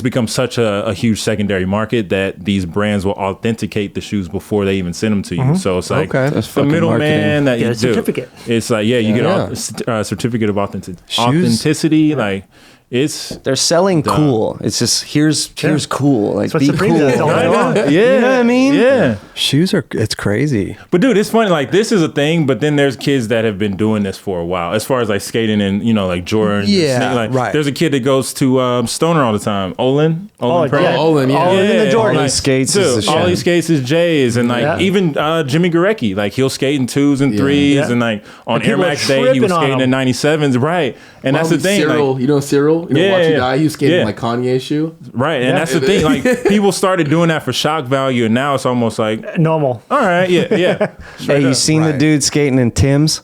become such a huge secondary market that these brands will authenticate the shoes before they even send them to you. So it's like Okay. That's the fucking middleman that Get you a do. certificate. It's like you get Yeah. a certificate of Shoes- authenticity. Like it's They're selling cool. It's just here's cool. Like That's what be Supreme cool. does all day long. yeah, You know what I mean? Yeah. Shoes it's crazy. But dude, it's funny. Like this is a thing, but then there's kids that have been doing this for a while. As far as like skating and like Jordan. Yeah, like, right. There's a kid that goes to Stoner all the time. Olin Pro. yeah. Olin, yeah. All in the Jordan. All he skates is Dude, the all shit. he skates is J's, and like Yeah. even Jimmy Gurecki, like he'll skate in 2s and 3s, Yeah. and like on And Air people are Max Day he was tripping on skating in him. 97s, right? And that's the thing, Cyril, like, Cyril? Yeah, Watch You yeah. Die? He was skating Yeah. like Kanye shoe. right? And that's the thing, like people started doing that for shock value, and now it's almost like, Normal. all right, yeah. Hey, you seen the Right. dude skating in Tim's?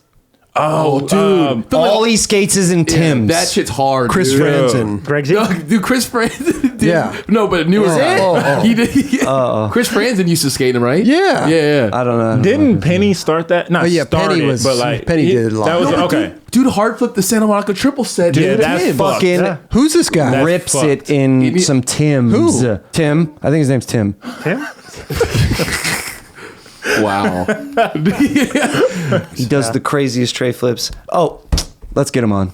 Oh, dude. All he skates is in Tim's. That shit's hard. Chris dude. Franzen. Greg No, Z. dude, Chris Franzen. Yeah. No, but newer. it? He did. Chris Franzen used to skate him, right? Yeah. Yeah. I don't know. Didn't Penny start that? Not yeah, start Penny it, was- but like Penny did a lot. That was No, but okay. Dude, Hart flipped the Santa Monica triple set. Yeah, dude. that's Tim. fucked. fucking Yeah. Who's this guy? That's rips fucked. it in some Tim's. Who? Tim. I think his name's Tim. Tim? Wow. He does the craziest tray flips. Oh, let's get him on.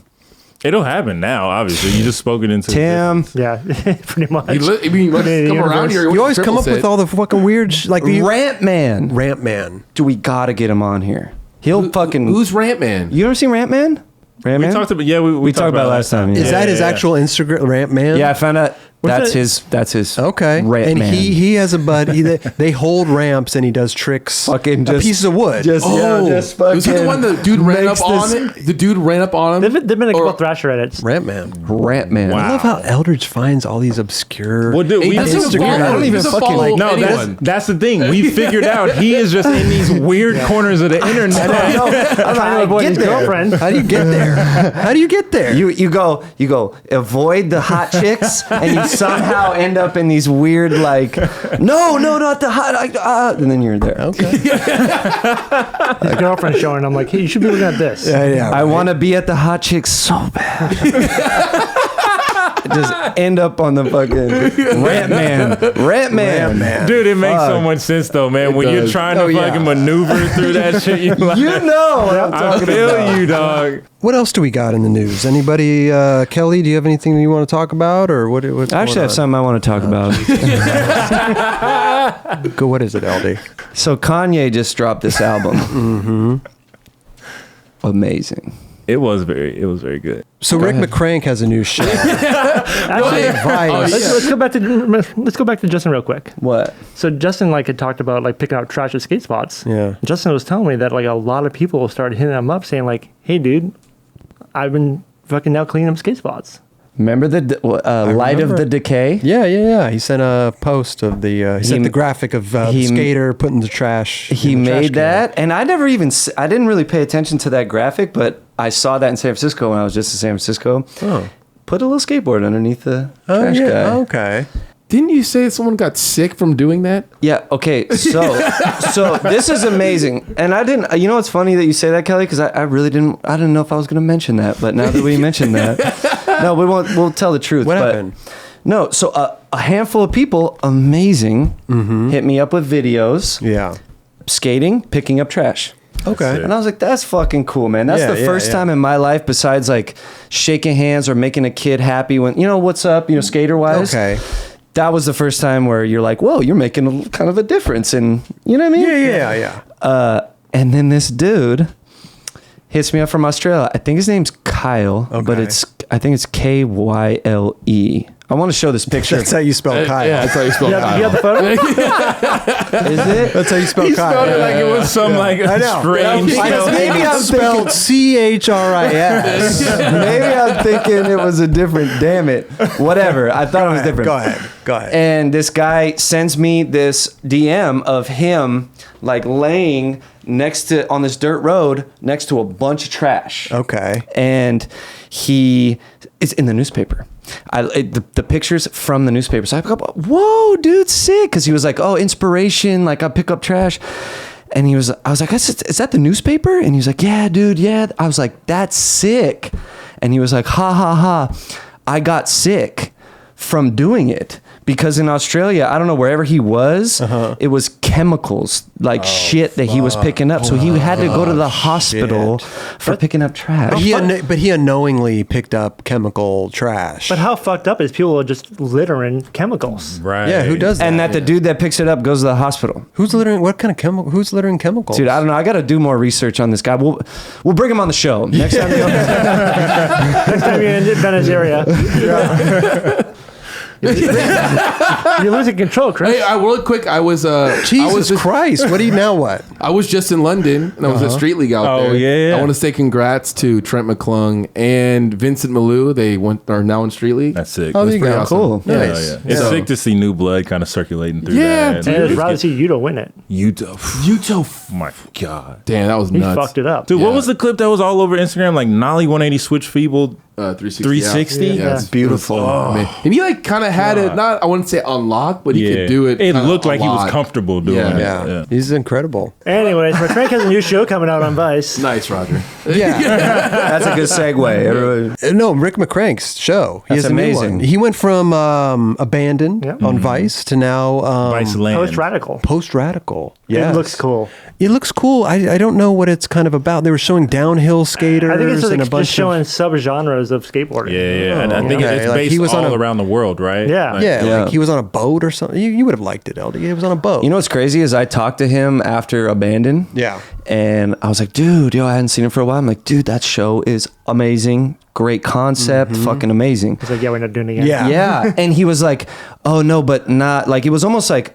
It'll happen now. Obviously, you just spoke it into Tim. Yeah, pretty much. He must Yeah, the come around universe. here. You always come up with all the fucking weird, like the Ramp Man. Ramp Man. Do we gotta get him on here? He'll fucking. Who's Ramp Man? You ever seen Ramp Man? Ramp We Man? talked about We talked about it last time. Is Yeah. that his actual Instagram, Ramp Man? Yeah, I found out that's that? his. That's his. Okay. Ramp and Man. he has a buddy. They hold ramps and he does tricks. Fucking a just- piece of wood. just- Oh, Yeah, just was he the fucking one the dude ran up makes on this- him? The dude ran up on him. They've been a couple Or- Thrasher edits. Ramp Man. Ramp Man. Wow. I love how Eldridge finds all these obscure. Well, dude, He we doesn't Instagram. follow- I don't he even doesn't fucking follow like- No, anyone. that's the thing. We figured out he is just in these weird corners of the internet. I'm trying to avoid his girlfriend. How do you get there? How do you get there? You go avoid the hot chicks and you somehow end up in these weird like no not the hot and then you're there. okay. His girlfriend's showing. I'm like, hey, you should be looking at this. Yeah. I want to be at the hot chicks so bad. Just end up on the fucking Ramp Man. Dude, it makes so much sense though, man. When you're does. trying to fucking maneuver through that shit, you like, You know what I'm I talking feel about. you, dog. What else do we got in the news? Anybody, Kelly? Do you have anything that you want to talk about, or what? What's I actually going have something I want to talk about. on? Go. What is it, LD? So Kanye just dropped this album. Amazing. It was very good. So Rick McCrank has a new show. Actually, Vice. let's go back to Justin real quick. What? So Justin had talked about picking out trash at skate spots. Yeah. Justin was telling me that a lot of people started hitting him up saying hey dude, I've been fucking now cleaning up skate spots. Remember the Light of remember. the Decay? Yeah. He sent a post of the. He sent the graphic of the skater putting the trash. He in the trash made can. that, and I never even I didn't really pay attention to that graphic, but I saw that in San Francisco when I was just in San Francisco. Oh. Put a little skateboard underneath the Oh trash yeah. guy. Okay. Didn't you say someone got sick from doing that? Yeah. Okay. So this is amazing, and I didn't. You know, it's funny that you say that, Kelly, because I really didn't. I didn't know if I was going to mention that, but now that we mentioned that, no, we won't. We'll tell the truth. What but happened? No. So a handful of people, amazing, hit me up with videos, Yeah. skating, picking up trash. Okay. And I was like, that's fucking cool, man. That's Yeah, the yeah, first yeah. time in my life, besides shaking hands or making a kid happy when, what's up, skater wise. Okay. That was the first time where you're like, whoa, you're making kind of a difference. And you know what I mean? Yeah. And then this dude hits me up from Australia. I think his name's Kyle, but Okay. I think it's Kyle. I want to show this picture. That's how you spell Kyle. Yeah, that's how you spell You Kyle. have the photo? Is it? That's how you spell He Kyle. spelled it like it was some like strange. Maybe I'm spelled CHRIS. Maybe I'm thinking it was a different. Damn it. Whatever. I thought it was different. Go ahead. And this guy sends me this DM of him like laying next to on this dirt road next to a bunch of trash. Okay. And it's in the newspaper. The pictures from the newspaper. So I go, whoa, dude, sick. Because he was like, oh, inspiration. Like I pick up trash. And I was like, is that the newspaper? And he was like, yeah, dude, yeah. I was like, that's sick. And he was like, ha, ha, ha. I got sick from doing it. Because in Australia, I don't know, wherever he was, it was chemicals, like shit that he was picking up. So he had to go to the hospital for picking up trash. But he unknowingly picked up chemical trash. But how fucked up is people just littering chemicals? Right. Yeah, who does that? And that the dude that picks it up goes to the hospital. Who's littering? What kind of chemical? Who's littering chemicals? Dude, I don't know. I got to do more research on this guy. We'll bring him on the show next time. Next time you're in Venice area. You're losing control, Chris. Hey, real quick, I was Jesus Christ! What do you now? What? I was just in London and I was at Street League out Oh, there. yeah. I want to say congrats to Trent McClung and Vincent Malou. They are now in Street League. That's sick. Oh, there you pretty go. awesome. Cool. Yeah, Nice. yeah. It's sick to see new blood kind of circulating through Yeah, that. dude. And I'd rather see you to win it. Utah. Utah. My God. Damn, that was He nuts. fucked it up. Dude, what Yeah. was the clip that was all over Instagram? Like Nolly 180 switch feeble 360. 360? Yeah, Yeah. Beautiful. Man. And he like kind of had it, not I wouldn't say unlocked, but he could do it. It kinda looked like a he was lot. comfortable doing Yeah. it. Yeah. He's incredible. Anyways, McCrank has a new show coming out on Vice. Nice, Roger. Yeah. That's a good segue. Everybody. No, Rick McCrank's show. He That's has a new amazing. one. He went from Abandoned Yeah. on Vice to now Vice Land. Post Radical. Post Radical. Yeah, It looks cool. It looks cool. I don't know what it's kind of about. They were showing downhill skaters I think it's and a just bunch showing subgenres of skateboarding. Yeah. And I think Okay, it's like based he was on all a- around the world, right? Yeah. of yeah, Yeah. like he was on a boat or something. You would have liked it, LD. He was on a boat. You know what's crazy is I talked to him after Abandon. Yeah. And I was like, dude, I hadn't seen him for a while. I'm like, dude, that show is amazing. Great concept. Fucking amazing. It's like, yeah, we're not doing it again. Yeah. Yeah. And he was like, oh, no, but not. Like, it was almost like,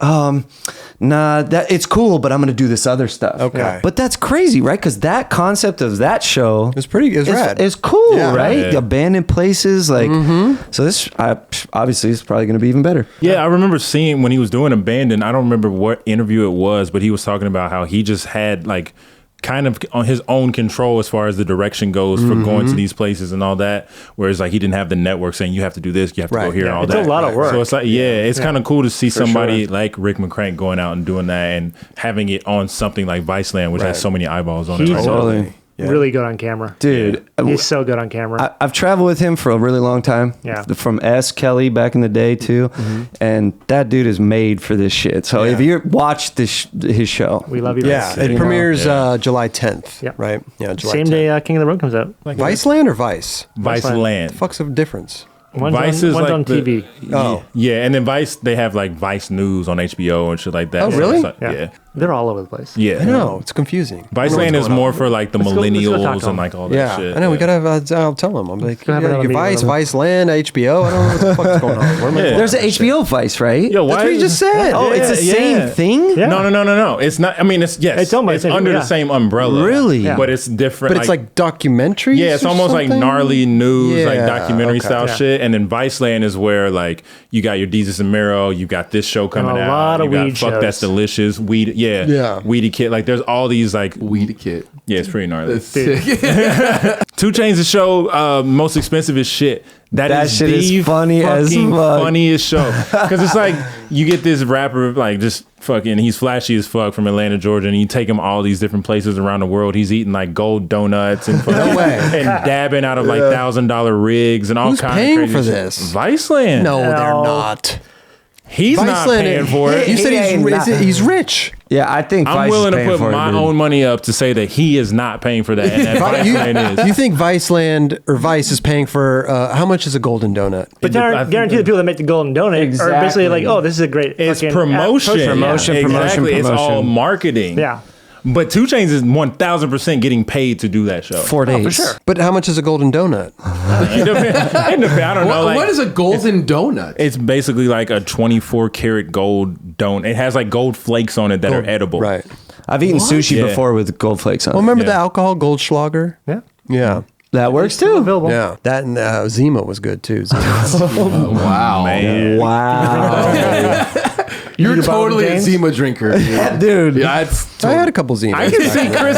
nah, that it's cool, but I'm going to do this other stuff. Okay. But that's crazy, right? Because that concept of that show It was rad. is cool, Yeah. right? Yeah. The abandoned places. Like, so this, obviously, is probably going to be even better. Yeah, I remember seeing when he was doing Abandon, I don't remember what interview it was, but he was talking about how he just had like kind of on his own control as far as the direction goes for going to these places and all that. Whereas like he didn't have the network saying you have to do this, you have to go Right. here and all It's that. a lot of work. So it's like, it's kind of cool to see somebody like Rick McCrank going out and doing that and having it on something like Viceland, which has so many eyeballs on it. He's Right now. Totally. Yeah. really good on camera. Dude, He's so good on camera. I've traveled with him for a really long time. Yeah. From S. Kelly back in the day, too. And that dude is made for this shit. So if you watch his show. We love you. Yeah, Vice. it premieres July 10th. Yep. Right? Yeah, July Same 10th. day King of the Road comes out. Viceland or Vice? Viceland. The fuck's the difference? One's Vice on, is one's like on the- TV. Oh. Yeah, and then Vice, they have like Vice News on HBO and shit like that. Oh, So really? it's like- Yeah. yeah. They're all over the place. Yeah. I know, it's confusing. Viceland is more for like the Let's go talk millennials to 'em. and like all that Yeah, shit. I know. We Yeah. gotta have. I'll tell him. I'm like, Go have yeah, another you meeting Vice, with him. Viceland, HBO. I don't know what the fuck's going on. Where am I Yeah. going? There's an HBO Vice, right? Yo, That's why what you is- just said. Oh, it's the Yeah, same yeah. thing? Yeah. No. It's not. I mean, it's yes. It's owned by the It's same- under yeah. the same umbrella. Really? Yeah. But it's different. But it's like documentaries. yeah, it's or almost like something? gnarly news, like Yeah, documentary okay. style Yeah. shit. And then Viceland is where like you got your Jesus and Mero, you got this show coming a out, lot of you got weed Fuck shows. That's Delicious, Weed, Yeah. Weedy Kid. Like there's all these like, Weed kit. yeah, it's pretty gnarly. That's sick. 2 Chainz' show, most expensive as shit. That is shit is the funny as fucking fuck. funniest show. Because it's like you get this rapper like just fucking, he's flashy as fuck from Atlanta, Georgia, and you take him all these different places around the world. He's eating like gold donuts and fucking, way. and dabbing out of like $1,000 rigs and all Who's kinds of paying crazy for shit. this? Viceland. No, they're No. not. He's not paying for it. You said ain't not- he's rich. Yeah, I think I'm Vice willing is to paying put for it, my dude. own money up to say that he is not paying for that, and that Viceland is. You think Viceland or Vice is paying for how much is a golden donut? But I think guarantee the people that make the golden donut are basically Exactly. like, oh, this is a great It's fucking promotion. app- Promotion, Exactly. It's all promotion. marketing. Yeah. But 2 Chainz is 1,000% getting paid to do that show. 4 days. for sure. But how much is a golden donut? It depends. I don't know. What is a golden donut? It's basically like a 24 karat gold donut. It has like gold flakes on it that are edible. Right. I've eaten sushi Yeah. before with gold flakes on Well, it. remember Yeah. the alcohol Goldschlager? Yeah. Yeah. That works Still too. available. Yeah. That and Zima was good too. Zima. Oh, wow. Man. Wow. You're totally a James? Zima drinker. Dude. Yeah, it's I had a couple Zimas. I can see Chris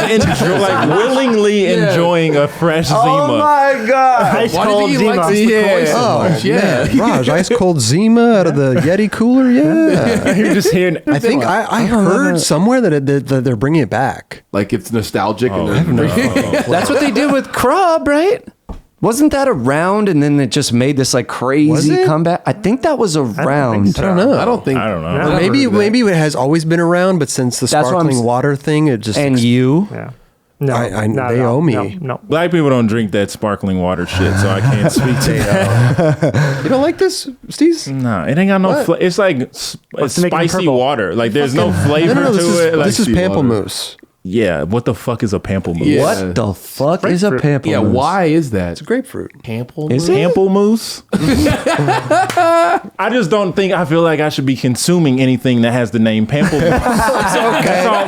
willingly enjoying a fresh Zima. Oh my God. Ice Why do cold you think he likes Zima. the McCoy so Oh, much? Yeah. man. Raj, ice cold Zima out of the Yeti cooler? Yeah. You're just hearing. I think I heard somewhere that they're bringing it back. Like it's nostalgic. Oh, and That's what they did with Crab, right? Wasn't that around and then it just made this like Was crazy it? comeback? I think that was around. so. I don't know. I don't think. I don't know. Yeah. Or maybe it has always been around, but since the That's what I'm sparkling s- water thing, it just And you? Yeah. No, they owe me. No. Black people don't drink that sparkling water shit, so I can't speak to that. You don't like this, Steve? Nah, it ain't got no. What? It's like it's to make it spicy purple? water. Like there's no flavor No, to it. Like, this is Spicy water. pamplemousse. yeah. What the fuck is a pamplemousse? Yeah. What the fuck is a Grapefruit. pamplemousse? Yeah, why is that? It's grapefruit. Pample? Is it? Pamplemousse? I just don't think I feel like I should be consuming anything that has the name pamplemousse.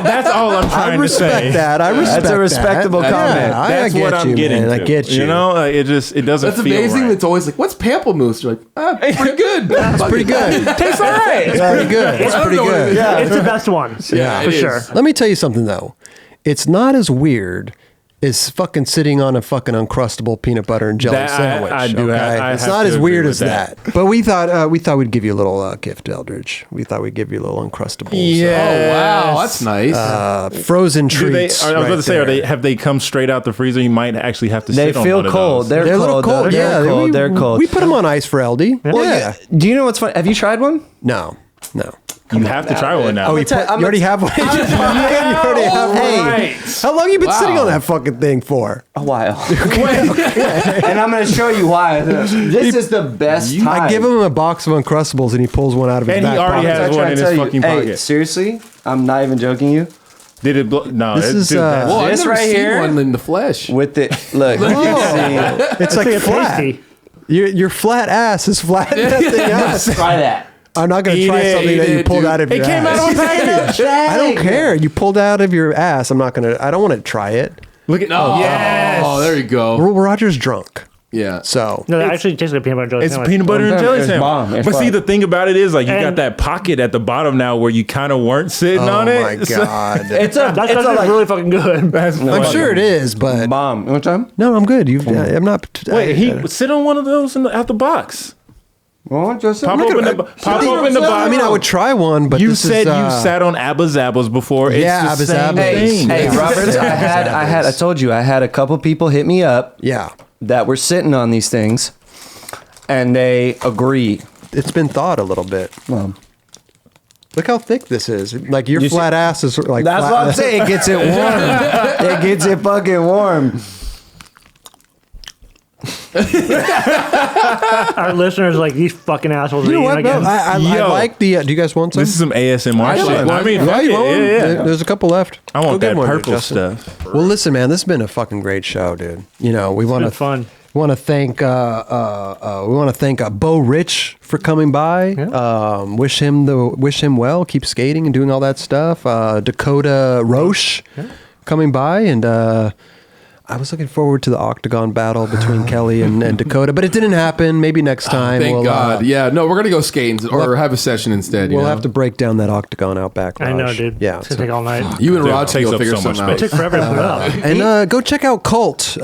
That's all I'm I trying to respect say. that. I respect That's a respectable that. comment. Yeah, I That's get what I'm you, getting. man. To. I get you. You know, like, it doesn't. That's feel amazing. right. It's always like, what's pamplemousse? You're like, pretty good. It's pretty good. Tastes all right. It's pretty good. It's pretty good. It's the best one. Yeah, for it sure. is. Let me tell you something though. It's not as weird as fucking sitting on a fucking Uncrustable peanut butter and jelly That sandwich. I do okay? have- It's I have not to as agree weird with as that. that. But we thought we'd give you a little gift, Eldridge. We thought we'd give you a little Uncrustables. Oh, wow. That's nice. Frozen Do they, treats. I was about right to say, there. have they come straight out the freezer? You might actually have to They sit on feel one of cold. those. They're They're a little cold. cold. They're Yeah, cold. They're cold. We put them on ice for LD. Well, yeah. Do you know what's funny? Have you tried one? No. You have to try one now. Oh, you already have one. You already have one. Right. How long you been sitting Wow. on that fucking thing for? A while. And I'm going to show you why. This is the best time. I give him a box of Uncrustables and he pulls one out of his And he back already pocket. has I try one to in tell his you. fucking Hey, pocket. seriously? I'm not even joking you. Did it blow? No. This is, that's- well, I've this never right seen here- one in the flesh. With it, look. It's like It's flat. tasty. Your flat ass is flat. That thing out. Try that. I'm not going to Eat try it, something eat that you it, pulled dude. out of It your came ass. out on package. I don't care. You pulled out of your ass. I'm not going to. I don't want to try it. Look at yes. Oh, there you go. Roger's drunk, Yeah. so No, that actually tastes like peanut butter and jelly It's sandwich. peanut butter and jelly It's sandwich. bomb. It's But see, bomb. the thing about it is, like, you got And- that pocket at the bottom now where you kind of weren't sitting oh on it. my So- god. It's a. That's It's a like, really fucking good. That's I'm funny. sure it is, but bomb. You want time? no, I'm good. I'm not. Wait, he sit on one of those out the box. Well, just Pop open the box. I mean, I would try one, but You this said is, you sat on Abba Zabbas before. It's Yeah, the Abba same Zabbas. thing. Hey, Robert, I told you, I had a couple people hit me up Yeah, that were sitting on these things, and they agree. it's been thawed a little bit. Look how thick this is. Like your You see- flat ass is like. That's flat. what I'm saying. It gets it warm. It gets it fucking warm. Our listeners are like, these fucking assholes You are know what? eating No, again. I Yo. like the. Do you guys want some? This is some ASMR I shit. want I mean, one. fuck you it. want one? Yeah. There's a couple left. I Go want get that one, purple Justin. stuff. Well, listen, man, this has been a fucking great show, dude. You know, we want been to fun. Want to thank Beau Rich for coming by. Wish him well. Keep skating and doing all that stuff. Dakota Roche coming by, and I was looking forward to the octagon battle between Kelly and Dakota, but it didn't happen. Maybe next time. Thank God. Yeah. No, we're gonna go skating or have a session instead. We'll you know? have to break down that octagon out back. I know, Raj. dude. Yeah. It's going to take all night. You and Dude, it Rod takes will up figure so much something out. It took forever to put up. And go check out Cult.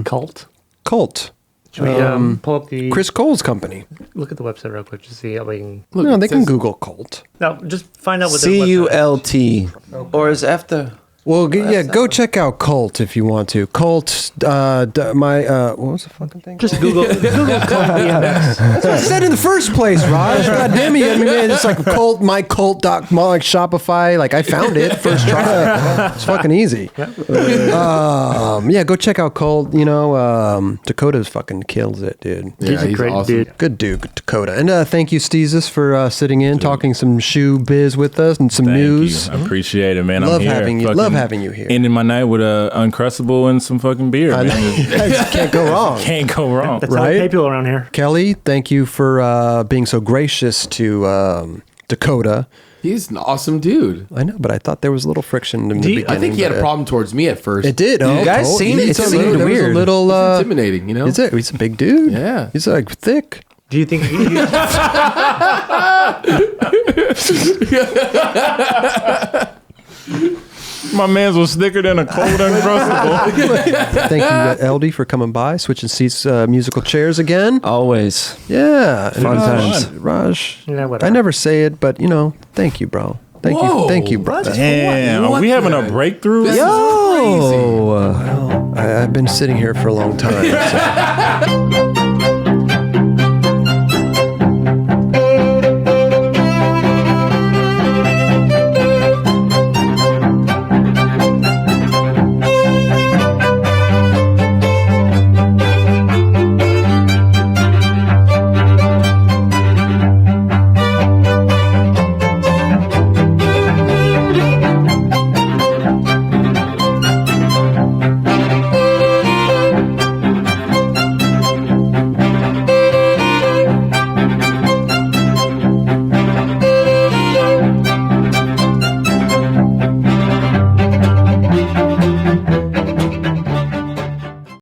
Cult. Cult. Should we pull up the... Chris Cole's company. Look at the website real quick to see how we can... No, it they can says- Google Cult. No, just find out what the website is. CULT. Or is after. Well, go check out Cult if you want to. Cult, what was the fucking thing? Just Google Cult BMX. That's what I said in the first place, Raj. God damn it. I mean, it's like Cult, mycult.com, like Shopify. Like, I found it first try. It's fucking easy. Go check out Cult. Dakota's fucking kills it, dude. Yeah, He's a great awesome. dude. Good dude, Dakota. And thank you, Steezus, for sitting in, talking some shoe biz with us and some Thank news. you. I appreciate it, man. Love I'm here. having you. Fucking Love having you here. Ending my night with a Uncrustable and some fucking beer, man. Can't go wrong. Can't go wrong. That's how we pay people around here. Kelly, thank you for being so gracious to Dakota. He's an awesome dude. I know, but I thought there was a little friction in the beginning. I think he had a but, problem towards me at first. It did. You guys seemed It's a seemed little weird. A little It's intimidating, you know? He's a big dude. Yeah. He's like thick. Do you think My man's was thicker than a cold Uncrustable. Thank you, LD, for coming by, switching seats, musical chairs again. Always. Yeah, Fun times. Raj. Yeah, whatever. I never say it, but thank you, bro. Thank you, bro. Damn, are we having a breakthrough? This is crazy. I've been sitting here for a long time. So.